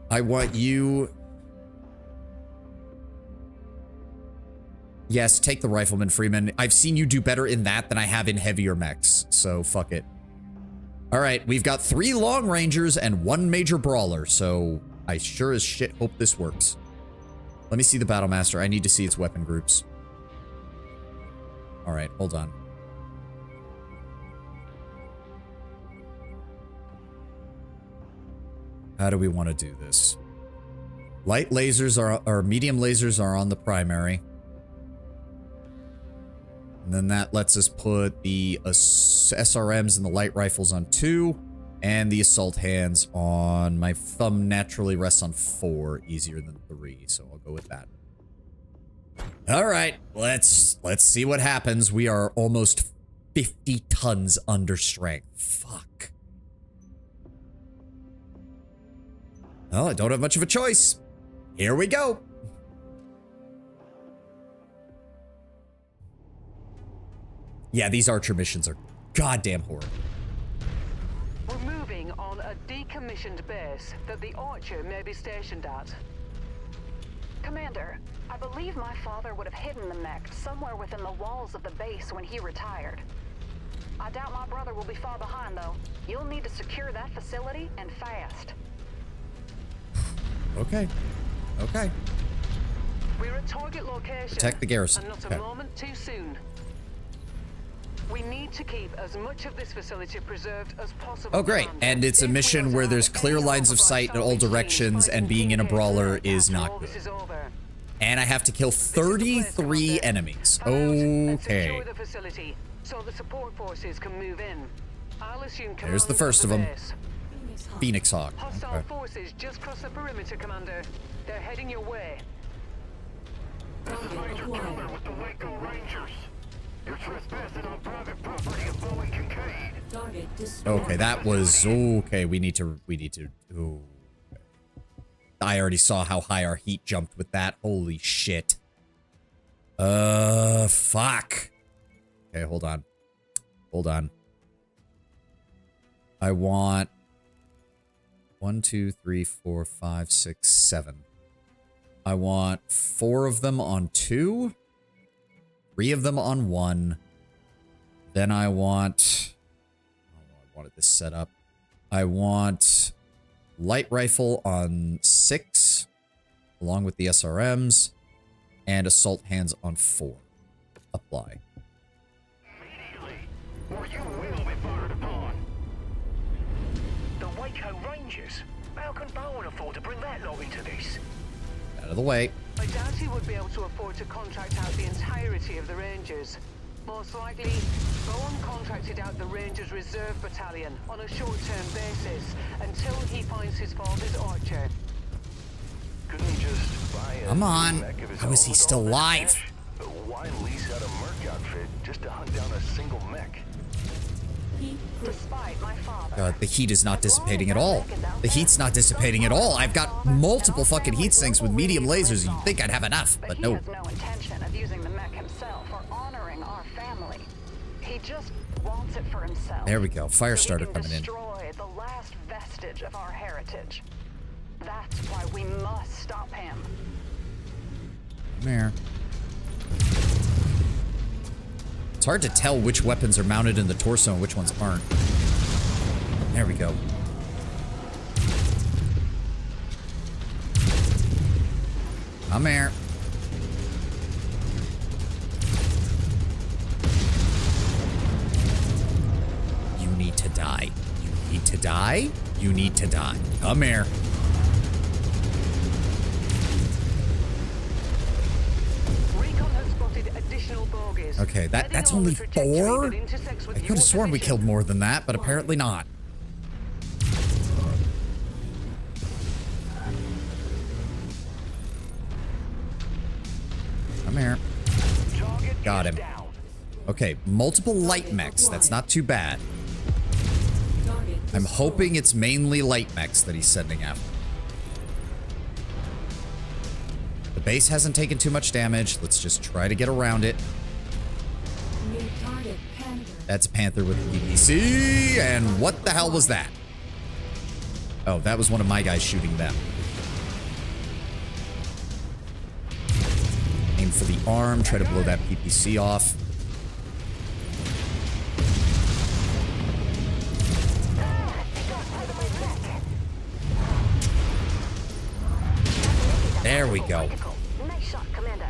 I want you... Yes, take the Rifleman, Freeman. I've seen you do better in that than I have in heavier mechs, so fuck it. All right, we've got 3 Long Rangers and 1 Major Brawler, so I sure as shit hope this works. Let me see the Battle Master. I need to see its weapon groups. All right, hold on. How do we want to do this? Light lasers are, or medium lasers are on the primary. And then that lets us put the SRMs and the light rifles on 2, and the assault hands on... My thumb naturally rests on 4, easier than 3, so I'll go with that. All right, let's see what happens. We are almost 50 tons under strength. Fuck. Well, I don't have much of a choice. Here we go. Yeah, these Archer missions are goddamn horrible. We're moving on a decommissioned base that the Archer may be stationed at. Commander, I believe my father would have hidden the mech somewhere within the walls of the base when he retired. I doubt my brother will be far behind, though. You'll need to secure that facility, and fast. Okay. Okay. We're at target location. Protect the garrison. And not Okay. a moment too soon. We need to keep as much of this facility preserved as possible. Oh, great. Commander. And it's a If we mission where allow there's clear any lines of sight in all salvage directions, teams and being in a fighting brawler after is all not this good. is over. And I have to kill This is the place, 33 Commander. enemies. Come out and Okay. secure the facility so the support forces can move in. I'll assume There's the command first of them. base. Phoenix Hawk. Hostile Okay. forces just crossed the perimeter, Commander. They're heading your way. Target acquired. with the Waco Rangers. You're trespassing on private property of Boeing Kincaid. Target destroyed. Okay, that was... Okay, we need to... Ooh. I already saw how high our heat jumped with that. Holy shit. Fuck. Okay, hold on. Hold on. I want... 1, 2, 3, 4, 5, 6, 7. I want 4 of them on 2. 3 of them on 1. Then I want... Oh, I wanted this set up. I want light rifle on 6, along with the SRMs, and assault hands on 4. Apply. Immediately, or you will be fired upon. The Waco Rangers? How can Bowen afford to bring that lot into this? Out of the way. I doubt he would be able to afford to contract out the entirety of the Rangers. Most likely, Bowen contracted out the Rangers Reserve Battalion on a short-term basis until he finds his father's Archer. Couldn't he just buy a Come on. mech of his How is own he with still all that alive? cash? Why lease out a merc outfit just to hunt down a single mech? Heat critical. Despite my father. God, the heat is not dissipating at all. The heat's not dissipating at all. I've got multiple fucking heat sinks with medium lasers. You'd think I'd have enough, but he no. has no intention of using the mech himself or honoring our family. He just wants it for himself. There we go. Fire so starter he can coming in. destroy the last vestige of our heritage. That's why we must stop him. Come here. It's hard to tell which weapons are mounted in the torso and which ones aren't. There we go. Come here. You need to die. You need to die. You need to die. Come here. Recon has spotted additional bogies. Okay, that's Heading on only the trajectory 4? that intersects with I could your have sworn we position. killed more than that, but apparently not. Come here. Target Got him. is down. Okay, multiple light mechs. That's not too bad. Target I'm destroyed. hoping it's mainly light mechs that he's sending after. But base hasn't taken too much damage. Let's just try to get around it. New target Panther. That's a Panther with a PPC. And what the hell was that? Oh, that was one of my guys shooting them. Aim for the arm. Try to blow that PPC off. There we go. Nice shot, Commander.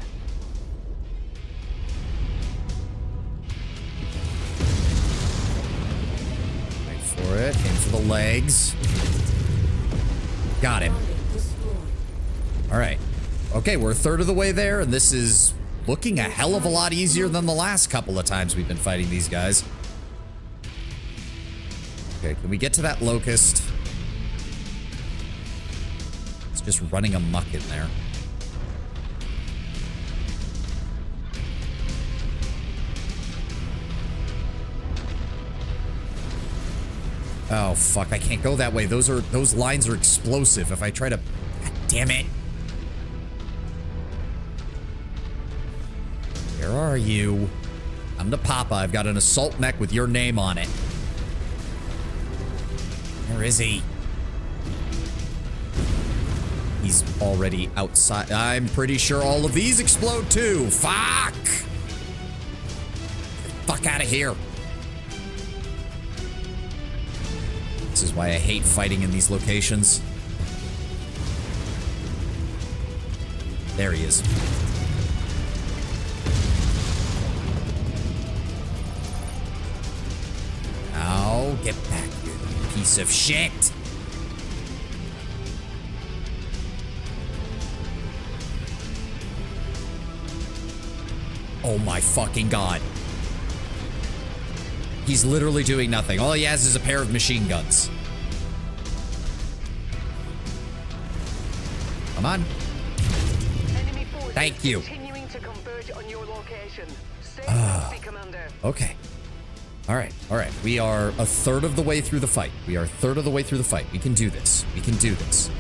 Wait for it. Aim for the legs. Got him. All right. Okay, we're a third of the way there, and this is looking a hell of a lot easier than the last couple of times we've been fighting these guys. Okay, can we get to that locust? It's just running amok in there. Oh, fuck, I can't go that way. Those lines are explosive. If I try to... God damn it. Where are you? I'm the Papa. I've got an assault mech with your name on it. Where is he? He's already outside. I'm pretty sure all of these explode too. Fuck! Get the fuck out of here. This is why I hate fighting in these locations. There he is. Now, get back, you piece of shit. Oh my fucking god. He's literally doing nothing. All he has is a pair of machine guns. Come on. Enemy forces Thank you. Continuing to converge on your location. Stay healthy, Commander. Okay. All right. All right. We are a third of the way through the fight. We are a third of the way through the fight. We can do this. We can do this.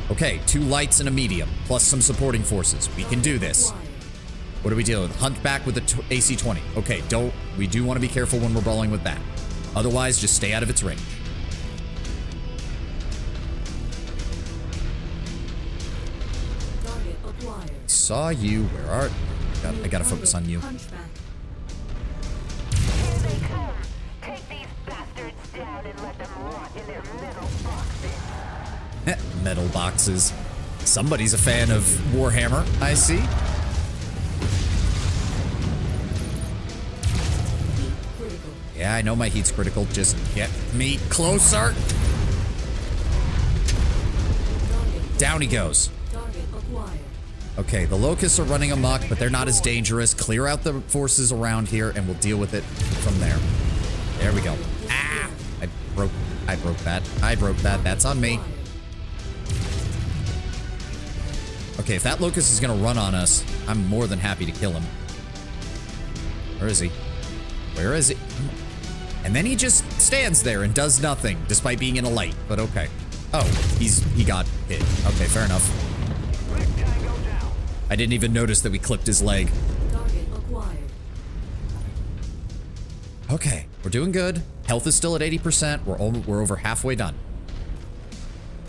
Okay. 2 lights and a medium, plus some supporting forces. We can do this. What are we dealing with? Hunt back with the AC-20. Okay, we do want to be careful when we're brawling with that. Otherwise, just stay out of its range. Target acquired. Saw you. Where are... I gotta focus on you. Hunchback. Here they come. Take these bastards down and let them rot in their metal boxes. Metal boxes. Somebody's a fan of Warhammer, I see. Yeah, I know my heat's critical. Just get me closer. Down he goes. Target acquired. Okay, the locusts are running amok, but they're not as dangerous. Clear out the forces around here, and we'll deal with it from there. There we go. Ah! I broke that. I broke that. That's on me. Okay, if that locust is gonna run on us, I'm more than happy to kill him. Where is he? Where is he? And then he just stands there and does nothing, despite being in a light, but okay. Oh, he got hit. Okay, fair enough. I didn't even notice that we clipped his leg. Target acquired. Okay, we're doing good. Health is still at 80%. We're over halfway done.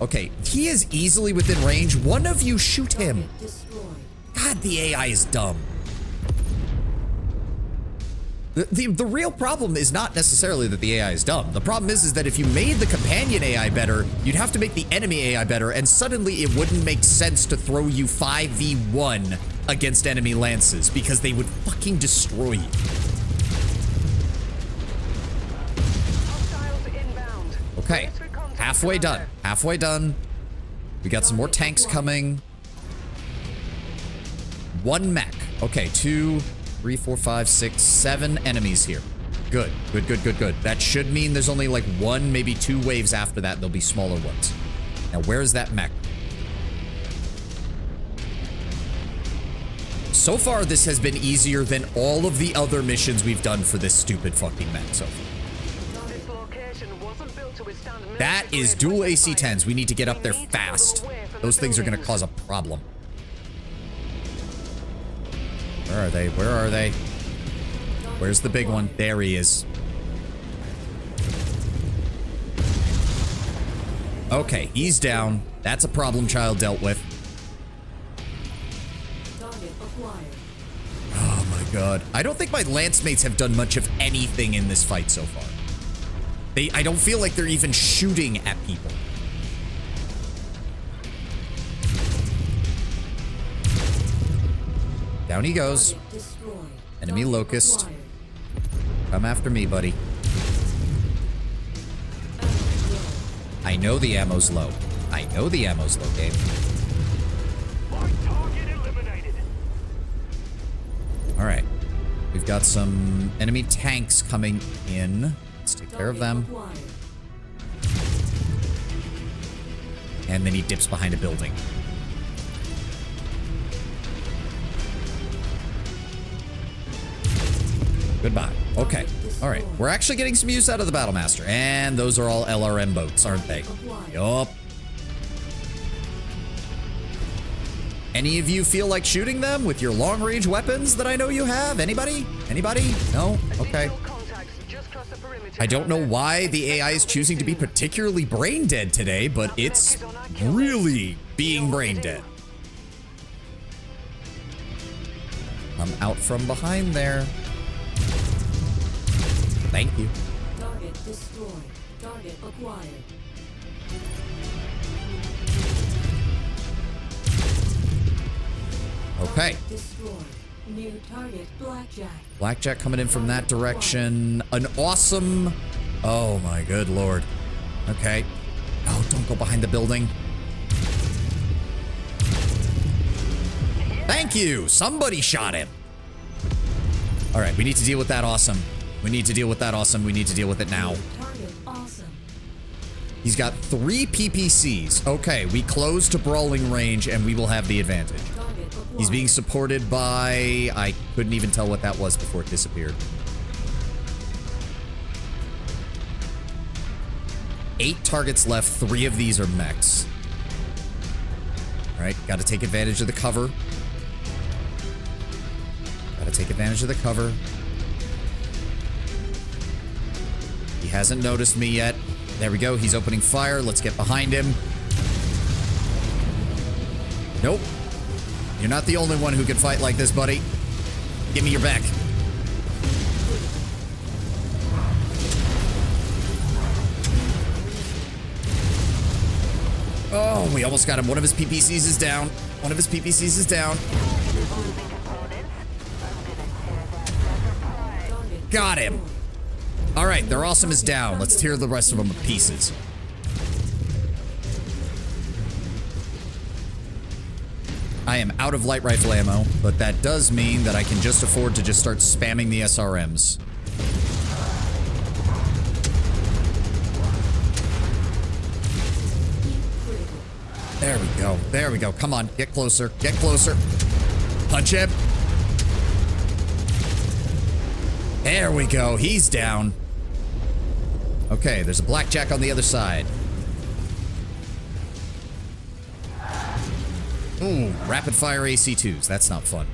Okay, he is easily within range. One of you shoot him. Target destroyed. God, the AI is dumb. The real problem is not necessarily that the AI is dumb. The problem is that if you made the companion AI better, you'd have to make the enemy AI better, and suddenly it wouldn't make sense to throw you 5v1 against enemy lances, because they would fucking destroy you. Hostiles inbound. Okay, Brace for contact, halfway done. Commander. Halfway done. We got some more tanks coming. 1 mech. Okay, 2, 3, 4, 5, 6, 7 enemies here. Good, good, good, good, good. That should mean there's only like 1, maybe 2 waves after that. There'll be smaller ones. Now, where's that mech? So far, this has been easier than all of the other missions we've done for this stupid fucking mech so far. This location wasn't built to to withstand That is dual AC-10s. We need to get up there fast. Those things are going to cause a problem. Where are they? Where are they? Where's the big one? There he is. Okay, he's down. That's a problem child dealt with. Oh my god. I don't think my lance mates have done much of anything in this fight so far. I don't feel like they're even shooting at people. Down he goes. Enemy locust. Come after me, buddy. I know the ammo's low. I know the ammo's low, game. All right. We've got some enemy tanks coming in. Let's take care of them. And then he dips behind a building. Goodbye. Okay. All right. We're actually getting some use out of the Battlemaster. And those are all LRM boats, aren't they? Yup. Any of you feel like shooting them with your long-range weapons that I know you have? Anybody? Anybody? No? Okay. I don't know why the AI is choosing to be particularly brain dead today, but it's really being brain dead. I'm out from behind there. Thank you. Target destroyed. Target acquired. Okay. Destroyed. New target, Blackjack. Blackjack coming in from that direction. An awesome... Oh my good lord. Okay. Oh, don't go behind the building. Thank you. Somebody shot him. All right, we need to deal with that awesome. We need to deal with that awesome. We need to deal with it now. Target awesome. He's got 3 PPCs. Okay, we close to brawling range and we will have the advantage. He's being supported by... I couldn't even tell what that was before it disappeared. 8 targets left. 3 of these are mechs. All right, got to take advantage of the cover. Got to take advantage of the cover. He hasn't noticed me yet. There we go. He's opening fire. Let's get behind him. Nope. You're not the only one who can fight like this, buddy. Give me your back. Oh, we almost got him. One of his PPCs is down. One of his PPCs is down. Got him. All right, their awesome is down. Let's tear the rest of them to pieces. I am out of light rifle ammo, but that does mean that I can just afford to just start spamming the SRMs. There we go. There we go. Come on. Get closer. Get closer. Punch him. There we go. He's down. Okay, there's a Blackjack on the other side. Ooh, rapid fire AC2s. That's not fun.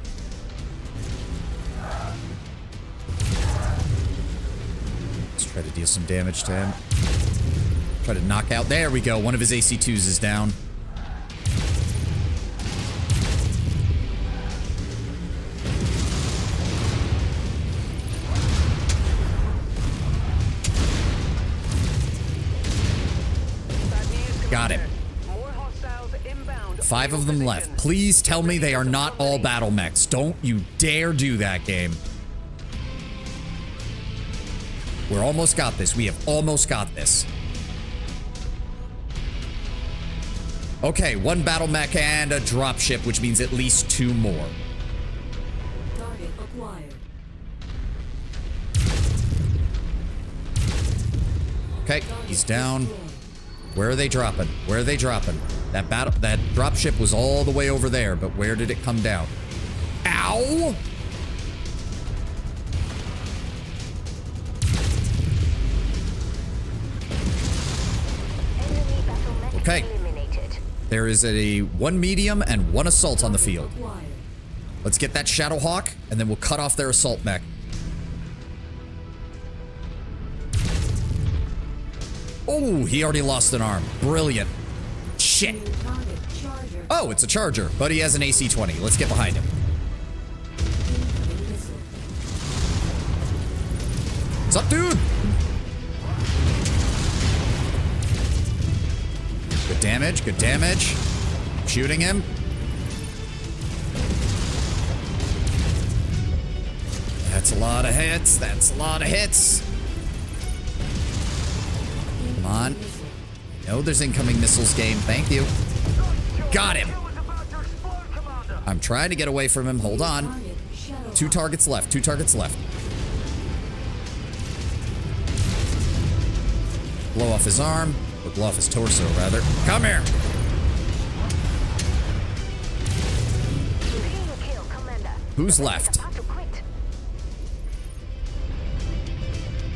Let's try to deal some damage to him. Try to knock out. There we go. One of his AC2s is down. Got him. 5 of them left. Please tell me they are not all battle mechs. Don't you dare do that, game. We're almost got this. We have almost got this. Okay, 1 battle mech and a dropship, which means at least 2 more. Target acquired. Okay, he's down. Where are they dropping? Where are they dropping? That dropship was all the way over there, but where did it come down? Ow! Okay. There is a 1 medium and 1 assault on the field. Let's get that Shadowhawk, and then we'll cut off their assault mech. Oh, he already lost an arm. Brilliant. Shit. Oh, it's a charger, but he has an AC-20. Let's get behind him. What's up, dude? Good damage, good damage. Shooting him. That's a lot of hits. That's a lot of hits. Come on. No, there's incoming missiles game. Thank you. Got him. I'm trying to get away from him. Hold on. 2 targets left. 2 targets left. Blow off his arm. Or blow off his torso, rather. Come here. Who's left?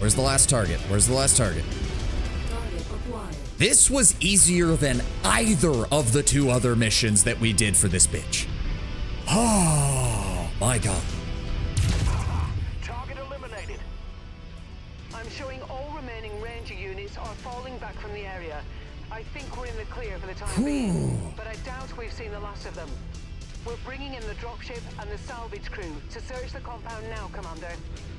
Where's the last target? Where's the last target? This was easier than either of the 2 other missions that we did for this bitch. Oh, my God. Target eliminated. I'm showing all remaining Ranger units are falling back from the area. I think we're in the clear for the time being, but I doubt we've seen the last of them. We're bringing in the dropship and the salvage crew to search the compound now, Commander.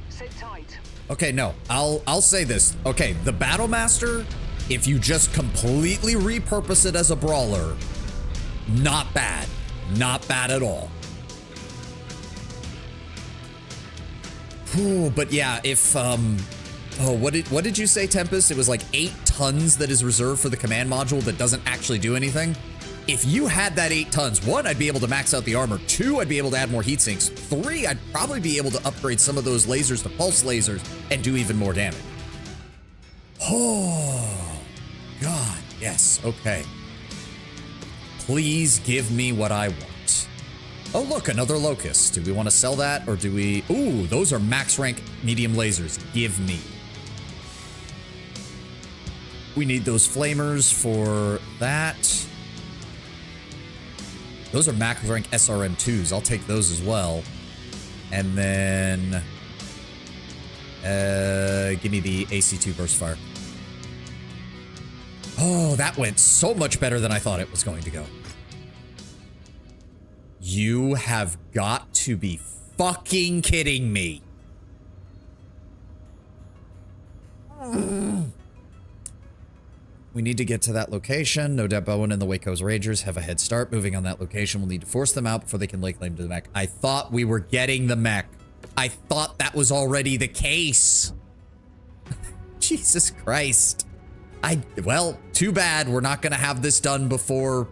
Sit tight. Okay, no. I'll say this. Okay, the Battlemaster, if you just completely repurpose it as a brawler, not bad. Not bad at all. Whew, but yeah, if what did you say, Tempest? It was like 8 tons that is reserved for the command module that doesn't actually do anything. If you had that 8 tons, 1, I'd be able to max out the armor. 2, I'd be able to add more heat sinks. 3, I'd probably be able to upgrade some of those lasers to pulse lasers and do even more damage. Oh, God, yes, okay. Please give me what I want. Oh, look, another Locust. Do we want to sell that, or do we... Ooh, those are max rank medium lasers. Give me. We need those flamers for that. Those are max rank SRM2s. I'll take those as well. And then... give me the AC2 burst fire. Oh, that went so much better than I thought it was going to go. You have got to be fucking kidding me. We need to get to that location. No doubt Bowen and the Waco's Rangers have a head start. Moving on that location, we'll need to force them out before they can lay claim to the mech. I thought we were getting the mech. I thought that was already the case. Jesus Christ. Well, too bad. We're not going to have this done before.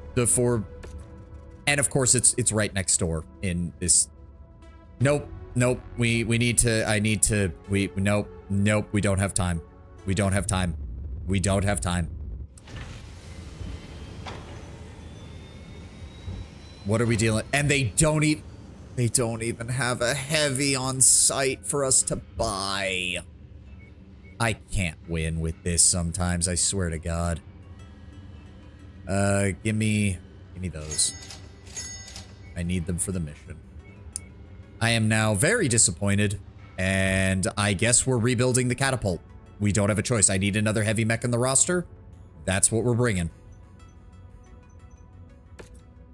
And of course, it's right next door in this. Nope. Nope. We need to, nope. We don't have time. We don't have time. We don't have time. What are we dealing? And they don't even have a heavy on site for us to buy. I can't win with this sometimes, I swear to God. Give me those. I need them for the mission. I am now very disappointed, and I guess we're rebuilding the catapult. We don't have a choice. I need another heavy mech in the roster. That's what we're bringing.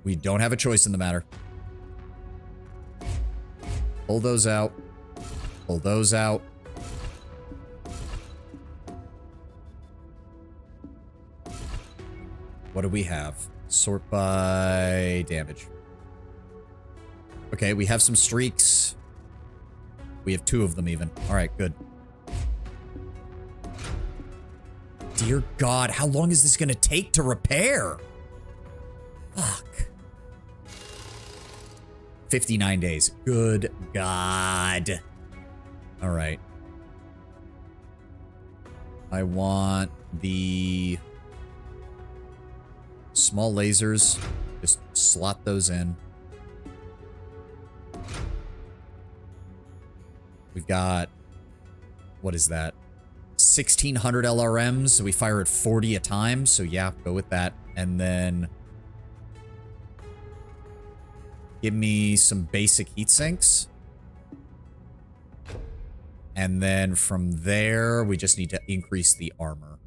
We don't have a choice in the matter. Pull those out. Pull those out. What do we have? Sort by damage. Okay, we have some streaks. We have 2 of them even. All right, good. Dear God, how long is this going to take to repair? Fuck. 59 days. Good God. All right. I want the small lasers. Just slot those in. We've got, what is that? 1,600 LRMs. So we fire at 40 a time. So yeah, go with that. and then give me some basic heat sinks. And then from there, we just need to increase the armor.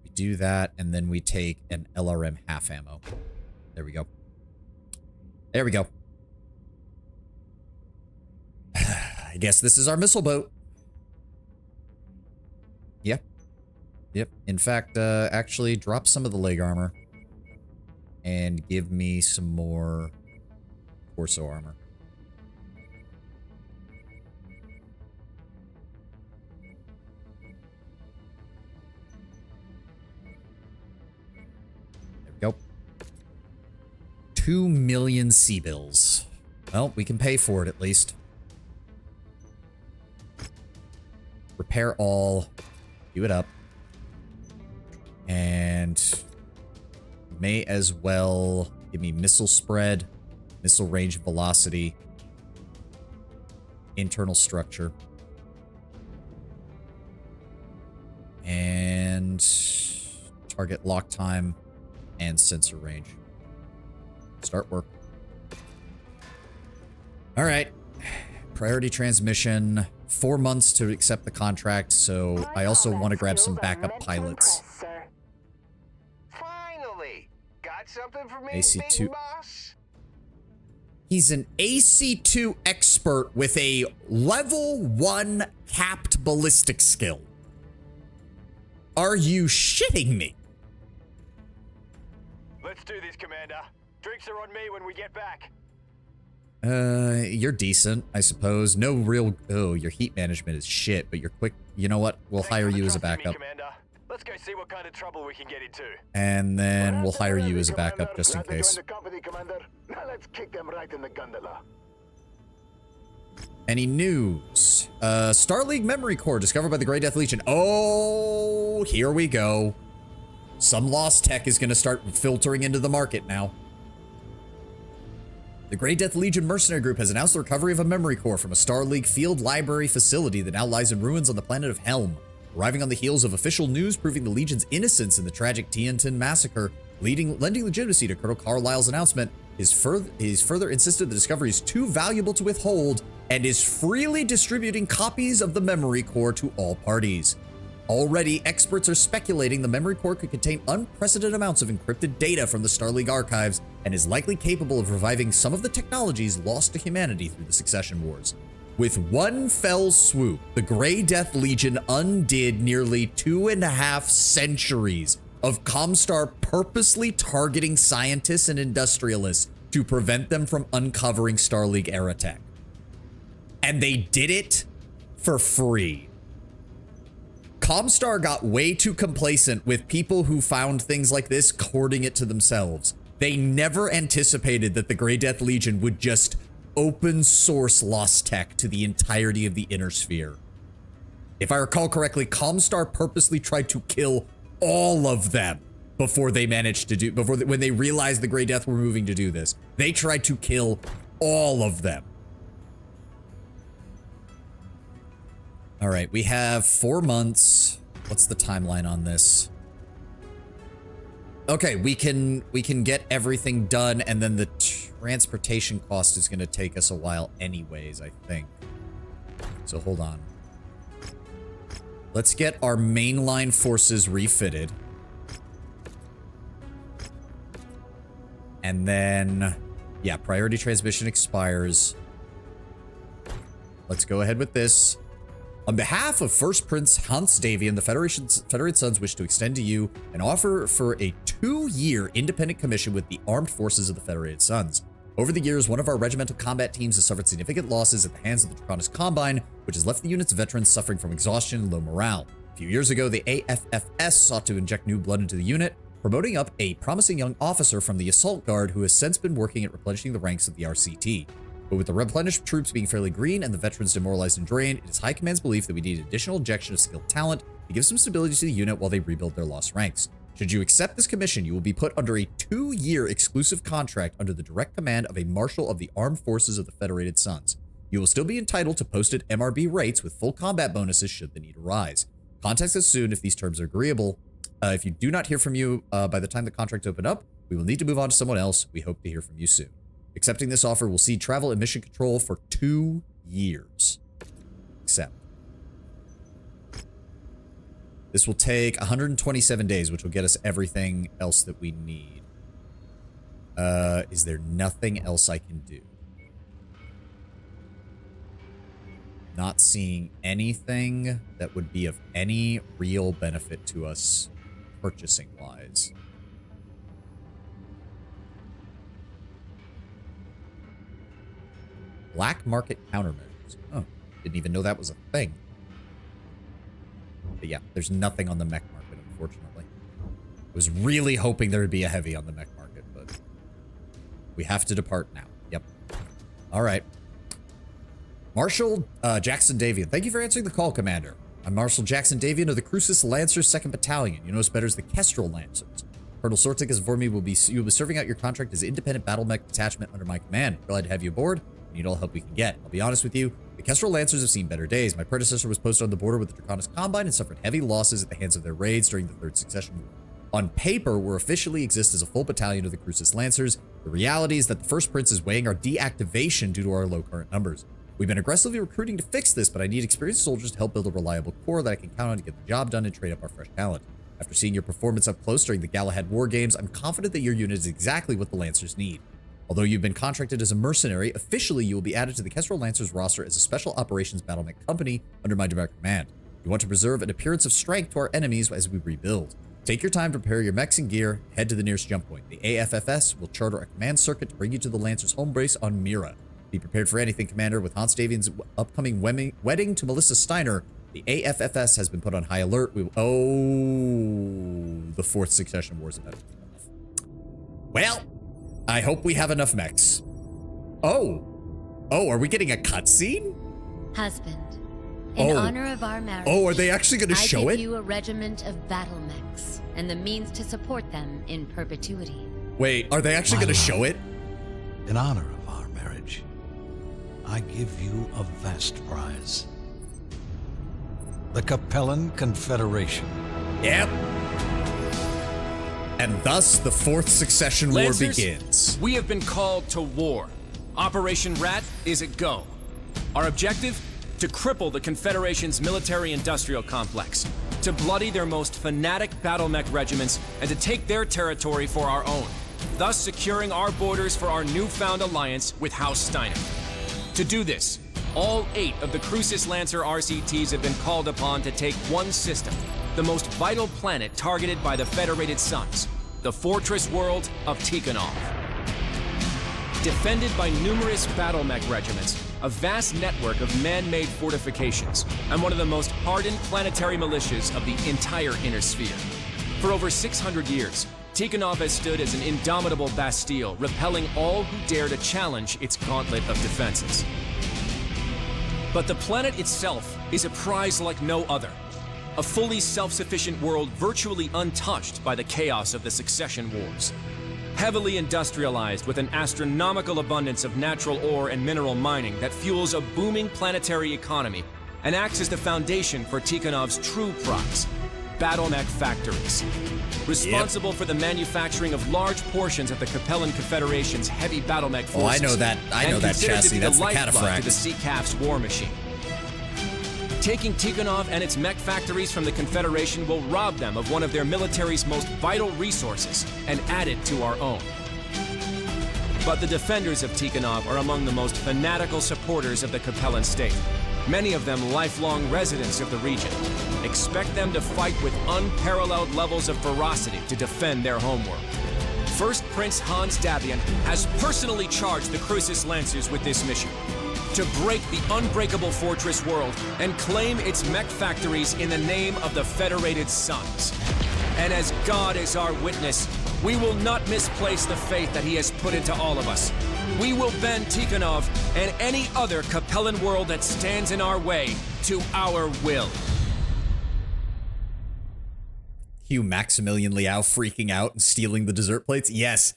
We do that, and then we take an LRM half ammo. There we go. There we go. I guess this is our missile boat. Yep. Yep. In fact, actually drop some of the leg armor. And give me some more torso armor. There we go. 2 million sea bills. Well, we can pay for it at least. Repair all, do it up, and may as well give me missile spread, missile range velocity, internal structure, and target lock time and sensor range. Start work. All right, priority transmission. 4 months to accept the contract, so I also want to grab some backup pilots. Finally, got something for me, AC2. big boss? He's an AC2 expert with a level 1 capped ballistic skill. Are you shitting me? Let's do this, Commander. Drinks are on me when we get back. You're decent, I suppose. No real... Oh, your heat management is shit, but you're quick. You know what? We'll hire you as a backup. Let's go see what kind of trouble we can get into. And then we'll hire you as a backup just in case. Now let's kick them right in the gondola. Any news? Star League memory core discovered by the Grey Death Legion. Oh, here we go. Some lost tech is going to start filtering into the market now. The Grey Death Legion mercenary group has announced the recovery of a memory core from a Star League field library facility that now lies in ruins on the planet of Helm. Arriving on the heels of official news proving the Legion's innocence in the tragic Tiantin massacre, lending legitimacy to Colonel Carlisle's announcement, he's further insisted the discovery is too valuable to withhold and is freely distributing copies of the memory core to all parties. Already, experts are speculating the memory core could contain unprecedented amounts of encrypted data from the Star League archives and is likely capable of reviving some of the technologies lost to humanity through the Succession Wars. With one fell swoop, the Grey Death Legion undid nearly 2.5 centuries of Comstar purposely targeting scientists and industrialists to prevent them from uncovering Star League era tech. And they did it for free. Comstar got way too complacent with people who found things like this hoarding it to themselves. They never anticipated that the Grey Death Legion would just open source lost tech to the entirety of the inner sphere. If I recall correctly, Comstar purposely tried to kill all of them before they managed to do, when they realized the Grey Death were moving to do this. They tried to kill all of them. All right, we have 4 months. What's the timeline on this? Okay, we can get everything done, and then the transportation cost is going to take us a while anyways, I think. So hold on. Let's get our mainline forces refitted. And then, yeah, priority transmission expires. Let's go ahead with this. On behalf of First Prince Hans Davian, the Federated Sons wish to extend to you an offer for a 2-year independent commission with the armed forces of the Federated Sons. Over the years, one of our regimental combat teams has suffered significant losses at the hands of the Draconis Combine, which has left the unit's veterans suffering from exhaustion and low morale. A few years ago, the AFFS sought to inject new blood into the unit, promoting up a promising young officer from the Assault Guard who has since been working at replenishing the ranks of the RCT. But with the replenished troops being fairly green and the veterans demoralized and drained, it is High Command's belief that we need additional injection of skilled talent to give some stability to the unit while they rebuild their lost ranks. Should you accept this commission, you will be put under a 2-year exclusive contract under the direct command of a Marshal of the Armed Forces of the Federated Suns. You will still be entitled to posted MRB rates with full combat bonuses should the need arise. Contact us soon if these terms are agreeable. If you do not hear from you by the time the contracts open up, we will need to move on to someone else. We hope to hear from you soon. Accepting this offer will see travel and mission control for 2 years. Accept. This will take 127 days, which will get us everything else that we need. Is there nothing else I can do? Not seeing anything that would be of any real benefit to us purchasing-wise. Black market countermeasures. Oh, didn't even know that was a thing. But yeah, there's nothing on the mech market, unfortunately. I was really hoping there would be a heavy on the mech market, but we have to depart now. Yep. All right. Marshal Jackson Davian. Thank you for answering the call, Commander. I'm Marshal Jackson Davian of the Crucis Lancers 2nd Battalion. You know us better as the Kestrel Lancers. Colonel Sortik has informed me you will be serving out your contract as independent battle mech detachment under my command. Glad to have you aboard. We need all help we can get. I'll be honest with you, the Kestrel Lancers have seen better days. My predecessor was posted on the border with the Draconis Combine and suffered heavy losses at the hands of their raids during the Third Succession War. On paper, we officially exist as a full battalion of the Crucis Lancers. The reality is that the First Prince is weighing our deactivation due to our low current numbers. We've been aggressively recruiting to fix this, but I need experienced soldiers to help build a reliable core that I can count on to get the job done and trade up our fresh talent. After seeing your performance up close during the Galahad War Games, I'm confident that your unit is exactly what the Lancers need. Although you've been contracted as a mercenary, officially you will be added to the Kestrel Lancers roster as a Special Operations Battle Mech Company under my direct command. You want to preserve an appearance of strength to our enemies as we rebuild. Take your time to prepare your mechs and gear, head to the nearest jump point. The AFFS will charter a command circuit to bring you to the Lancers' home base on Mira. Be prepared for anything, Commander. With Hans Davian's upcoming wedding to Melissa Steiner, the AFFS has been put on high alert. The Fourth Succession War is about to kick off. Well, I hope we have enough mechs. Oh, are we getting a cutscene? Husband, in honor of our marriage, are they actually going to show it? I give you a regiment of battle mechs and the means to support them in perpetuity. Wait, are they actually going to show it? In honor of our marriage, I give you a vast prize. The Capellan Confederation. Yep. And thus, the Fourth Succession War begins. We have been called to war. Operation Rat is a go. Our objective? To cripple the Confederation's military-industrial complex, to bloody their most fanatic battle mech regiments, and to take their territory for our own, thus securing our borders for our newfound alliance with House Steiner. To do this, all 8 of the Crucis Lancer RCTs have been called upon to take one system, the most vital planet targeted by the Federated Suns, the fortress world of Tikhonov. Defended by numerous battle mech regiments, a vast network of man-made fortifications, and one of the most hardened planetary militias of the entire Inner Sphere. For over 600 years, Tikhonov has stood as an indomitable Bastille, repelling all who dare to challenge its gauntlet of defenses. But the planet itself is a prize like no other. A fully self-sufficient world virtually untouched by the chaos of the succession wars. Heavily industrialized with an astronomical abundance of natural ore and mineral mining that fuels a booming planetary economy and acts as the foundation for Tikhonov's true prize, battle mech factories. Responsible for the manufacturing of large portions of the Capellan Confederation's heavy battle mech forces. Oh, I know that chassis. That's the Cataphract to the Cataphract. CCAF's war machine. Taking Tikhonov and its mech factories from the Confederation will rob them of one of their military's most vital resources and add it to our own. But the defenders of Tikhonov are among the most fanatical supporters of the Capellan state. Many of them lifelong residents of the region. Expect them to fight with unparalleled levels of ferocity to defend their homeworld. First Prince Hans Davian has personally charged the Crucis Lancers with this mission. To break the unbreakable fortress world and claim its mech factories in the name of the Federated Suns. And as God is our witness, we will not misplace the faith that he has put into all of us. We will bend Tikhonov and any other Capellan world that stands in our way to our will. Hugh Maximilian Liao freaking out and stealing the dessert plates? Yes.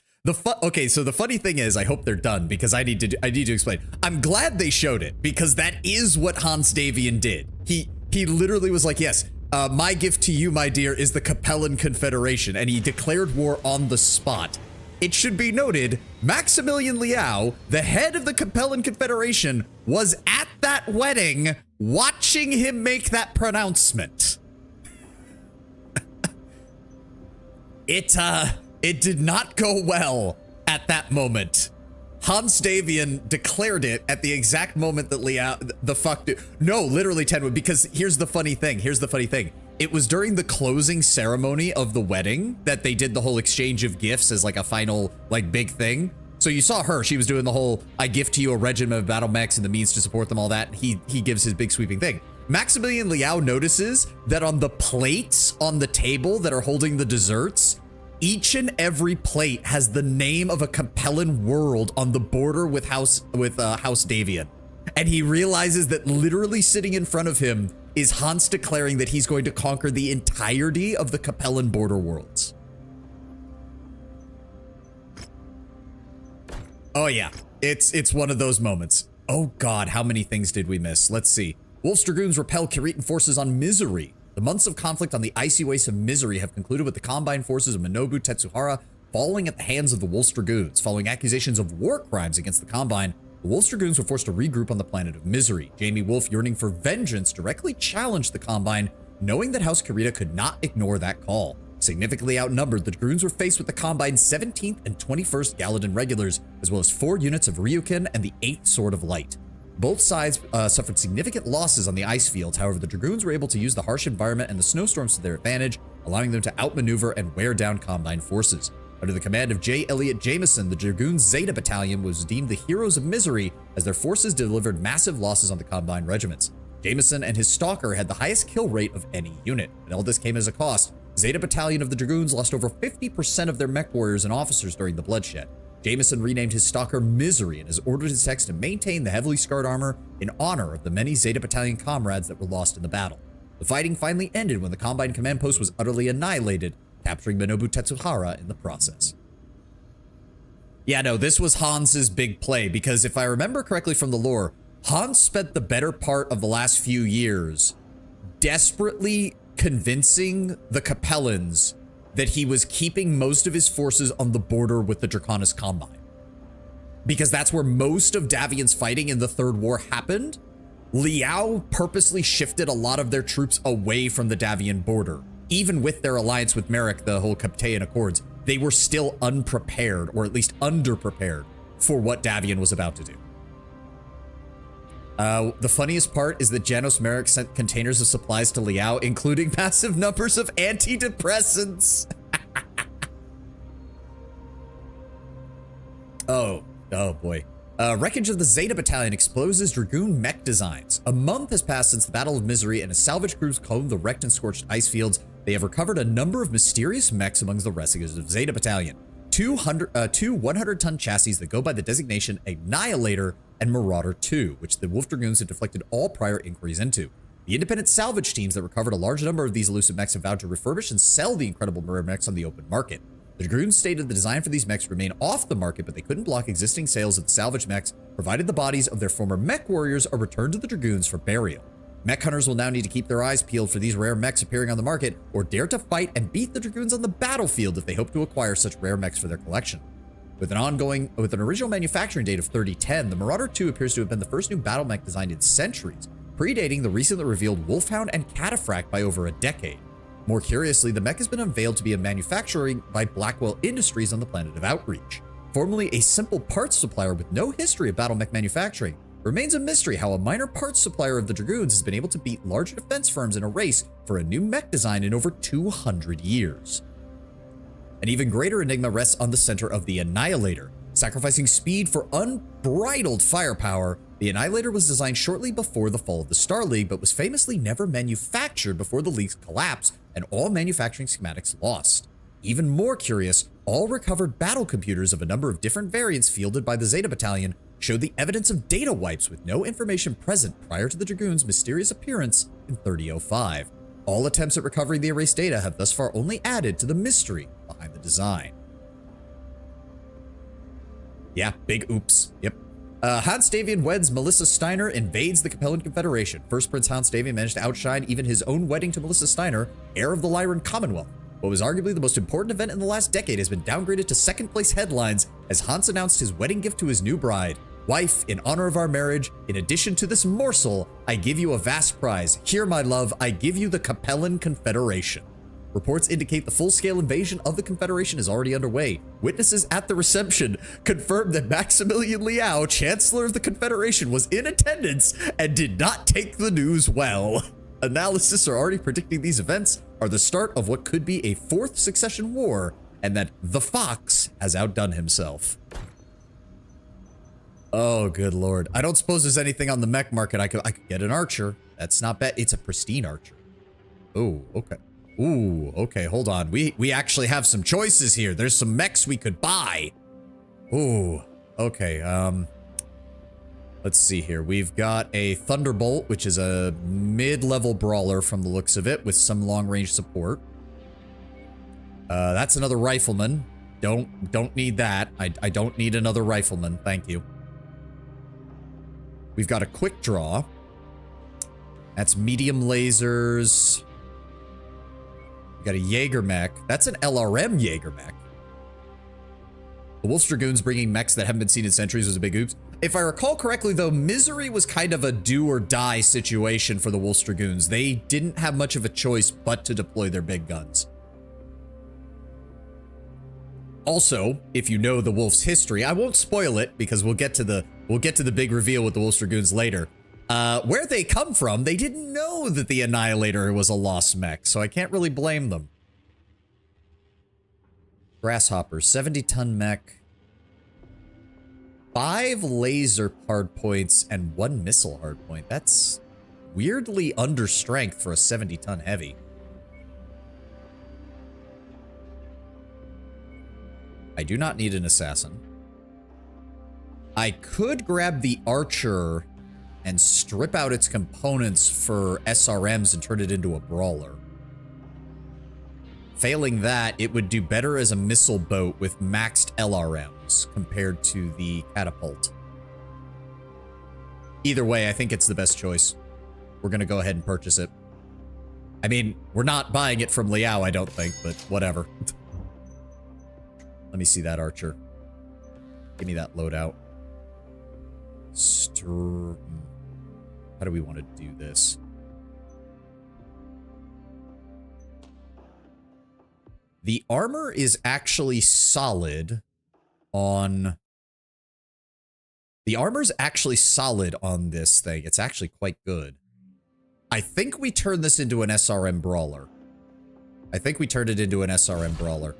Okay, so the funny thing is, I hope they're done because I need to explain. I'm glad they showed it because that is what Hans Davian did. He literally was like, yes, my gift to you, my dear, is the Capellan Confederation, and he declared war on the spot. It should be noted, Maximilian Liao, the head of the Capellan Confederation, was at that wedding watching him make that pronouncement. It did not go well at that moment. Hans Davian declared it at the exact moment that Liao, no, literally Tenwood, because here's the funny thing. It was during the closing ceremony of the wedding that they did the whole exchange of gifts as like a final, like, big thing. So you saw her, she was doing the whole, I gift to you a regiment of battle mechs and the means to support them, all that. He gives his big sweeping thing. Maximilian Liao notices that on the plates on the table that are holding the desserts, each and every plate has the name of a Capellan world on the border with House Davian. And he realizes that literally sitting in front of him is Hans declaring that he's going to conquer the entirety of the Capellan border worlds. Oh yeah, it's one of those moments. Oh God, how many things did we miss? Let's see. Wolf's Dragoons repel Kiritan forces on Misery. The months of conflict on the icy wastes of Misery have concluded with the combined forces of Minobu Tetsuhara falling at the hands of the Wolf's Dragoons. Following accusations of war crimes against the Combine, the Wolf's Dragoons were forced to regroup on the planet of Misery. Jamie Wolf, yearning for vengeance, directly challenged the Combine, knowing that House Kirita could not ignore that call. Significantly outnumbered, the Dragoons were faced with the Combine's 17th and 21st Galladan regulars, as well as 4 units of Ryukin and the 8th Sword of Light. Both sides suffered significant losses on the ice fields. However, the Dragoons were able to use the harsh environment and the snowstorms to their advantage, allowing them to outmaneuver and wear down Combine forces. Under the command of J. Elliott Jameson, the Dragoons Zeta Battalion was deemed the heroes of Misery as their forces delivered massive losses on the Combine regiments. Jameson and his Stalker had the highest kill rate of any unit, but all this came as a cost. Zeta Battalion of the Dragoons lost over 50% of their mech warriors and officers during the bloodshed. Jameson renamed his Stalker Misery and has ordered his techs to maintain the heavily scarred armor in honor of the many Zeta Battalion comrades that were lost in the battle. The fighting finally ended when the Combine command post was utterly annihilated, capturing Minobu Tetsuhara in the process. Yeah, no, this was Hans's big play, because if I remember correctly from the lore, Hans spent the better part of the last few years desperately convincing the Capellans that he was keeping most of his forces on the border with the Draconis Combine. Because that's where most of Davian's fighting in the Third War happened. Liao purposely shifted a lot of their troops away from the Davian border. Even with their alliance with Merrick, the whole Captaean Accords, they were still unprepared, or at least underprepared, for what Davian was about to do. The funniest part is that Janos Merrick sent containers of supplies to Liao, including massive numbers of antidepressants. Oh boy. Wreckage of the Zeta Battalion exposes Dragoon mech designs. A month has passed since the Battle of Misery, and as salvage crews comb the wrecked and scorched ice fields, they have recovered a number of mysterious mechs amongst the residues of Zeta Battalion. Two 100-ton chassis that go by the designation Annihilator and Marauder 2, which the Wolf Dragoons have deflected all prior inquiries into. The independent salvage teams that recovered a large number of these elusive mechs have vowed to refurbish and sell the incredible rare mechs on the open market. The Dragoons stated the design for these mechs remain off the market, but they couldn't block existing sales of the salvage mechs, provided the bodies of their former mech warriors are returned to the Dragoons for burial. Mech hunters will now need to keep their eyes peeled for these rare mechs appearing on the market, or dare to fight and beat the Dragoons on the battlefield if they hope to acquire such rare mechs for their collection. With an original manufacturing date of 3010, the Marauder 2 appears to have been the first new battle mech designed in centuries, predating the recently revealed Wolfhound and Cataphract by over a decade. More curiously, the mech has been unveiled to be a manufacturing by Blackwell Industries on the planet of Outreach. Formerly a simple parts supplier with no history of battle mech manufacturing, it remains a mystery how a minor parts supplier of the Dragoons has been able to beat larger defense firms in a race for a new mech design in over 200 years. An even greater enigma rests on the center of the Annihilator. Sacrificing speed for unbridled firepower, the Annihilator was designed shortly before the fall of the Star League, but was famously never manufactured before the League's collapse and all manufacturing schematics lost. Even more curious, all recovered battle computers of a number of different variants fielded by the Zeta Battalion showed the evidence of data wipes with no information present prior to the Dragoons' mysterious appearance in 3005. All attempts at recovering the erased data have thus far only added to the mystery behind the design. Yeah, big oops. Yep. Hans Davian weds Melissa Steiner, invades the Capellan Confederation. First Prince Hans Davian managed to outshine even his own wedding to Melissa Steiner, heir of the Lyran Commonwealth. What was arguably the most important event in the last decade has been downgraded to second-place headlines as Hans announced his wedding gift to his new bride. Wife, in honor of our marriage, in addition to this morsel, I give you a vast prize. Here, my love, I give you the Capellan Confederation. Reports indicate the full-scale invasion of the Confederation is already underway. Witnesses at the reception confirmed that Maximilian Liao, Chancellor of the Confederation, was in attendance and did not take the news well. Analysts are already predicting these events are the start of what could be a fourth succession war, and that the Fox has outdone himself. Oh, good lord. I don't suppose there's anything on the mech market. I could get an archer. That's not bad. It's a pristine archer. Oh, okay. Ooh, okay, hold on. We actually have some choices here. There's some mechs we could buy. Ooh, okay, let's see here. We've got a Thunderbolt, which is a mid-level brawler from the looks of it, with some long-range support. That's another rifleman. Don't need that. I don't need another rifleman, thank you. We've got a quick draw. That's medium lasers. We've got a Jaeger mech. That's an LRM Jaeger mech. The Wolf's Dragoons bringing mechs that haven't been seen in centuries was a big oops. If I recall correctly, though, Misery was kind of a do or die situation for the Wolf's Dragoons. They didn't have much of a choice but to deploy their big guns. Also, if you know the Wolf's history, I won't spoil it because we'll get to the big reveal with the Wolf's Dragoons later. Where they come from, they didn't know that the Annihilator was a lost mech, so I can't really blame them. Grasshopper, 70-ton mech. 5 laser hardpoints and 1 missile hardpoint. That's weirdly under strength for a 70-ton heavy. I do not need an assassin. I could grab the archer and strip out its components for SRMs and turn it into a brawler. Failing that, it would do better as a missile boat with maxed LRMs compared to the catapult. Either way, I think it's the best choice. We're gonna go ahead and purchase it. I mean, we're not buying it from Liao, I don't think, but whatever. Let me see that archer. Give me that loadout. How do we want to do this? The armor is actually solid on... The armor's actually solid on this thing. It's actually quite good. I think we turned this into an SRM brawler. I think we turned it into an SRM brawler.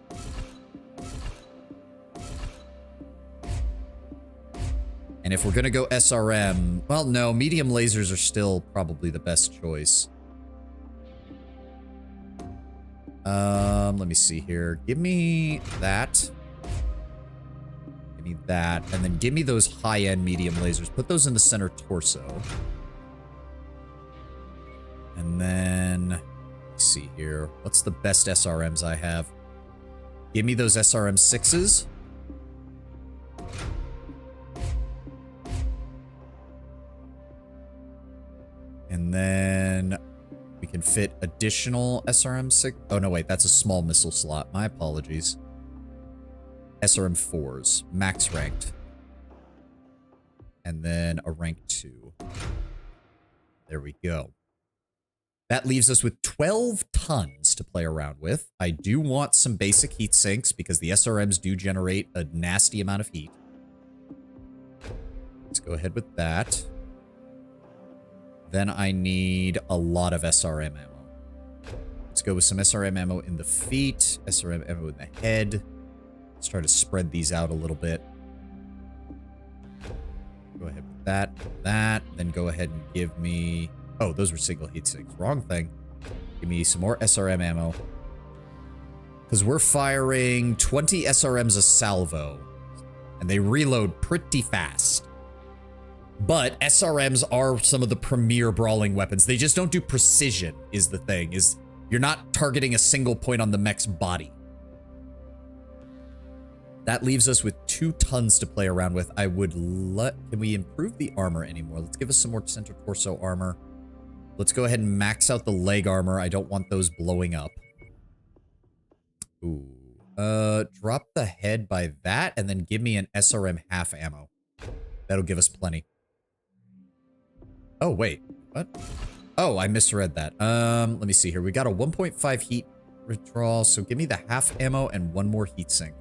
And if we're gonna go SRM, well, no, medium lasers are still probably the best choice. Let me see here. Give me that. Give me that. And then give me those high-end medium lasers. Put those in the center torso. And then, let's see here. What's the best SRMs I have? Give me those SRM 6s. And then we can fit additional SRM 6. Oh, no, wait. That's a small missile slot. My apologies. SRM 4s. Max ranked. And then a rank 2. There we go. That leaves us with 12 tons to play around with. I do want some basic heat sinks because the SRMs do generate a nasty amount of heat. Let's go ahead with that. Then I need a lot of SRM ammo. Let's go with some SRM ammo in the feet, SRM ammo in the head. Let's try to spread these out a little bit. Go ahead with that. Then go ahead and give me... Oh, those were single heat sinks. Wrong thing. Give me some more SRM ammo. Because we're firing 20 SRMs a salvo. And they reload pretty fast. But SRMs are some of the premier brawling weapons. They just don't do precision, is the thing. Is you're not targeting a single point on the mech's body. That leaves us with 2 tons to play around with. I would can we improve the armor anymore? Let's give us some more center torso armor. Let's go ahead and max out the leg armor. I don't want those blowing up. Ooh. Drop the head by that and then give me an SRM half ammo. That'll give us plenty. Oh, wait. What? Oh, I misread that. Let me see here. We got a 1.5 heat withdrawal, so give me the half ammo and 1 more heat sink.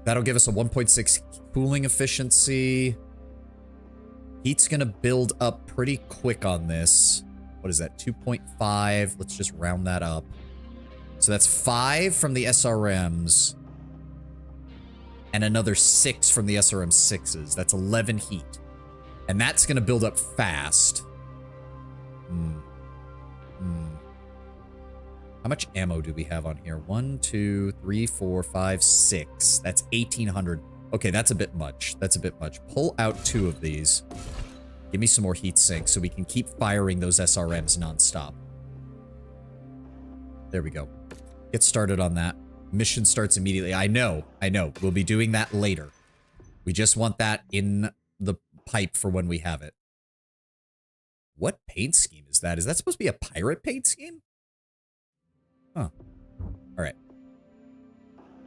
That'll give us a 1.6 cooling efficiency. Heat's gonna build up pretty quick on this. What is that? 2.5. Let's just round that up. So that's 5 from the SRMs. And another 6 from the SRM 6s. That's 11 heat. And that's gonna build up fast. How much ammo do we have on here? 1, 2, 3, 4, 5, 6. That's 1,800. Okay, that's a bit much. That's a bit much. Pull out 2 of these. Give me some more heat sinks so we can keep firing those SRMs nonstop. There we go. Get started on that. Mission starts immediately. I know. We'll be doing that later. We just want that in the pipe for when we have it. What paint scheme is that? Is that supposed to be a pirate paint scheme? Huh. Alright.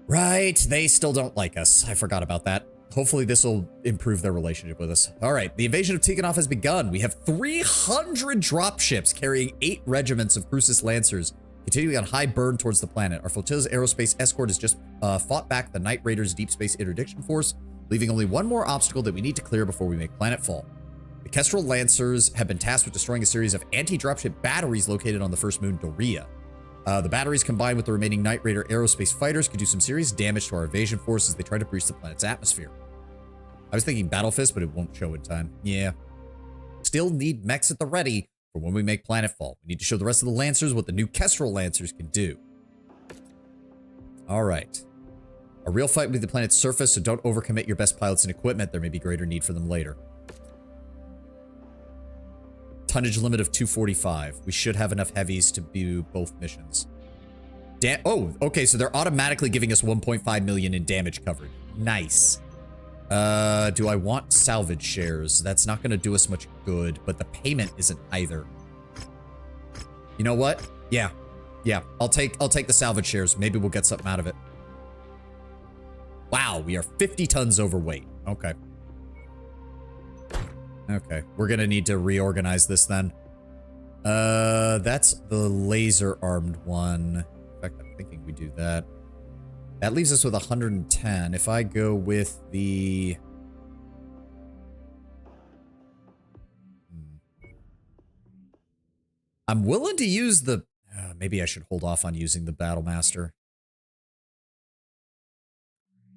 Right, they still don't like us. I forgot about that. Hopefully this will improve their relationship with us. Alright, the invasion of Tikhonov has begun. We have 300 dropships carrying 8 regiments of Crucis Lancers, continuing on high burn towards the planet. Our flotilla's aerospace escort has just fought back the Night Raiders' deep space interdiction force, leaving only one more obstacle that we need to clear before we make planetfall. The Kestrel Lancers have been tasked with destroying a series of anti-dropship batteries located on the first moon, Doria. The batteries, combined with the remaining Night Raider aerospace fighters, could do some serious damage to our invasion force as they try to breach the planet's atmosphere. I was thinking Battle Fist, but it won't show in time. Yeah. Still need mechs at the ready for when we make planetfall. We need to show the rest of the Lancers what the new Kestrel Lancers can do. Alright. A real fight with the planet's surface, so don't overcommit your best pilots and equipment. There may be greater need for them later. Tonnage limit of 245. We should have enough heavies to do both missions. Oh, okay, so they're automatically giving us 1.5 million in damage coverage. Nice. Do I want salvage shares? That's not going to do us much good, but the payment isn't either. You know what? Yeah. I'll take the salvage shares. Maybe we'll get something out of it. Wow, we are 50 tons overweight. Okay. Okay, we're gonna need to reorganize this then. That's the laser-armed one. In fact, I'm thinking we do that. That leaves us with 110. If I go with the... I'm willing to use the... maybe I should hold off on using the Battlemaster.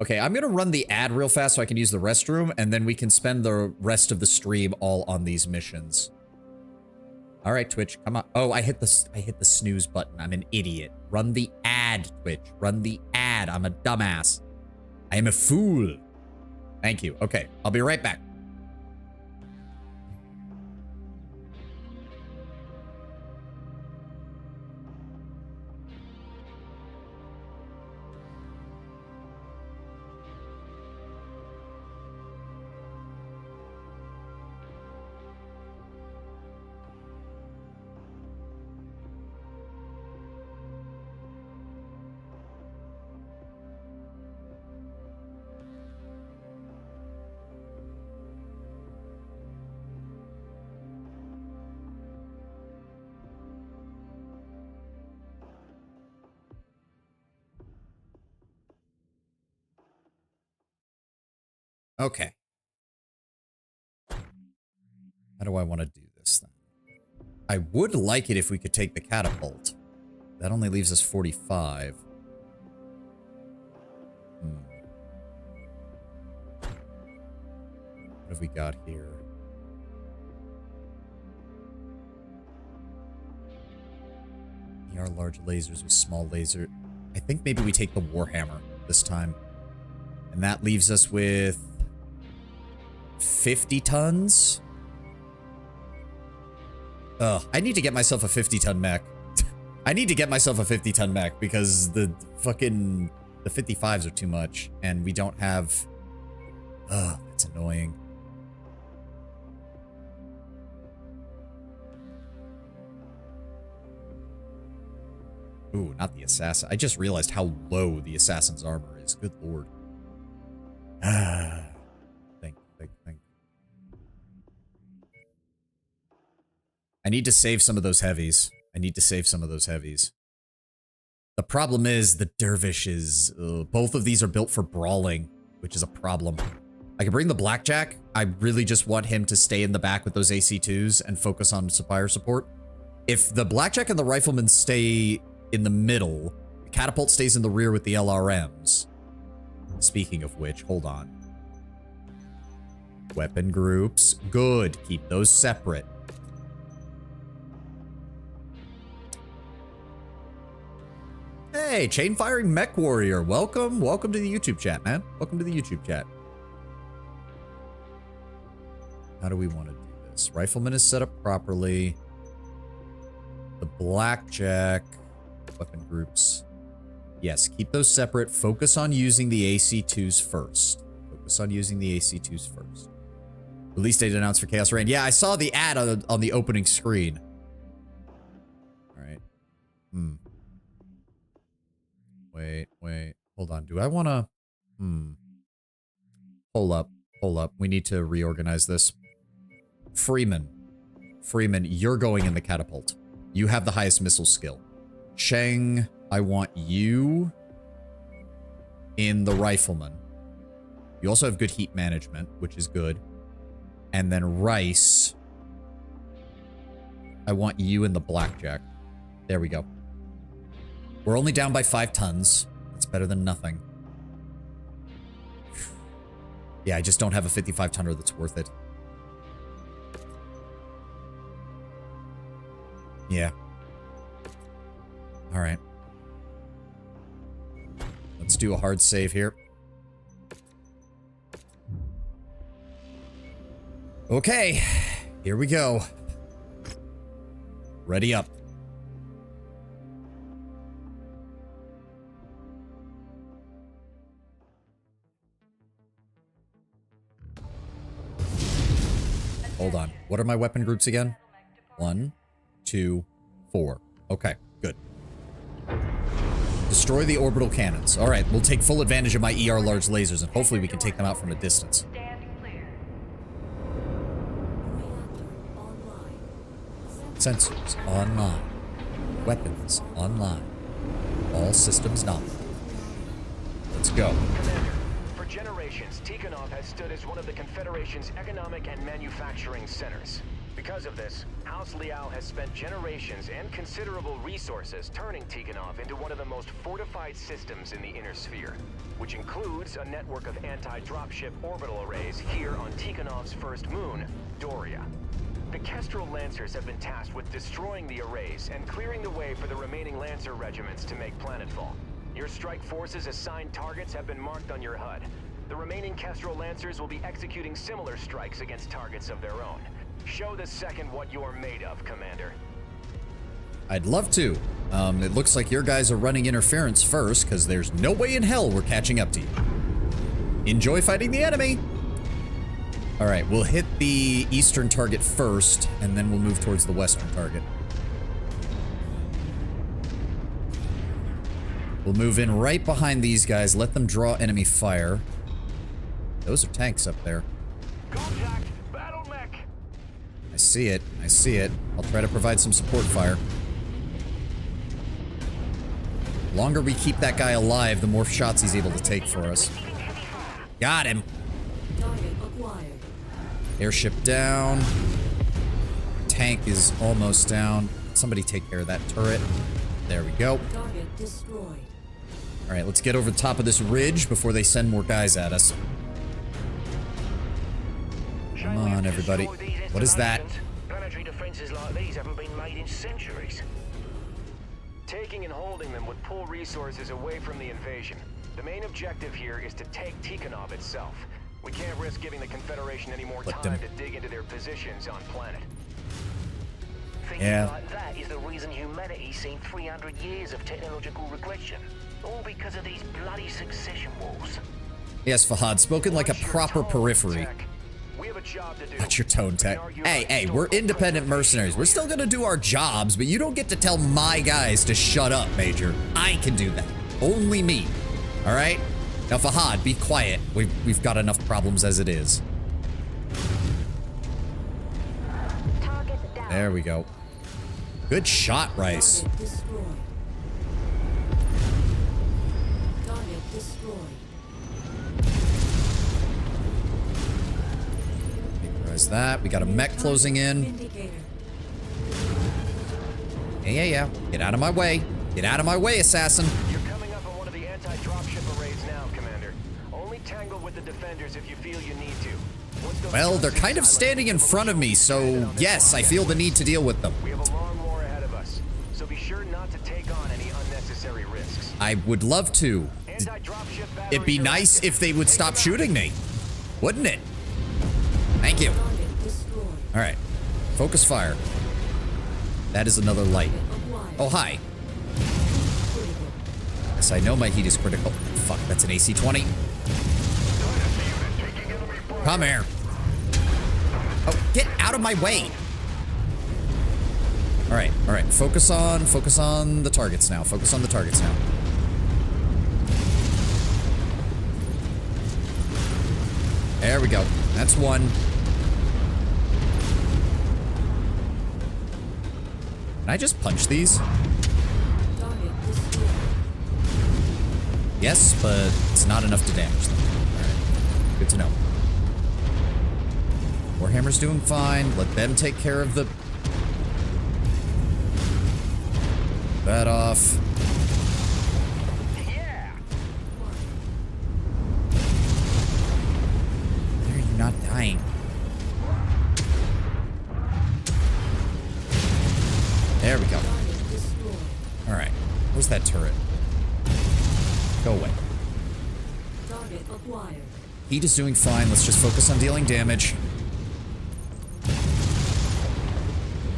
Okay, I'm gonna run the ad real fast so I can use the restroom, and then we can spend the rest of the stream all on these missions. All right, Twitch, come on. Oh, I hit the snooze button. I'm an idiot. Run the ad, Twitch. Run the ad. I'm a dumbass. I am a fool. Thank you. Okay, I'll be right back. Okay. How do I want to do this then? I would like it if we could take the catapult. That only leaves us 45. What have we got here? ER large lasers with small laser. I think maybe we take the Warhammer this time. And that leaves us with 50 tons. Ugh, I need to get myself a 50-ton mech. I need to get myself a 50-ton mech because the 55s are too much and we don't have... Ugh, that's annoying. Ooh, not the assassin. I just realized how low the assassin's armor is. Good lord. Think. I need to save some of those heavies. The problem is the dervish is... both of these are built for brawling, which is a problem. I can bring the blackjack. I really just want him to stay in the back with those AC2s and focus on fire support. If the blackjack and the rifleman stay in the middle, the catapult stays in the rear with the LRMs. Speaking of which, hold on. Weapon groups. Good. Keep those separate. Hey, chain firing mech warrior. Welcome. Welcome to the YouTube chat, man. Welcome to the YouTube chat. How do we want to do this? Rifleman is set up properly. The blackjack. Weapon groups. Yes, keep those separate. Focus on using the AC2s first. Release date announced for Chaos Reign. Yeah, I saw the ad on the opening screen. Alright. Wait. Hold on. Do I want to... Hold up. We need to reorganize this. Freeman, you're going in the catapult. You have the highest missile skill. Sheng, I want you in the rifleman. You also have good heat management, which is good. And then Rice, I want you in the blackjack. There we go. We're only down by 5 tons. That's better than nothing. Yeah, I just don't have a 55-tonner that's worth it. Yeah. Alright. Let's do a hard save here. Okay. Here we go. Ready up. Hold on. What are my weapon groups again? 1, 2, 4. Okay, good. Destroy the orbital cannons. All right, we'll take full advantage of my ER large lasers, and hopefully we can take them out from a distance. Sensors online. Weapons online. All systems nominal. Let's go. Commander, for generations, Tikhonov has stood as one of the Confederation's economic and manufacturing centers. Because of this, House Liao has spent generations and considerable resources turning Tikhonov into one of the most fortified systems in the Inner Sphere, which includes a network of anti-dropship orbital arrays here on Tikhonov's first moon, Doria. The Kestrel Lancers have been tasked with destroying the arrays and clearing the way for the remaining Lancer regiments to make planetfall. Your strike forces assigned targets have been marked on your HUD. The remaining Kestrel Lancers will be executing similar strikes against targets of their own. Show the second what you're made of, Commander. I'd love to. It looks like your guys are running interference first, because there's no way in hell we're catching up to you. Enjoy fighting the enemy! Alright, we'll hit the eastern target first, and then we'll move towards the western target. We'll move in right behind these guys, let them draw enemy fire. Those are tanks up there. Contact! Battle mech! I see it. I'll try to provide some support fire. The longer we keep that guy alive, the more shots he's able to take for us. Got him! Airship down. Tank is almost down. Somebody take care of that turret. There we go. Alright, let's get over the top of this ridge before they send more guys at us. Come on, everybody. What is that? Planetary defenses like these haven't been made in centuries. Taking and holding them would pull resources away from the invasion. The main objective here is to take Tikhonov itself. We can't risk giving the Confederation any more time to dig into their positions on planet. Thinking like that is the reason humanity's seen 300 years of technological regression. All because of these bloody succession wars. Yes, Fahad, spoken like a proper periphery. That's your tone, Tech. Hey, we're independent mercenaries. We're still gonna do our jobs, but you don't get to tell my guys to shut up, Major. I can do that. Only me. All right? Now, Fahad, be quiet. We've got enough problems as it is. There we go. Good shot, Rice. There's that. We got a mech closing in. Yeah. Get out of my way. Get out of my way, assassin. You're coming up on one of the anti-dropship arrays now, Commander. Only tangle with the defenders if you feel you need to. Well, they're kind of standing in front of me, so yes, I feel the need to deal with them. We have a long war ahead of us, so be sure not to take on any unnecessary risks. I would love to. It'd be nice if they would stop shooting me, wouldn't it? Thank you. All right. Focus fire. That is another light. Oh, hi. Yes, I know my heat is critical. Fuck, that's an AC-20. Come here. Oh, get out of my way. All right. Focus on the targets now. Focus on the targets now. There we go. That's one. Can I just punch these? Yes, but it's not enough to damage them. Alright, good to know. Warhammer's doing fine. Let them take care of the... that off. Why are you not dying? There we go. Alright. Where's that turret? Go away. Heat is doing fine. Let's just focus on dealing damage.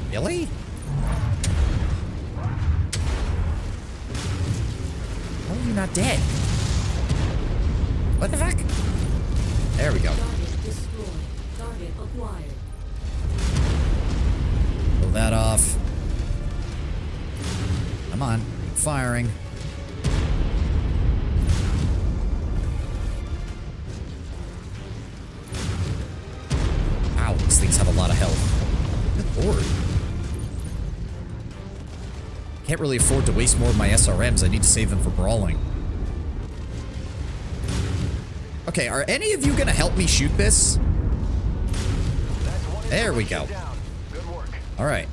Really? How are you not dead? What the fuck? There we go. Pull that off. Come on, keep firing. Ow, these things have a lot of health. Good lord. Can't really afford to waste more of my SRMs. I need to save them for brawling. Okay, are any of you gonna help me shoot this? There we go. Good work. All right.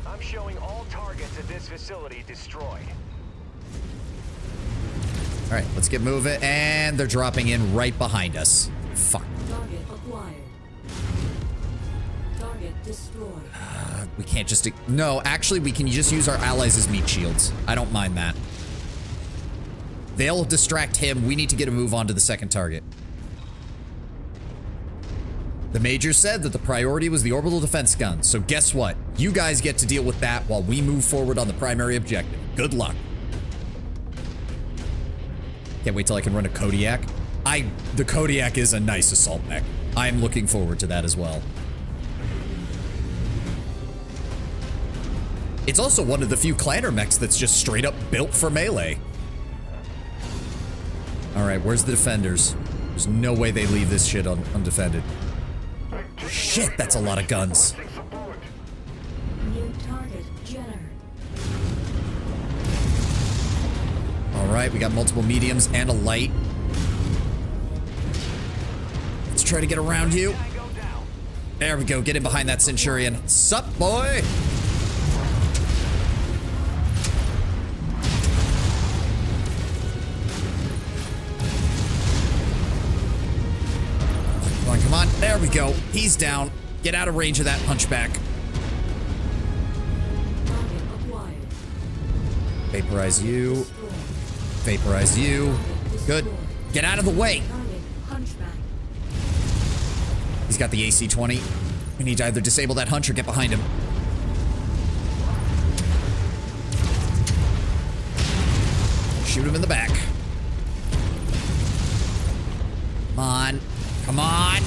I'm showing all targets at this facility destroyed. All right, let's get moving. And they're dropping in right behind us. Fuck. Target acquired. Target destroyed. We can't just... No, actually, we can just use our allies as meat shields. I don't mind that. They'll distract him. We need to get a move on to the second target. The Major said that the priority was the orbital defense gun. So guess what? You guys get to deal with that while we move forward on the primary objective. Good luck. Can't wait till I can run a Kodiak. The Kodiak is a nice assault mech. I'm looking forward to that as well. It's also one of the few clanner mechs that's just straight up built for melee. All right, where's the defenders? There's no way they leave this shit undefended. Shit, that's a lot of guns. New target, Jenner. All right, we got multiple mediums and a light. Let's try to get around you. There we go. Get in behind that Centurion. Sup, boy? Come on. There we go. He's down. Get out of range of that punchback. Vaporize you. Vaporize you. Good. Get out of the way. He's got the AC-20. We need to either disable that hunch or get behind him. Shoot him in the back. Come on. Come on.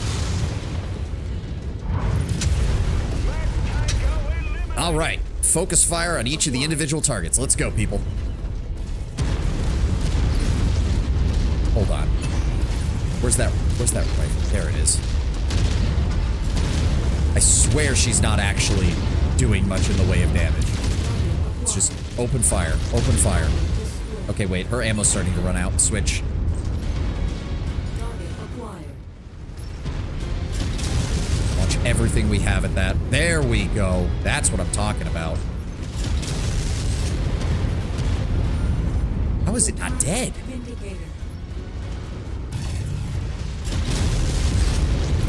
All right. Focus fire on each of the individual targets. Let's go, people. Hold on. Where's that rifle? There it is. I swear she's not actually doing much in the way of damage. It's just open fire. Open fire. Okay, wait. Her ammo's starting to run out. Switch. Launch everything we have at that. There we go. That's what I'm talking about. How is it not dead?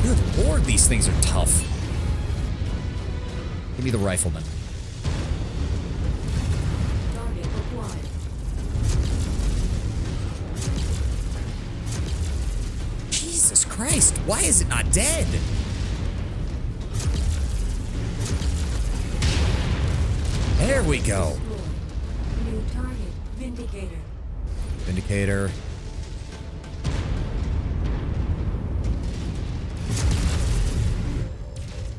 Good lord, these things are tough. Give me the rifleman. Jesus Christ, why is it not dead? There we go. New target, Vindicator. Vindicator.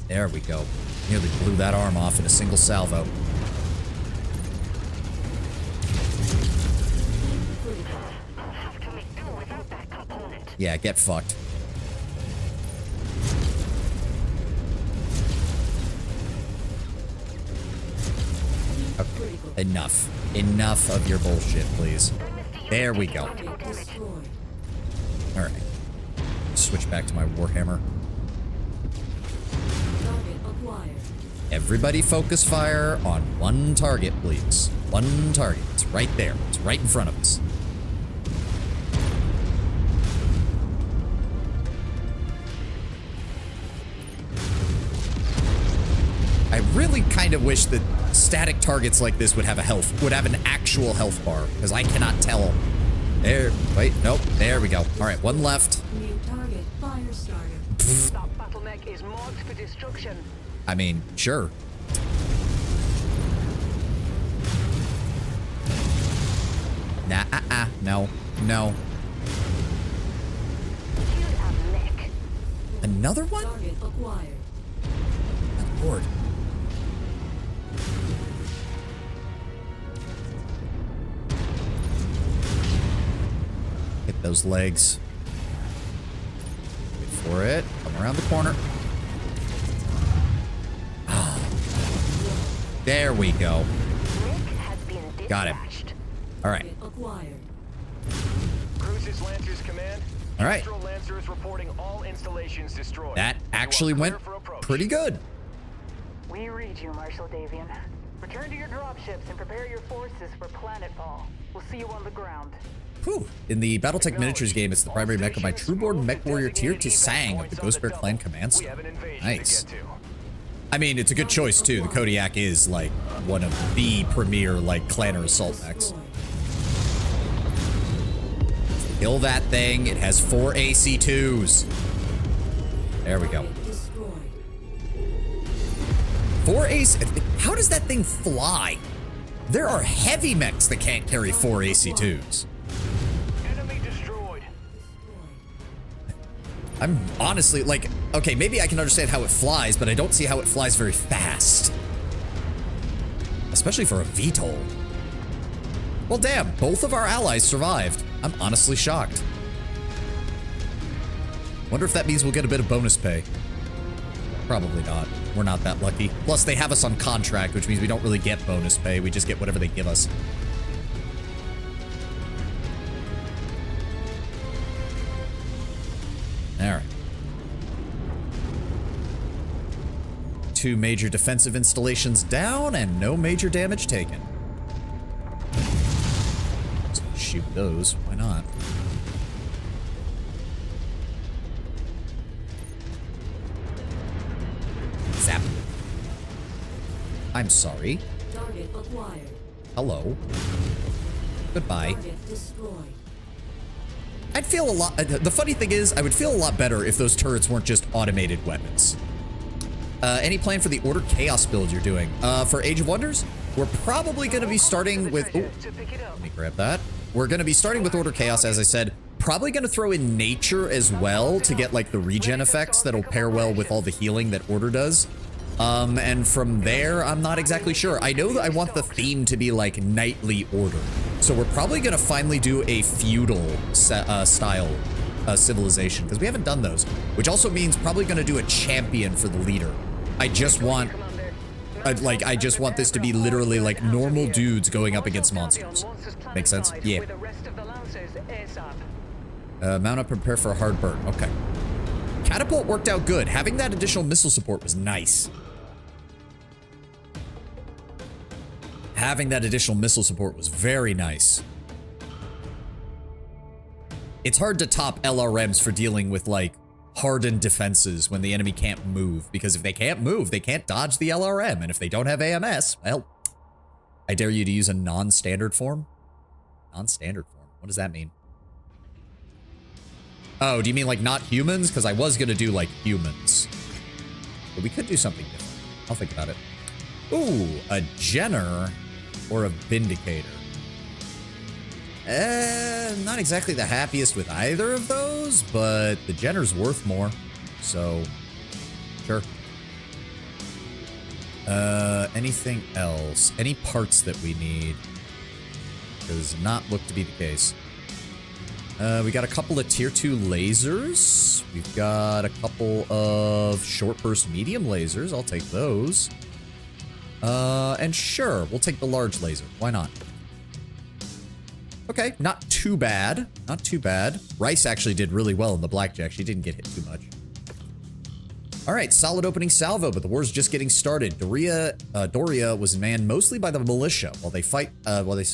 There we go. Nearly blew that arm off in a single salvo. Yeah, get fucked. Okay. Enough. Enough of your bullshit, please. There we go. Alright. Switch back to my Warhammer. Everybody focus fire on one target, please. One target. It's right there. It's right in front of us. I really kind of wish that static targets like this would have an actual health bar, because I cannot tell. There, wait, nope, there we go. All right, one left. New target, fire starter. That battle mech is marked for destruction. I mean, sure. Nah, no, no. Another one? Target acquired. Good lord. Hit those legs. Wait for it. Come around the corner. There we go. Got him. All right. Cruises Lancers Command. All right. Lancers reporting all installations destroyed. That actually went pretty good. We read you, Marshal Davian. Return to your dropships and prepare your forces for planetfall. We'll see you on the ground. Whew. In the Battletech Miniatures game, it's the primary mech of my Trueborn Mech Warrior Tier to Sang of the Ghost Bear Clan Command Star. Nice. I mean, it's a good choice, too. The Kodiak is, like, one of the premier, like, clanner assault mechs. Kill that thing. It has 4 AC-2s. There we go. 4 AC... How does that thing fly? There are heavy mechs that can't carry 4 AC-2s. Enemy destroyed. I'm honestly, like... Okay, maybe I can understand how it flies, but I don't see how it flies very fast. Especially for a VTOL. Well, damn. Both of our allies survived. I'm honestly shocked. Wonder if that means we'll get a bit of bonus pay. Probably not. We're not that lucky. Plus, they have us on contract, which means we don't really get bonus pay. We just get whatever they give us. All right. 2 major defensive installations down and no major damage taken. Let's shoot those. Why not? Zap. I'm sorry. Target acquired. Hello. Goodbye. Target destroyed. I'd feel a lot... the funny thing is, I would feel a lot better if those turrets weren't just automated weapons. Any plan for the Order Chaos build you're doing? For Age of Wonders, we're probably going to be starting with... Ooh, let me grab that. We're going to be starting with Order Chaos, as I said. Probably going to throw in Nature as well to get, like, the regen effects that'll pair well with all the healing that Order does. And from there, I'm not exactly sure. I know that I want the theme to be, like, Knightly Order. So we're probably going to finally do a feudal style civilization, because we haven't done those. Which also means probably going to do a champion for the leader. I just want... I just want this to be literally, like, normal dudes going up against monsters. Make sense? Yeah. Mount up, prepare for a hard burn. Okay. Catapult worked out good. Having that additional missile support was nice. Having that additional missile support was very nice. It's hard to top LRMs for dealing with, like, hardened defenses when the enemy can't move. Because if they can't move, they can't dodge the LRM. And if they don't have AMS, well, I dare you to use a non-standard form. Non-standard form. What does that mean? Oh, do you mean like not humans? Because I was going to do like humans. But we could do something different. I'll think about it. Ooh, a Jenner or a Vindicator. Not exactly the happiest with either of those, but the Jenner's worth more. So, sure. Anything else? Any parts that we need? Does not look to be the case. We got a couple of tier 2 lasers. We've got a couple of short burst medium lasers. I'll take those. And sure, we'll take the large laser. Why not? Okay, not too bad. Not too bad. Rice actually did really well in the blackjack. She didn't get hit too much. All right, solid opening salvo, but the war's just getting started. Doria was manned mostly by the militia. While they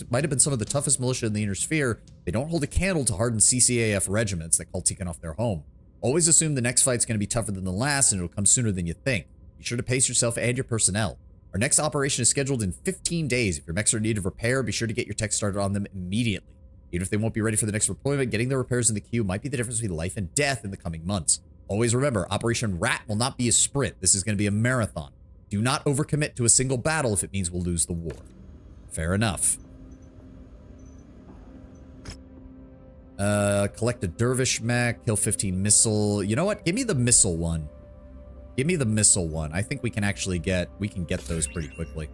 might have been some of the toughest militia in the Inner Sphere, they don't hold a candle to hardened CCAF regiments that call Tikhonov their home. Always assume the next fight's going to be tougher than the last, and it'll come sooner than you think. Be sure to pace yourself and your personnel. Our next operation is scheduled in 15 days. If your mechs are in need of repair, be sure to get your tech started on them immediately. Even if they won't be ready for the next deployment, getting the repairs in the queue might be the difference between life and death in the coming months. Always remember, Operation Rat will not be a sprint. This is going to be a marathon. Do not overcommit to a single battle if it means we'll lose the war. Fair enough. Collect a Dervish mech, kill 15 missile. You know what? Give me the missile one. Give me the missile one. I think we can actually get those pretty quickly.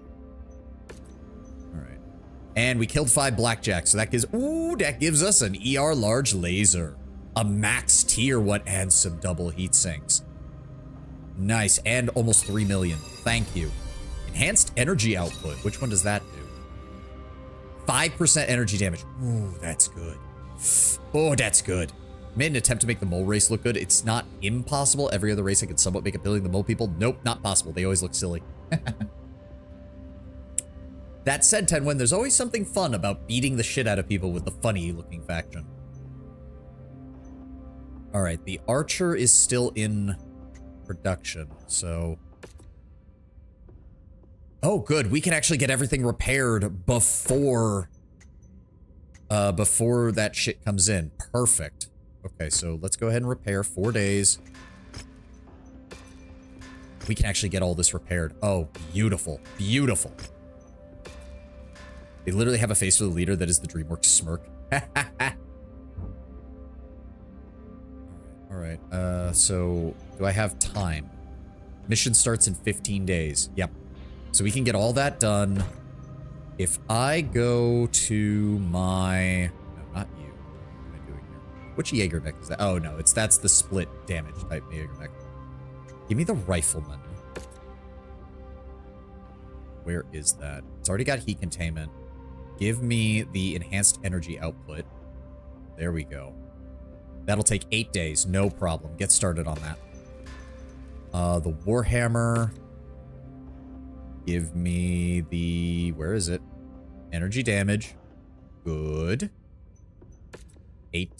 All right. And we killed 5 blackjacks, so that gives us an ER large laser. A max tier 1 and some double heat sinks. Nice, and almost 3 million. Thank you. Enhanced energy output. Which one does that do? 5% energy damage. Ooh, that's good. Oh, that's good. Made an attempt to make the mole race look good. It's not impossible. Every other race I could somewhat make appealing. The mole people, nope, not possible. They always look silly. That said, Tenwen, there's always something fun about beating the shit out of people with the funny-looking faction. All right, the Archer is still in production, so... Oh, good. We can actually get everything repaired before that shit comes in. Perfect. Okay, so let's go ahead and repair 4 days. We can actually get all this repaired. Oh, beautiful. Beautiful. They literally have a face for the leader that is the DreamWorks smirk. All right, so do I have time? Mission starts in 15 days. Yep. So we can get all that done. If I go to my... No, not you. What am I doing here? Which Jaeger mech is that? Oh, no, that's the split damage type Jaeger mech. Give me the Rifleman. Where is that? It's already got heat containment. Give me the enhanced energy output. There we go. That'll take 8 days, no problem. Get started on that. The Warhammer. Give me the... Where is it? Energy damage. Good.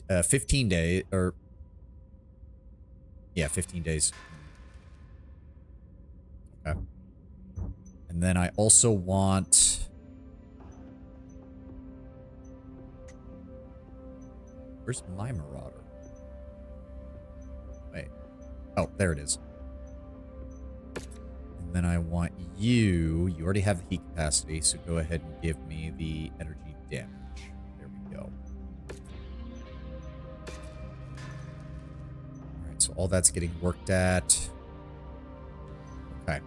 15 days, or... Yeah, 15 days. Okay. And then I also want... Where's my Marauder? Wait. Oh, there it is. And then I want you. You already have the heat capacity, so go ahead and give me the energy damage. There we go. Alright, so all that's getting worked at. Okay.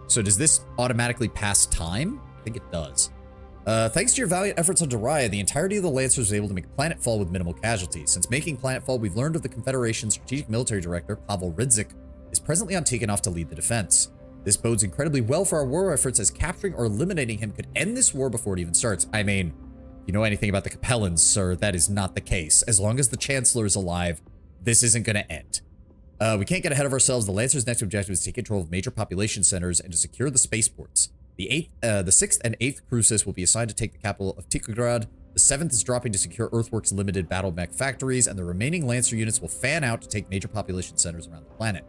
So does this automatically pass time? I think it does. Thanks to your valiant efforts on Daria, the entirety of the Lancers was able to make Planetfall with minimal casualties. Since making Planetfall, we've learned of the Confederation's strategic military director, Pavel Ridzik, is presently on Tikhonov to lead the defense. This bodes incredibly well for our war efforts, as capturing or eliminating him could end this war before it even starts. I mean, if you know anything about the Capellans, sir, that is not the case. As long as the Chancellor is alive, this isn't going to end. We can't get ahead of ourselves. The Lancers' next objective is to take control of major population centers and to secure the spaceports. The 6th and 8th Crucis will be assigned to take the capital of Tikhograd. The 7th is dropping to secure Earthworks Limited battle mech factories, and the remaining Lancer units will fan out to take major population centers around the planet.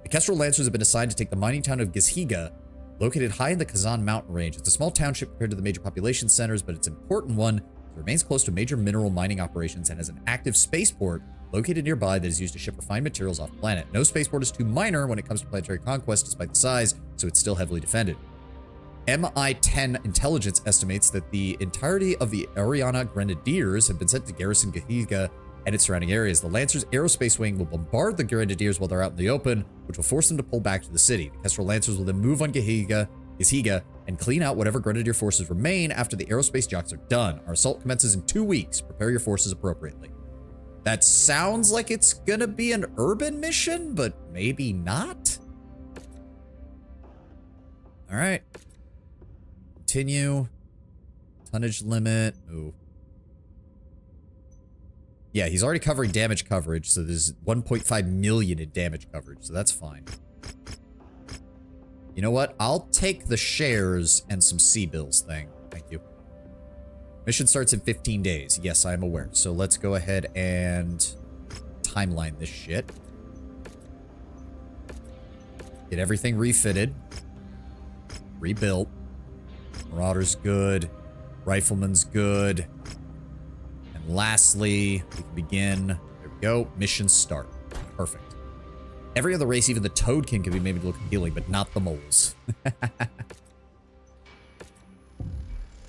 The Kestrel Lancers have been assigned to take the mining town of Gizhiga, located high in the Kazan mountain range. It's a small township compared to the major population centers, but it's an important one. It remains close to major mineral mining operations and has an active spaceport located nearby that is used to ship refined materials off planet. No spaceport is too minor when it comes to planetary conquest, despite the size, so it's still heavily defended. MI-10 intelligence estimates that the entirety of the Ariana Grenadiers have been sent to garrison Gizhiga and its surrounding areas. The Lancers' aerospace wing will bombard the Grenadiers while they're out in the open, which will force them to pull back to the city. The Kestrel Lancers will then move on Gizhiga and clean out whatever Grenadier forces remain after the aerospace jocks are done. Our assault commences in 2 weeks. Prepare your forces appropriately. That sounds like it's gonna be an urban mission, but maybe not. All right. Continue. Tonnage limit. Ooh. Yeah, he's already covering damage coverage, so there's 1.5 million in damage coverage, so that's fine. You know what? I'll take the shares and some C-bills thing. Thank you. Mission starts in 15 days. Yes, I'm aware. So let's go ahead and timeline this shit. Get everything refitted. Rebuilt. Marauder's good. Rifleman's good. And lastly, we can begin. There we go. Mission start. Perfect. Every other race, even the Toadkin, can be made to look appealing, but not the moles.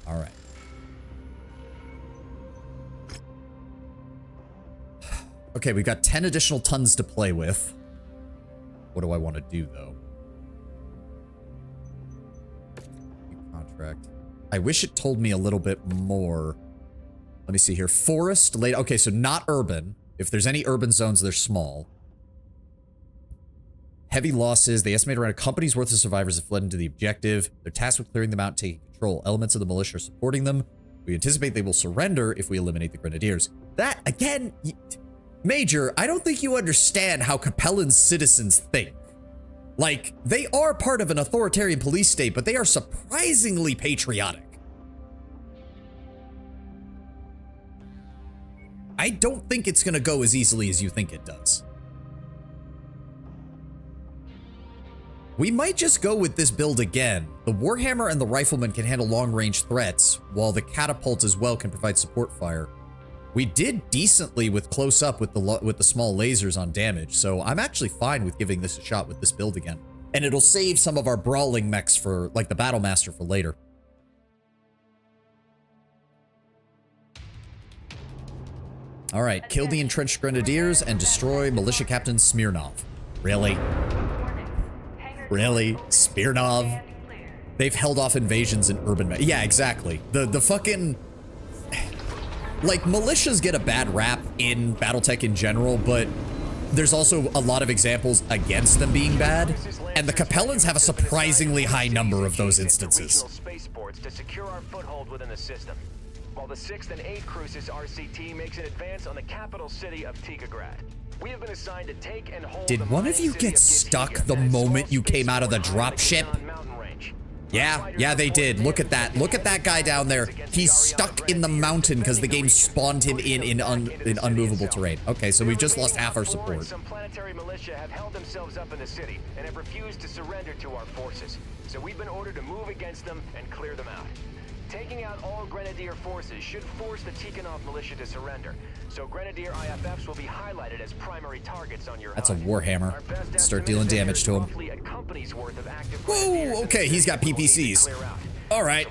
All right. Okay, we've got 10 additional tons to play with. What do I want to do, though? Contract. I wish it told me a little bit more. Let me see here. Forest, late. Okay, so not urban. If there's any urban zones, they're small. Heavy losses. They estimate around a company's worth of survivors have fled into the objective. They're tasked with clearing them out and taking control. Elements of the militia are supporting them. We anticipate they will surrender if we eliminate the Grenadiers. That, again... Major, I don't think you understand how Capellan citizens think. Like, they are part of an authoritarian police state, but they are surprisingly patriotic. I don't think it's gonna go as easily as you think it does. We might just go with this build again. The Warhammer and the Rifleman can handle long-range threats, while the Catapult as well can provide support fire. We did decently with close-up with the small lasers on damage, so I'm actually fine with giving this a shot with this build again. And it'll save some of our brawling mechs for, like, the Battlemaster for later. Alright, kill the entrenched Grenadiers and destroy Militia Captain Smirnov. Really? Really? Smirnov? They've held off invasions in urban... Yeah, exactly. The fucking... Like, militias get a bad rap in Battletech in general, but there's also a lot of examples against them being bad, and the Capellans have a surprisingly high number of those instances. Spaceports to secure our foothold within the system, while the 6th and 8th Crucis RCT makes an advance on the capital city of Tikhograd. We have been assigned to take and hold. Did one of you get stuck the moment you came out of the dropship? Yeah, they did. Look at that. Look at that guy down there. He's stuck in the mountain because the game spawned him in unmovable terrain. Okay, so we've just lost half our support. Some planetary militia have held themselves up in the city and have refused to surrender to our forces. So we've been ordered to move against them and clear them out. Taking out all Grenadier forces should force the Tikhonov militia to surrender, so Grenadier IFFs will be highlighted as primary targets on your That's a HUD. Warhammer. Start dealing damage to him. Whoa, okay, he's got PPCs. All right,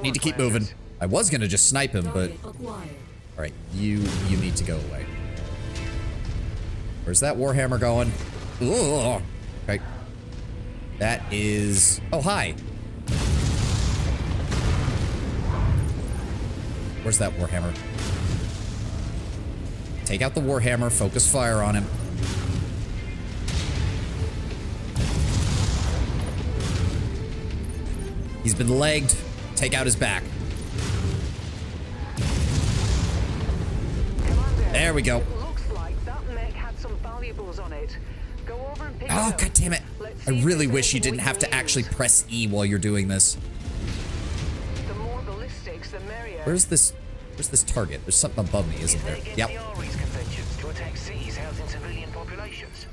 need to keep moving. I was gonna just snipe him, but all right, you need to go away. Where's that Warhammer going? Ugh. Okay, that is. Oh, hi. Where's that Warhammer? Take out the Warhammer, focus fire on him. He's been legged. Take out his back. There we go. Looks like that mech had some valuables on it. Go over and pick Oh, it up. god damn it. I really wish you didn't have to actually press E while you're doing this. The more ballistics, the merrier. Where's this target? There's something above me, isn't there? Yep. The Ares conventions to attack cities housing civilian populations.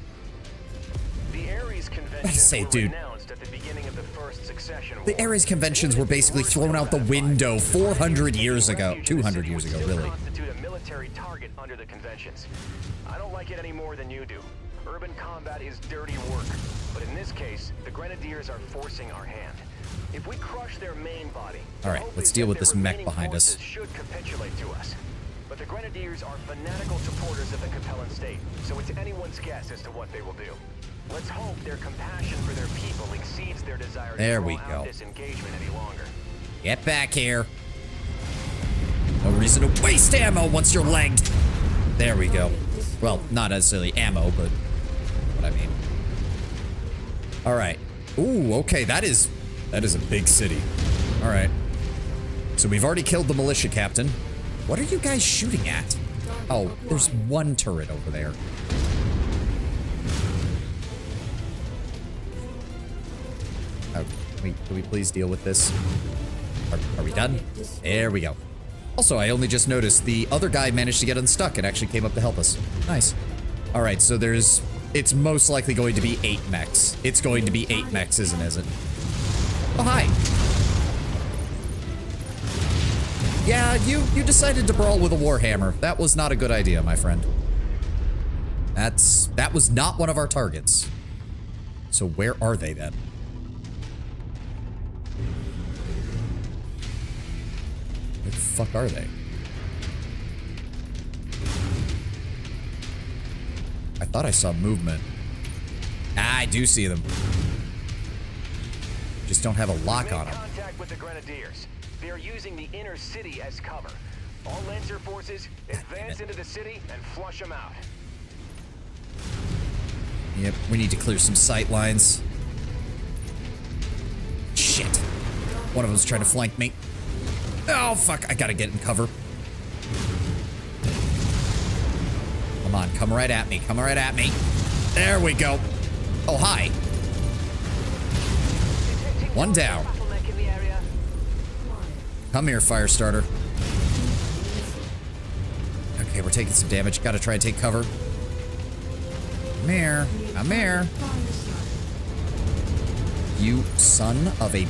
The Ares I conventions say, were dude. renounced at the beginning of the first succession war. The Ares conventions were basically thrown out the window 400 years ago. 200 years ago, really. Constitute a military target under the conventions. I don't like it any more than you do. Urban combat is dirty work, but in this case, the Grenadiers are forcing our hand. If we crush their main body, All right, let's deal with this mech behind us. should capitulate to us. But the Grenadiers are fanatical supporters of the Capellan state, so it's anyone's guess as to what they will do. Let's hope their compassion for their people exceeds their desire There to we draw go. out this engagement any longer. Get back here. No reason to waste ammo once you're legged. There we go. Well, not necessarily ammo, but what I mean. All right. Ooh, okay, that is a big city. All right. So we've already killed the militia captain. What are you guys shooting at? Oh, there's one turret over there. Oh, can we please deal with this? Are we done? There we go. Also, I only just noticed the other guy managed to get unstuck and actually came up to help us. Nice. All right, so it's most likely going to be 8 mechs. It's going to be 8 mechs, isn't it? Oh, hi. Yeah, you decided to brawl with a Warhammer. That was not a good idea, my friend. That was not one of our targets. So where are they then? Where the fuck are they? I thought I saw movement. Ah, I do see them. Just don't have a lock on them. Contact with the Grenadiers. They are using the inner city as cover. All Lancer forces advance into the city and flush them out. Yep, we need to clear some sight lines. Shit. One of them's trying to flank me. Oh, fuck. I gotta get in cover. Come on, come right at me. Come right at me. There we go. Oh, hi. One down. Come here, Firestarter. Okay, we're taking some damage. Gotta try and take cover. Come here. Come here. You son of a...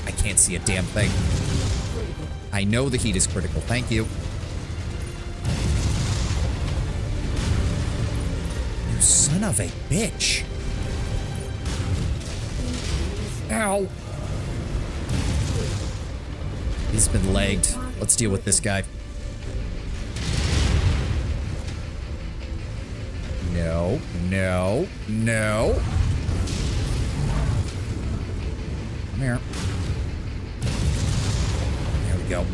I can't see a damn thing. I know the heat is critical. Thank you. You son of a bitch. Ow. He's been legged. Let's deal with this guy. No, no, no. Come here. There we go.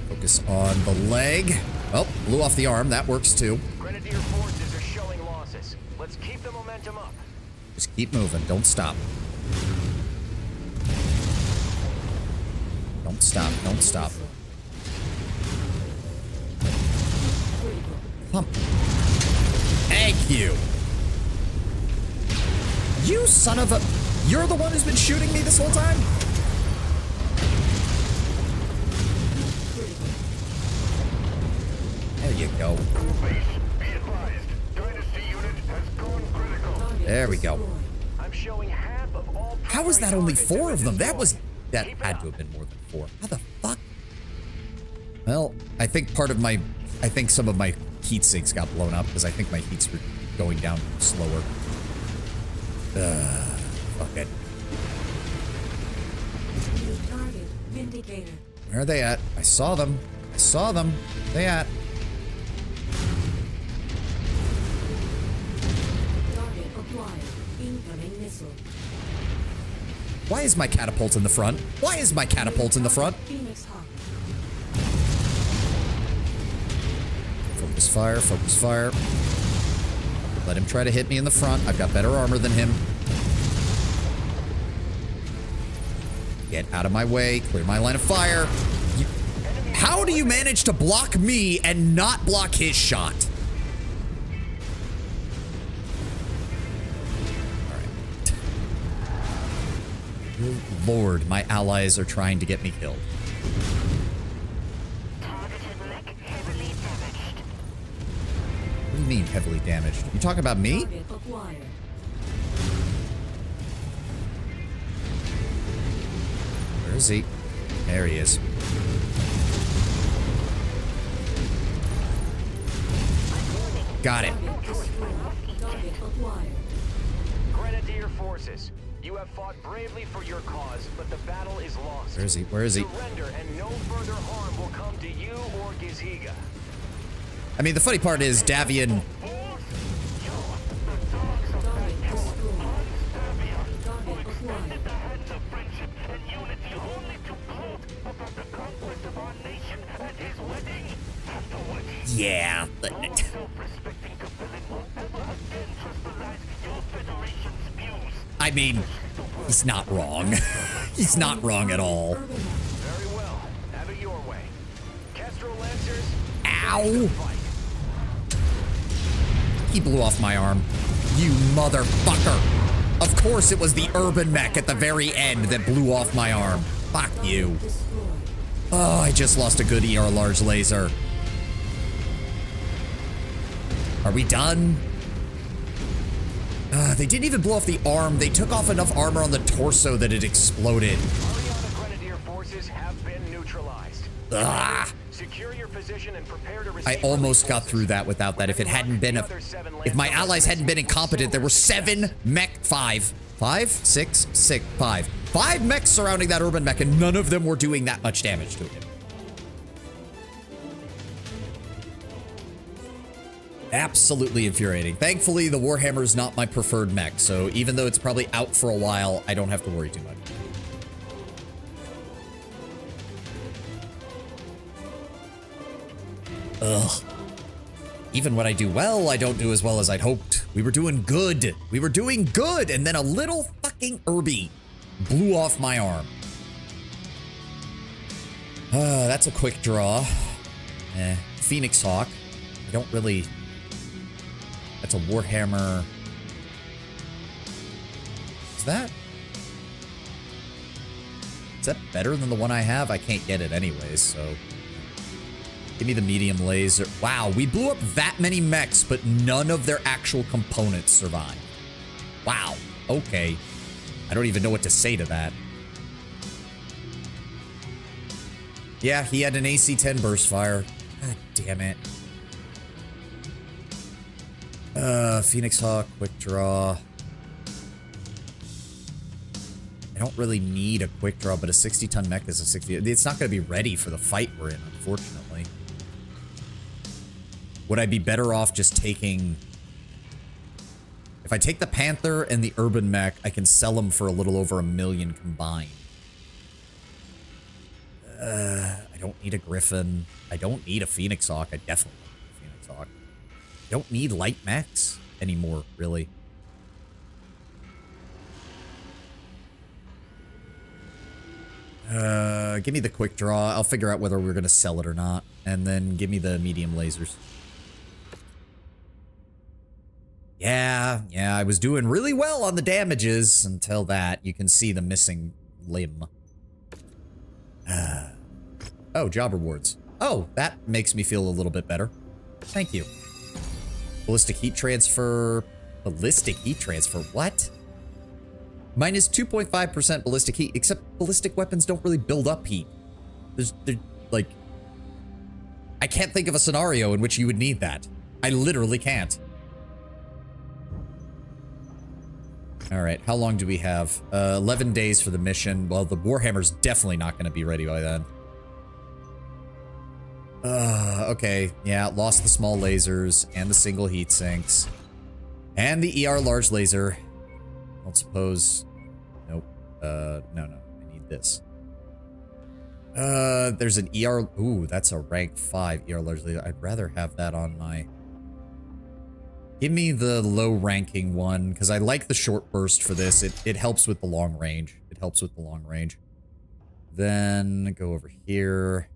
Focus on the leg. Oh, blew off the arm. That works too. Grenadier forces are showing losses. Let's keep the momentum up. Just keep moving. Don't stop. Don't stop. Don't stop. Pump. Thank you. You son of a... You're the one who's been shooting me this whole time? There you go. There we go. I'm showing half of all How was that only 4 of them? That had to have been more than 4. How the fuck? Well, I think some of my heat sinks got blown up because I think my heats were going down slower. Fuck it. Target vindicator. Where are they at? I saw them. I saw them. Where they at? Target acquired. Incoming missile. Why is my catapult in the front? Why is my catapult in the front? Phoenix Hawk. Focus fire, focus fire. Let him try to hit me in the front. I've got better armor than him. Get out of my way. Clear my line of fire. How do you manage to block me and not block his shot? All right. Lord, my allies are trying to get me killed. What do you mean heavily damaged? You talking about me? Where is he? There he is. Got it. Grenadier forces, you have fought bravely for your cause, but the battle is lost. Where is he? Where is he? Surrender and no further harm will come to you or Giziga. I mean, the funny part is Davian. Yeah, but I mean, he's not wrong. He's not wrong at all. Very well. Have it your way. Kestrel Lancers. Ow! He blew off my arm. You motherfucker. Of course it was the urban mech at the very end that blew off my arm. Fuck you. Oh, I just lost a good ER large laser. Are we done? They didn't even blow off the arm. They took off enough armor on the torso that it exploded. Ariana Grenadier forces have been neutralized. Ah. Secure your position and prepare to receive. I almost got through that without that. If it hadn't been if my allies hadn't been incompetent, there were 7 mech, 5 mechs surrounding that urban mech, and none of them were doing that much damage to him. Absolutely infuriating. Thankfully, the Warhammer is not my preferred mech, so even though it's probably out for a while, I don't have to worry too much. Ugh. Even when I do well, I don't do as well as I'd hoped. We were doing good. We were doing good, and then a little fucking Irby blew off my arm. That's a quick draw. Phoenix Hawk. I don't really... That's a Warhammer. Is that better than the one I have? I can't get it anyways, so... Give me the medium laser. Wow, we blew up that many mechs, but none of their actual components survived. Wow, okay. I don't even know what to say to that. Yeah, he had an AC-10 burst fire. God damn it. Phoenix Hawk, quick draw. I don't really need a quick draw, but a 60-ton mech is a 60... It's not going to be ready for the fight we're in, unfortunately. Would I be better off just taking... If I take the Panther and the Urban Mech, I can sell them for a little over $1 million combined. I don't need a Griffin. I don't need a Phoenix Hawk. I definitely don't need a Phoenix Hawk. I don't need light mechs anymore, really. Give me the quick draw. I'll figure out whether we're going to sell it or not. And then give me the medium lasers. Yeah, I was doing really well on the damages until that. You can see the missing limb. Oh, job rewards. Oh, that makes me feel a little bit better. Thank you. Ballistic heat transfer. Ballistic heat transfer. What? Minus 2.5% ballistic heat, except ballistic weapons don't really build up heat. Like, I can't think of a scenario in which you would need that. I literally can't. All right, how long do we have? 11 days for the mission. Well, the Warhammer's definitely not going to be ready by then. Okay, yeah, lost the small lasers and the single heat sinks. And the ER large laser. I don't suppose... Nope. No, I need this. There's an ER... Ooh, that's a rank 5 ER large laser. I'd rather have that on my... Give me the low-ranking one, because I like the short burst for this. It helps with the long range. It helps with the long range. Then go over here.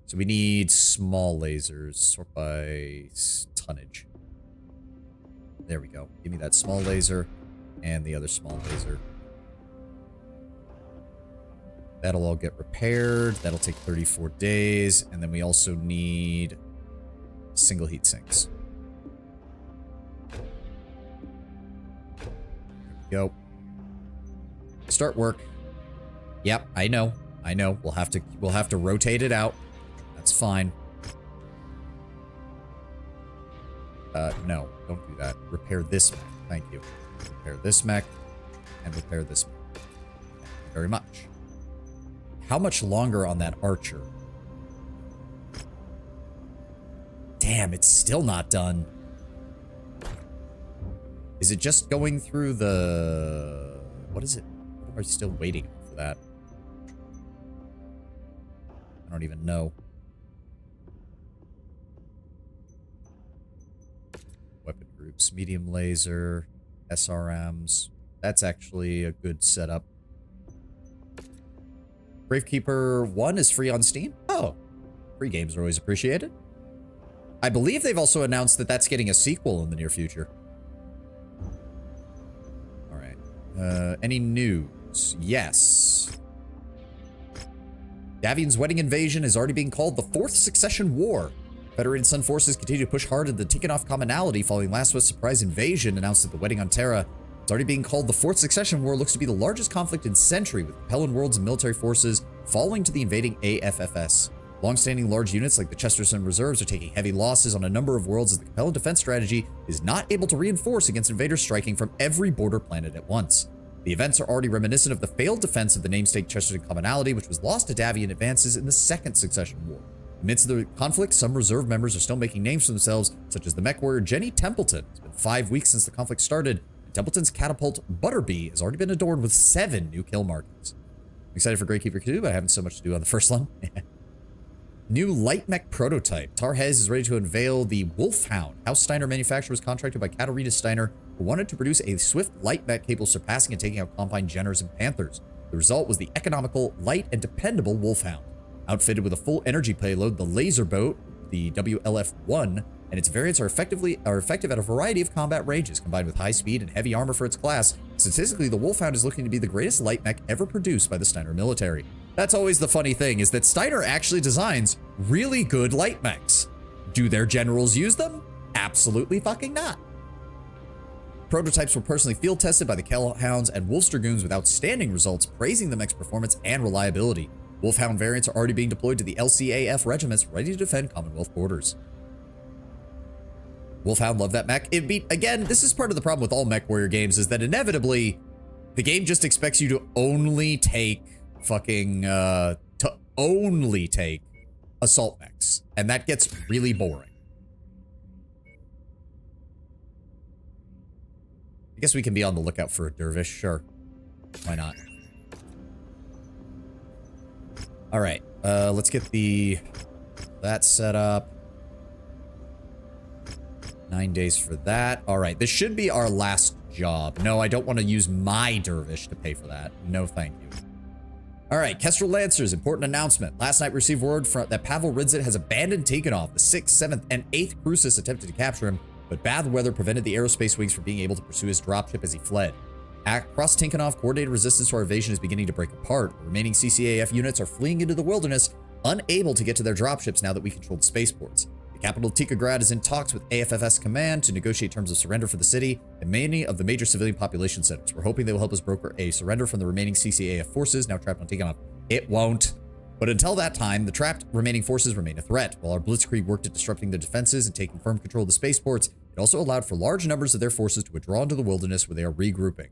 So we need small lasers. Sort by tonnage. There we go. Give me that small laser and the other small laser. That'll all get repaired. That'll take 34 days. And then we also need single heat sinks. Go. Start work. Yep, I know. We'll have to rotate it out. That's fine. No, don't do that. Repair this mech. Thank you. Repair this mech and repair this mech. Thank you very much. How much longer on that archer? Damn, it's still not done. Is it just going through the... What is it? What am I still waiting for that? I don't even know. Weapon groups. Medium laser. SRMs. That's actually a good setup. Gravekeeper 1 is free on Steam? Oh. Free games are always appreciated. I believe they've also announced that that's getting a sequel in the near future. Any news? Yes. Davian's wedding invasion is already being called the 4th Succession War. Federated Sun forces continue to push hard into the Tikhonov commonality following last week's surprise invasion announced at the wedding on Terra. It's already being called the 4th Succession War. Looks to be the largest conflict in century, with Capellan worlds and military forces falling to the invading AFFS. Long-standing large units like the Chesterton Reserves are taking heavy losses on a number of worlds as the Capellan defense strategy is not able to reinforce against invaders striking from every border planet at once. The events are already reminiscent of the failed defense of the namesake Chesterton commonality, which was lost to Davian advances in the 2nd Succession War. Amidst the conflict, some reserve members are still making names for themselves, such as the mech warrior Jenny Templeton. It's been 5 weeks since the conflict started, and Templeton's catapult Butterbee has already been adorned with 7 new kill markings. I'm excited for Gravekeeper 2, but I haven't so much to do on the first one. New light mech prototype. Tarhez is ready to unveil the Wolfhound. House Steiner manufacturer was contracted by Katarina Steiner, who wanted to produce a swift light mech capable of surpassing and taking out Combine Jenners and Panthers. The result was the economical, light, and dependable Wolfhound. Outfitted with a full energy payload, the laser boat, the WLF-1, and its variants are effective at a variety of combat ranges. Combined with high speed and heavy armor for its class, statistically, the Wolfhound is looking to be the greatest light mech ever produced by the Steiner military. That's always the funny thing, is that Steiner actually designs really good light mechs. Do their generals use them? Absolutely fucking not. Prototypes were personally field tested by the Kellhounds and Wolf Dragoons with outstanding results, praising the mech's performance and reliability. Wolfhound variants are already being deployed to the LCAF regiments ready to defend Commonwealth borders. Wolfhound loved that mech. Again, this is part of the problem with all mech warrior games, is that inevitably the game just expects you to only take fucking assault mechs, and that gets really boring. I guess we can be on the lookout for a dervish, sure. Why not? All right, let's get that set up. 9 days for that. All right, this should be our last job. No, I don't want to use my dervish to pay for that. No, thank you. All right, Kestrel Lancers, important announcement. Last night we received word that Pavel Ridzit has abandoned Tikhonov. The 6th, 7th, and 8th Crucis attempted to capture him, but bad weather prevented the aerospace wings from being able to pursue his dropship as he fled. Across Tikhonov, coordinated resistance to our invasion is beginning to break apart. The remaining CCAF units are fleeing into the wilderness, unable to get to their dropships now that we control the spaceports. The The capital Tikograd is in talks with AFFS Command to negotiate terms of surrender for the city and many of the major civilian population centers. We're hoping they will help us broker a surrender from the remaining CCAF forces now trapped on Tiganov. It won't. But until that time, the trapped remaining forces remain a threat. While our Blitzkrieg worked at disrupting their defenses and taking firm control of the spaceports, it also allowed for large numbers of their forces to withdraw into the wilderness where they are regrouping.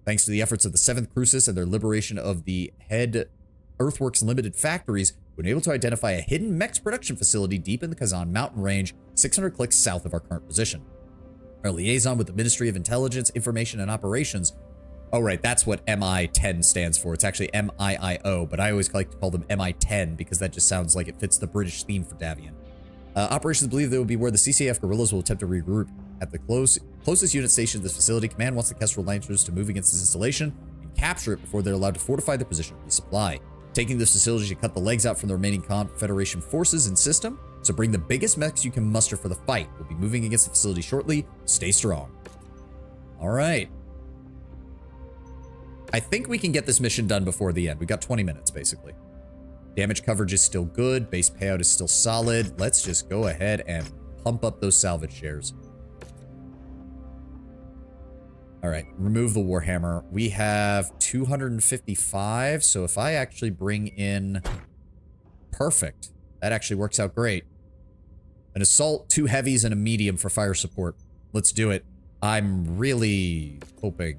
Thanks to the efforts of the 7th Crucis and their liberation of the head Earthworks Limited factories, we've been able to identify a hidden Mechs production facility deep in the Kazan mountain range, 600 clicks south of our current position. Our liaison with the Ministry of Intelligence, Information, and Operations. Oh, right, that's what MI-10 stands for. It's actually MIIO, but I always like to call them MI-10 because that just sounds like it fits the British theme for Davian. Operations believe they will be where the CCAF guerrillas will attempt to regroup. At the closest unit station to this facility, Command wants the Kestrel Lancers to move against this installation and capture it before they're allowed to fortify the position and resupply. Taking this facility should cut the legs out from the remaining Confederation forces and system, so bring the biggest mechs you can muster for the fight. We'll be moving against the facility shortly. Stay strong. All right. I think we can get this mission done before the end. We've got 20 minutes, basically. Damage coverage is still good. Base payout is still solid. Let's just go ahead and pump up those salvage shares. All right, remove the Warhammer. We have 255, so if I actually bring in... Perfect. That actually works out great. An assault, 2 heavies, and a medium for fire support. Let's do it. I'm really hoping...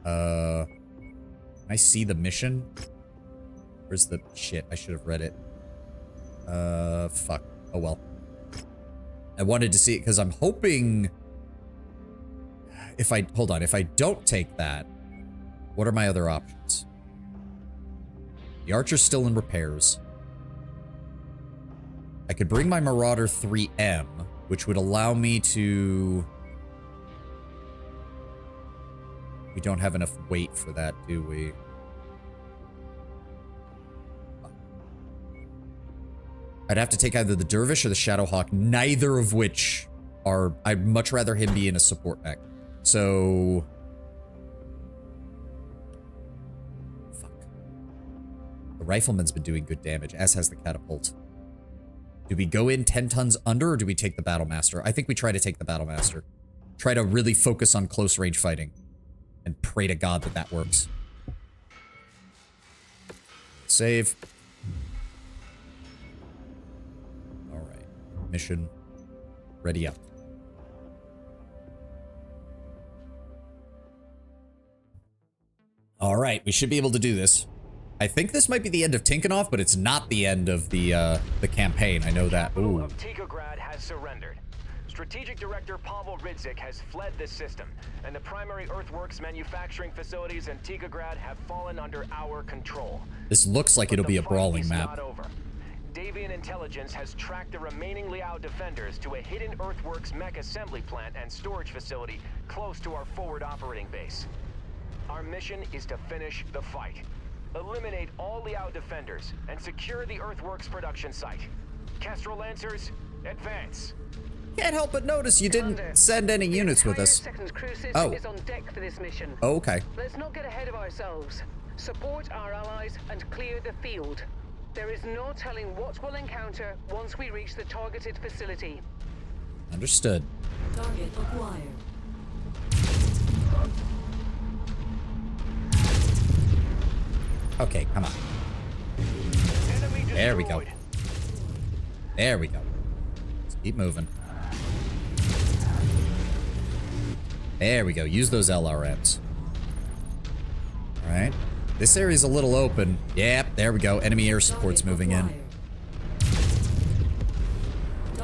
Can I see the mission? Where's the... Shit, I should have read it. Fuck. Oh, well. I wanted to see it because I'm hoping... If I... Hold on. If I don't take that, what are my other options? The Archer's still in repairs. I could bring my Marauder 3M, which would allow me to... We don't have enough weight for that, do we? I'd have to take either the Dervish or the Shadowhawk, neither of which are... I'd much rather him be in a support mech. So... Fuck. The Rifleman's been doing good damage, as has the Catapult. Do we go in 10 tons under, or do we take the Battlemaster? I think we try to take the Battlemaster. Try to really focus on close range fighting. And pray to God that that works. Save. Alright. Mission. Ready up. Alright, we should be able to do this. I think this might be the end of Tinkanoff, but it's not the end of the campaign. I know that. Ooh. Of Tikograd has surrendered. Strategic Director Pavel Ridzik has fled this system, and the primary earthworks manufacturing facilities in Tikograd have fallen under our control. This looks like it'll be a brawling map. Not over. Davian intelligence has tracked the remaining Liao defenders to a hidden earthworks mech assembly plant and storage facility close to our forward operating base. Our mission is to finish the fight. Eliminate all Liao defenders and secure the earthworks production site. Kestrel Lancers, advance. Can't help but notice you didn't send any units with us. Oh. Is on deck for this mission. Oh, okay. Let's not get ahead of ourselves. Support our allies and clear the field. There is no telling what we'll encounter once we reach the targeted facility. Understood. Target acquired. Okay, come on. There we go. There we go. Let's keep moving. There we go. Use those LRMs. All right. This area's a little open. Yep, there we go. Enemy air support's moving in.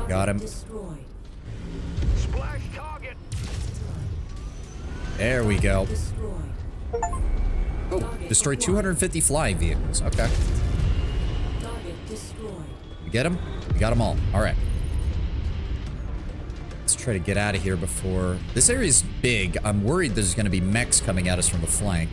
Got him. Splash target. There we go. Oh, destroy 250 flying vehicles. Okay. You get them? We got them all. All right. Let's try to get out of here before... This area's big. I'm worried there's going to be mechs coming at us from the flank.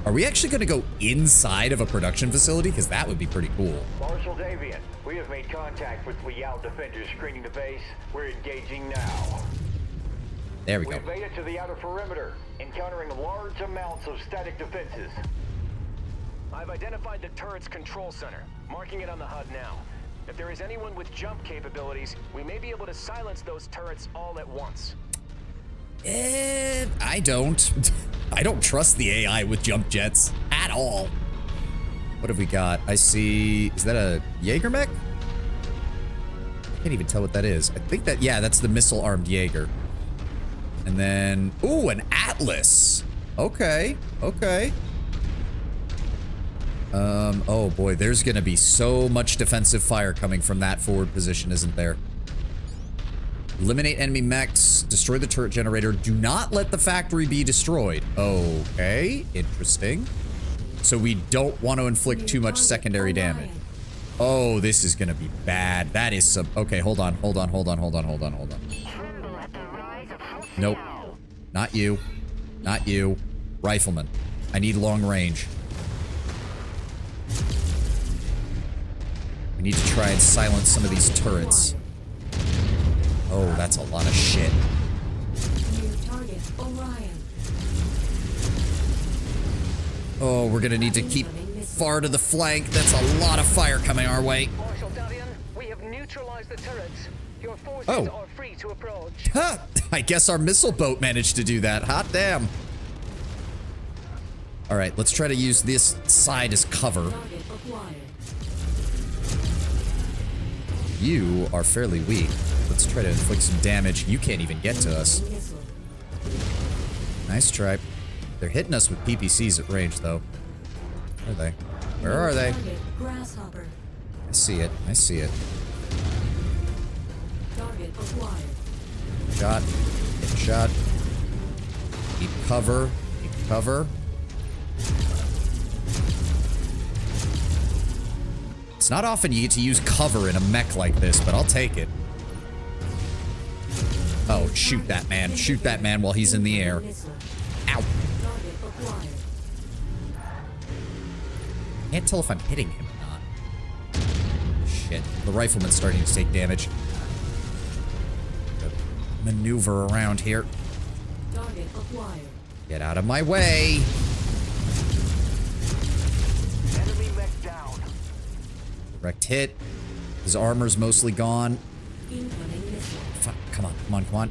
Are we actually going to go inside of a production facility? Because that would be pretty cool. Marshal Davian, we have made contact with Liao defenders screening the base. We're engaging now. There we go. We've made it to the outer perimeter, encountering large amounts of static defenses. I've identified the turret's control center, marking it on the HUD now. If there is anyone with jump capabilities, we may be able to silence those turrets all at once. I don't. I don't trust the AI with jump jets at all. What have we got? I see. Is that a Jaeger mech? I can't even tell what that is. I think that, yeah, that's the missile-armed Jaeger. And then, ooh, an Atlas. Okay, okay. Oh boy, there's gonna be so much defensive fire coming from that forward position, isn't there? Eliminate enemy mechs, destroy the turret generator, do not let the factory be destroyed. Okay, interesting. So we don't want to inflict too much secondary damage. Oh, this is gonna be bad. That is some, okay, hold on. Nope, not you, not you. Rifleman, I need long range. We need to try and silence some of these turrets. Oh, that's a lot of shit. Oh, we're gonna need to keep far to the flank. That's a lot of fire coming our way. Marshal Davian, we have neutralized the turrets. Your forces are free to approach. Huh, I guess our missile boat managed to do that. Hot damn. All right, let's try to use this side as cover. You are fairly weak. Let's try to inflict some damage. You can't even get to us. Nice try. They're hitting us with PPCs at range, though. Where are they? Where are they? I see it. I see it. Shot. Get shot. Keep cover. Keep cover. It's not often you get to use cover in a mech like this, but I'll take it. Oh, shoot that man. Shoot that man while he's in the air. Ow. Can't tell if I'm hitting him or not. Shit. The rifleman's starting to take damage. Maneuver around here. Get out of my way. Enemy mech down. Direct hit. His armor's mostly gone. Fuck. Come on, come on, come on.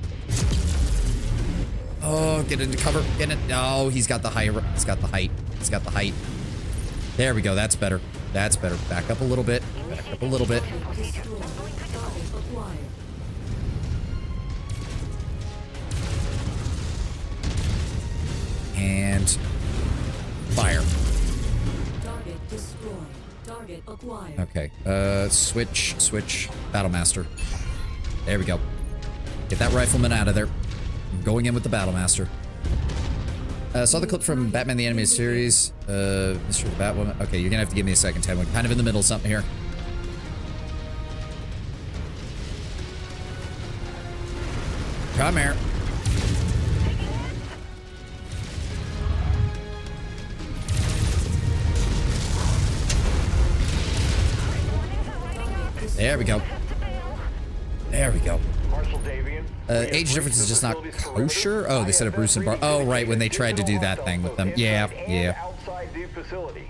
Oh, get into cover. Get it. Oh, he's got the height. He's got the height. He's got the height. There we go. That's better. That's better. Back up a little bit. Back up a little bit. And fire. Okay. Switch. Battlemaster. There we go. Get that rifleman out of there. I'm going in with the Battlemaster. Saw the clip from Batman the Animated Series. Mr. the Batwoman. Okay, you're gonna have to give me a second, Ted. We're kind of in the middle of something here. Come here. There we go. There we go. Age difference is just not kosher? Oh, they said a Bruce and Bar. Oh, right, when they tried to do that thing with them. Yeah. Outside the facility.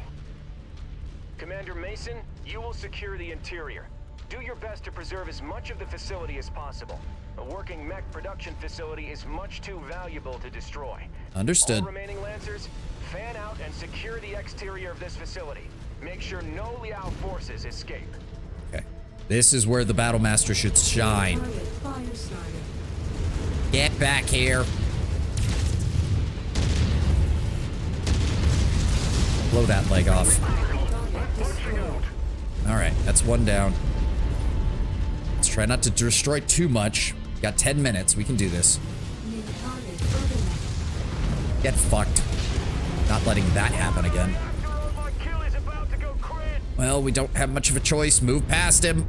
Commander Mason, you will secure the interior. Do your best to preserve as much of the facility as possible. A working mech production facility is much too valuable to destroy. Understood. All remaining Lancers, fan out and secure the exterior of this facility. Make sure no Liao forces escape. Okay. This is where the Battlemaster should shine. Get back here. Blow that leg off. Alright, that's one down. Let's try not to destroy too much. Got 10 minutes. We can do this. Get fucked. Not letting that happen again. Well, we don't have much of a choice. Move past him.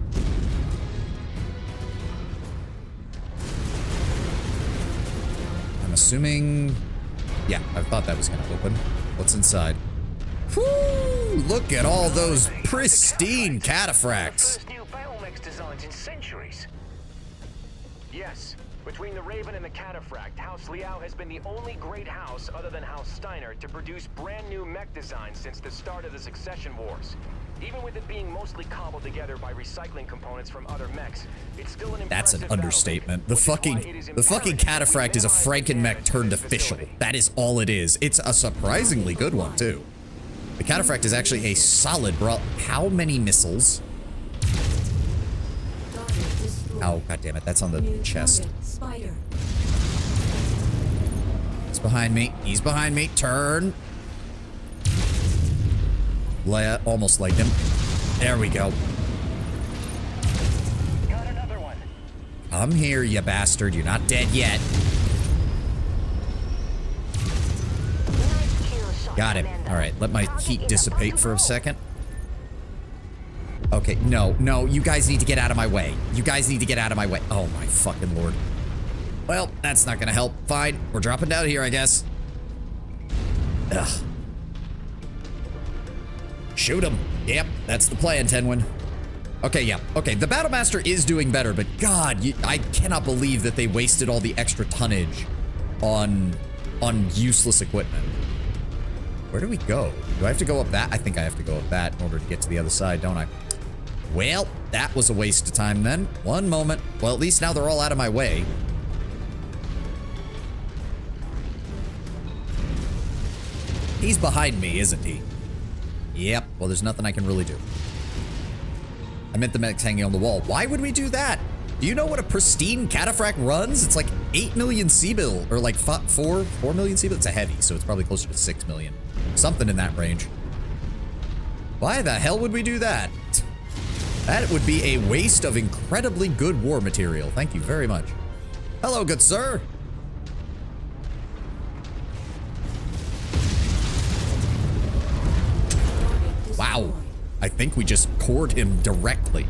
I'm assuming... Yeah, I thought that was going to open. What's inside? Whoo! Look at all those pristine cataphracts. First new battle mechs designs in centuries. Yes, between the Raven and the Cataphract, House Liao has been the only great house other than House Steiner to produce brand new mech designs since the start of the Succession Wars. Even with it being mostly cobbled together by recycling components from other mechs, it's still an That's an impressive understatement. The fucking cataphract is a Franken-mech turned official. That is all it is. It's a surprisingly good one, too. The cataphract is actually a solid bro. How many missiles? Oh, goddammit, that's on the chest. He's behind me. He's behind me. Turn. Almost legged him. There we go. Got another one. Come here, you bastard. You're not dead yet. Got him. All right, let my heat dissipate for a second. Okay, no, you guys need to get out of my way. You guys need to get out of my way. Oh my fucking lord. Well, that's not gonna help. Fine, we're dropping down here, I guess. Ugh. Shoot him. Yep, that's the plan, Tenwin. Okay, yeah. Okay, the Battlemaster is doing better, but God, I cannot believe that they wasted all the extra tonnage on useless equipment. Where do we go? Do I have to go up that? I think I have to go up that in order to get to the other side, don't I? Well, that was a waste of time then. One moment. Well, at least now they're all out of my way. He's behind me, isn't he? Yep. Well, there's nothing I can really do. I meant the mechs hanging on the wall. Why would we do that? Do you know what a pristine cataphract runs? It's like 8 million C-bill, or like 4 million C-bill. It's a heavy, so it's probably closer to 6 million. Something in that range. Why the hell would we do that? That would be a waste of incredibly good war material. Thank you very much. Hello, good sir. Wow. I think we just cored him directly.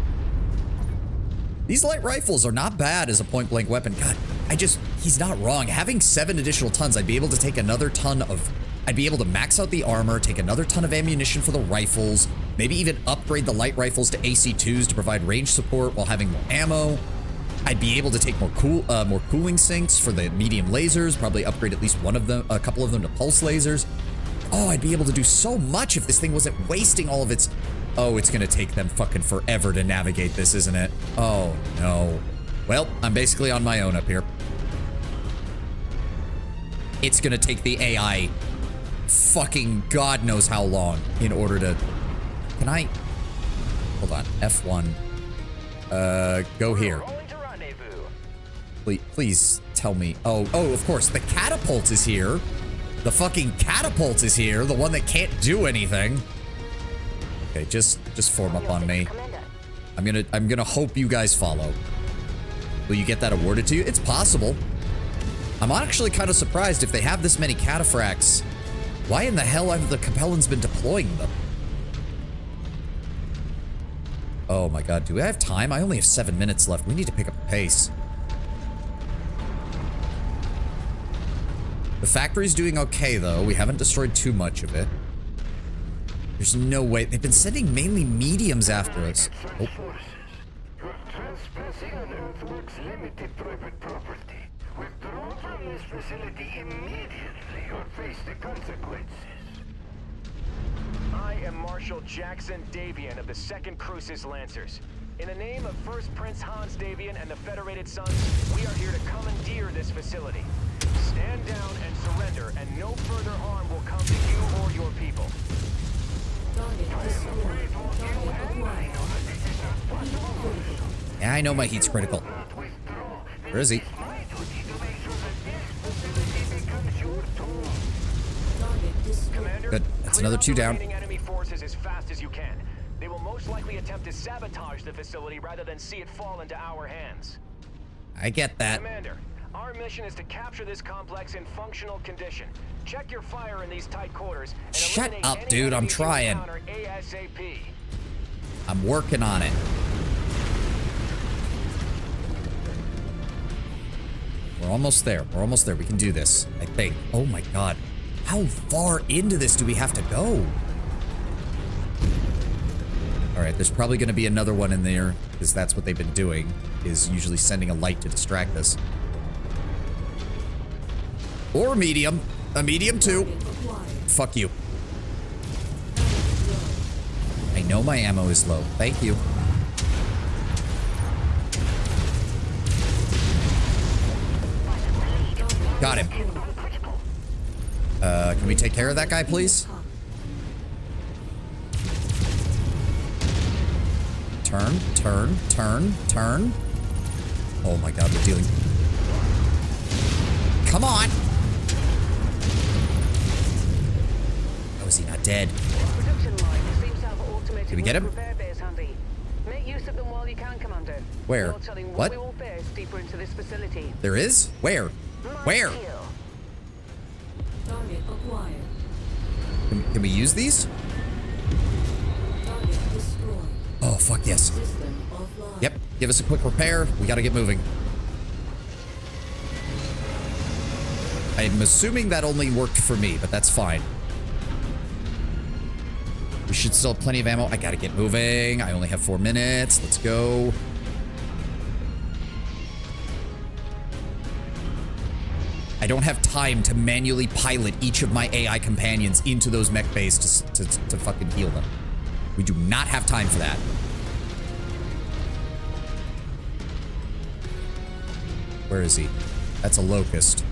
These light rifles are not bad as a point-blank weapon. God, he's not wrong. Having 7 additional tons, I'd be able to take another ton of... I'd be able to max out the armor, take another ton of ammunition for the rifles, maybe even upgrade the light rifles to AC2s to provide range support while having more ammo. I'd be able to take more cooling sinks for the medium lasers, probably upgrade at least a couple of them to pulse lasers. Oh, I'd be able to do so much if this thing wasn't wasting all of its... Oh, it's gonna take them fucking forever to navigate this, isn't it? Oh, no. Well, I'm basically on my own up here. It's gonna take the AI fucking God knows how long in order to... Can I... Hold on. F1. Go here. Please tell me... Oh, of course. The catapult is here. The fucking catapult is here. The one that can't do anything. Okay, just form up on me. I'm gonna hope you guys follow. Will you get that awarded to you? It's possible. I'm actually kind of surprised if they have this many cataphracts. Why in the hell have the Capellans been deploying them? Oh my god, do we have time? I only have 7 minutes left. We need to pick up the pace. The factory's doing okay, though. We haven't destroyed too much of it. There's no way. They've been sending mainly mediums after us. Oh. You're trespassing on Earthworks Limited private property. Withdraw from this facility immediately or face the consequences. I am Marshal Jackson Davian of the 2nd Crucis Lancers. In the name of First Prince Hans Davian and the Federated Sons, we are here to commandeer this facility. Stand down and surrender, and no further harm will come to you or your people. Yeah, I know my heat's critical. Where is he? Good. That's another 2 down. Enemy forces as fast as you can. They will most likely attempt to sabotage the facility rather than see it fall into our hands. I get that. Commander, our mission is to capture this complex in functional condition. Check your fire in these tight quarters and shut up, dude. I'm trying. ASAP. I'm working on it. We're almost there. We're almost there. We can do this, I think. Oh my god. How far into this do we have to go? All right, there's probably going to be another one in there because that's what they've been doing, is usually sending a light to distract us. Or medium. A medium too. Fuck you. I know my ammo is low. Thank you. Got him. Can we take care of that guy, please? Turn, turn, turn, turn. Oh my god, we're dealing. Come on! Oh, is he not dead? Did we get him? Make use of them while you can, Commander. Where? What? Deeper into this facility. There is? Where? Where? Target acquired. Can we use these? Target destroyed. Oh, fuck yes. System offline. Yep, give us a quick repair. We gotta get moving. I'm assuming that only worked for me, but that's fine. We should still have plenty of ammo. I gotta get moving. I only have 4 minutes. Let's go. I don't have time to manually pilot each of my AI companions into those mech bays to fucking heal them. We do not have time for that. Where is he? That's a locust.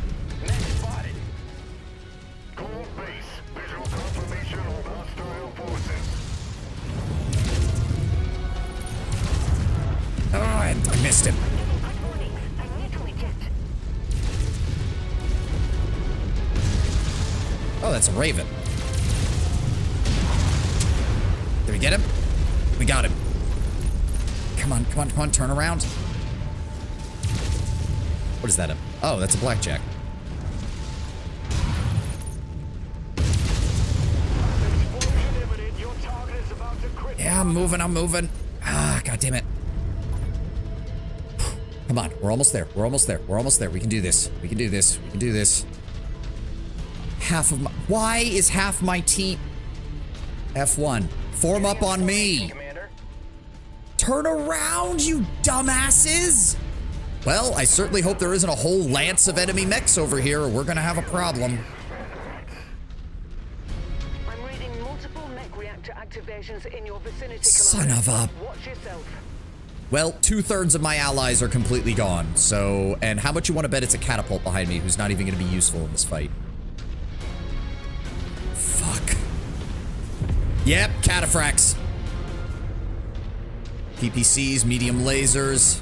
Oh, I missed him. Oh, that's a raven. Did we get him? We got him. Come on, come on, come on, turn around. What is that? Oh, that's a blackjack. Yeah, I'm moving, I'm moving. Ah, god damn it. Come on, we're almost there. We're almost there. We're almost there. We can do this. We can do this. We can do this. Half of my... Why is half my team... F1. Form up on me. Turn around, you dumbasses. Well, I certainly hope there isn't a whole lance of enemy mechs over here, or we're gonna have a problem. I'm reading multiple mech reactor activations in your vicinity, Son of a... Watch yourself. Well, 2/3 of my allies are completely gone, so... And how much you want to bet it's a catapult behind me who's not even gonna be useful in this fight? Fuck. Yep, cataphracts. PPCs, medium lasers.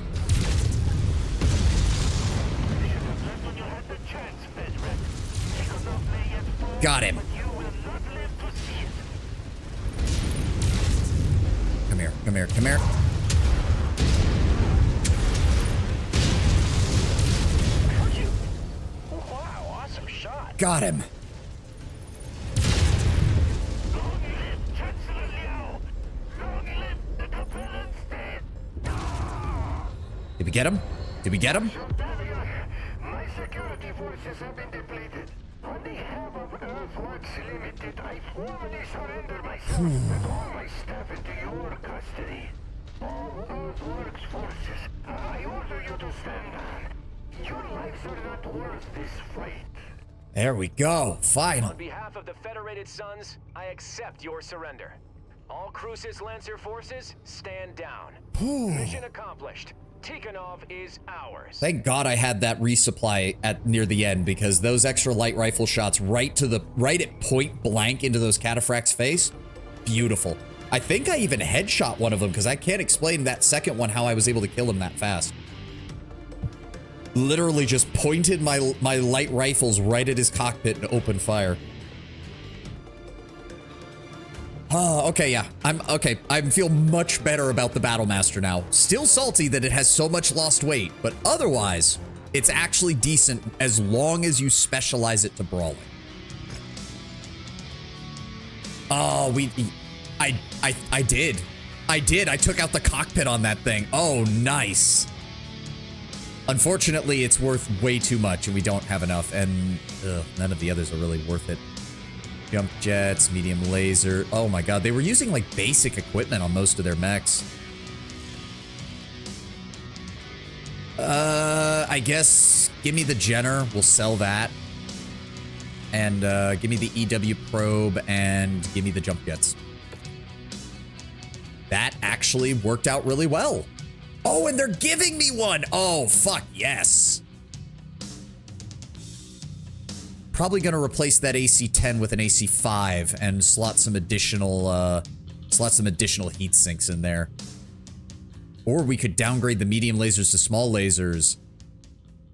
Got him. Come here, come here, come here. Wow, awesome shot. Got him. Did we get him? Did we get him? My security forces have been depleted. On behalf of Earthworks Limited, I formally surrender myself with all my staff into your custody. All Earthworks forces, I order you to stand down. Your lives are not worth this fight. There we go. Final. On behalf of the Federated Sons, I accept your surrender. All Crucis Lancer forces, stand down. Mission accomplished. Tikhonov is ours. Thank God I had that resupply at near the end, because those extra light rifle shots right at point blank into those cataphracts' face, beautiful. I think I even headshot one of them, because I can't explain that second one how I was able to kill him that fast. Literally just pointed my light rifles right at his cockpit and opened fire. Oh, okay, yeah. I'm okay. I feel much better about the Battlemaster now. Still salty that it has so much lost weight, but otherwise, it's actually decent as long as you specialize it to brawling. Oh, I did. I took out the cockpit on that thing. Oh, nice. Unfortunately, it's worth way too much, and we don't have enough, and none of the others are really worth it. Jump jets, medium laser. Oh my god, they were using like basic equipment on most of their mechs. I guess give me the Jenner, we'll sell that. And give me the EW probe and give me the jump jets. actually worked out really well. Oh, and they're giving me one. Oh, fuck yes. Probably going to replace that AC-10 with an AC-5 and slot some additional heat sinks in there. Or we could downgrade the medium lasers to small lasers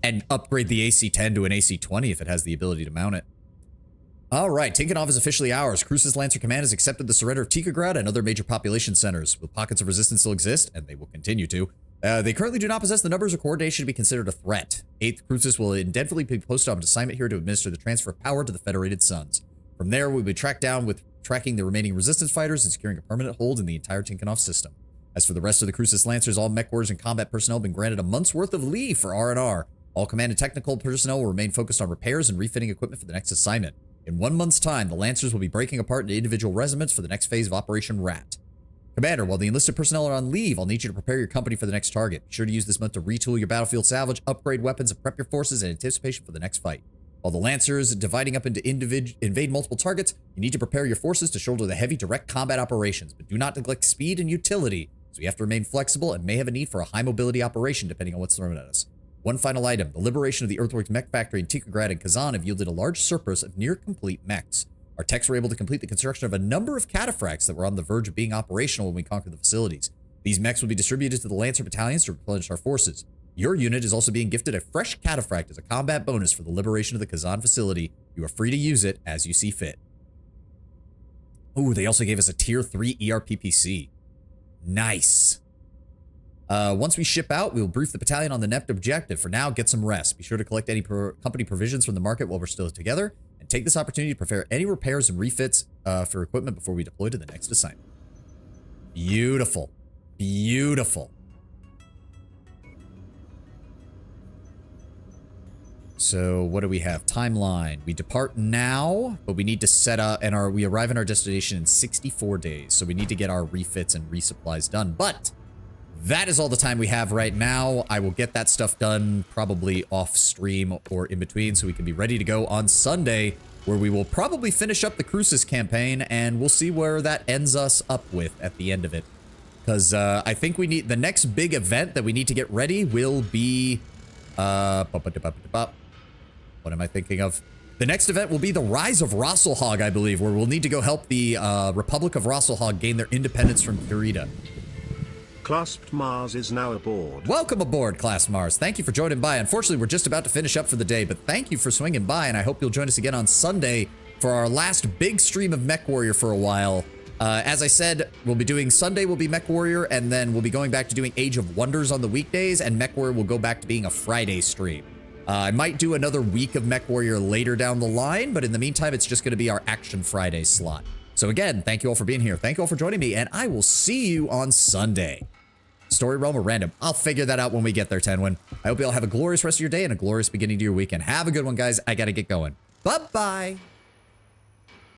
and upgrade the AC-10 to an AC-20 if it has the ability to mount it. All right, Tikhonov is officially ours. Crucis Lancer Command has accepted the surrender of Tikhograd and other major population centers. Will pockets of resistance still exist? And they will continue to. They currently do not possess the numbers or coordination to be considered a threat. 8th Crucis will indefinitely be posted on assignment here to administer the transfer of power to the Federated Suns. From there, we'll be tracked down with tracking the remaining resistance fighters and securing a permanent hold in the entire Tikhonov system. As for the rest of the Crucis Lancers, all mech warriors and combat personnel have been granted a month's worth of leave for R&R. All command and technical personnel will remain focused on repairs and refitting equipment for the next assignment. In 1 month's time, the Lancers will be breaking apart into individual regiments for the next phase of Operation Rat. Commander, while the enlisted personnel are on leave, I'll need you to prepare your company for the next target. Be sure to use this month to retool your battlefield salvage, upgrade weapons, and prep your forces in anticipation for the next fight. While the Lancers dividing up into invade multiple targets, you need to prepare your forces to shoulder the heavy direct combat operations, but do not neglect speed and utility, so you have to remain flexible and may have a need for a high mobility operation depending on what's thrown at us. One final item, the liberation of the Earthworks mech factory in Tikhograd and Kazan have yielded a large surplus of near-complete mechs. Our techs were able to complete the construction of a number of cataphracts that were on the verge of being operational when we conquered the facilities. These mechs will be distributed to the Lancer battalions to replenish our forces. Your unit is also being gifted a fresh cataphract as a combat bonus for the liberation of the Kazan facility. You are free to use it as you see fit. Ooh, they also gave us a Tier 3 ERPPC. Nice. Once we ship out, we'll brief the battalion on the next objective. For now, get some rest. Be sure to collect any company provisions from the market while we're still together, and take this opportunity to prepare any repairs and refits for equipment before we deploy to the next assignment. Beautiful. Beautiful. So what do we have? Timeline. We depart now, but we need to set up, and we arrive in our destination in 64 days. So we need to get our refits and resupplies done. But that is all the time we have right now. I will get that stuff done probably off stream or in between so we can be ready to go on Sunday, where we will probably finish up the Crucis campaign, and we'll see where that ends us up with at the end of it. Because I think we need, the next big event that we need to get ready will be, what am I thinking of? The next event will be the Rise of Rosselhog, I believe, where we'll need to go help the Republic of Rosselhog gain their independence from Kurita. Clasped Mars is now aboard. Welcome aboard, Clasped Mars. Thank you for joining by. Unfortunately, we're just about to finish up for the day, but thank you for swinging by, and I hope you'll join us again on Sunday for our last big stream of Mech Warrior for a while. As I said, we'll be doing Sunday will be Mech Warrior, and then we'll be going back to doing Age of Wonders on the weekdays, and Mech Warrior will go back to being a Friday stream. I might do another week of Mech Warrior later down the line, but in the meantime, it's just going to be our Action Friday slot. So again, thank you all for being here. Thank you all for joining me, and I will see you on Sunday. Story realm or random? I'll figure that out when we get there, Tenwin. I hope you all have a glorious rest of your day and a glorious beginning to your weekend. Have a good one, guys. I gotta get going. Bye-bye.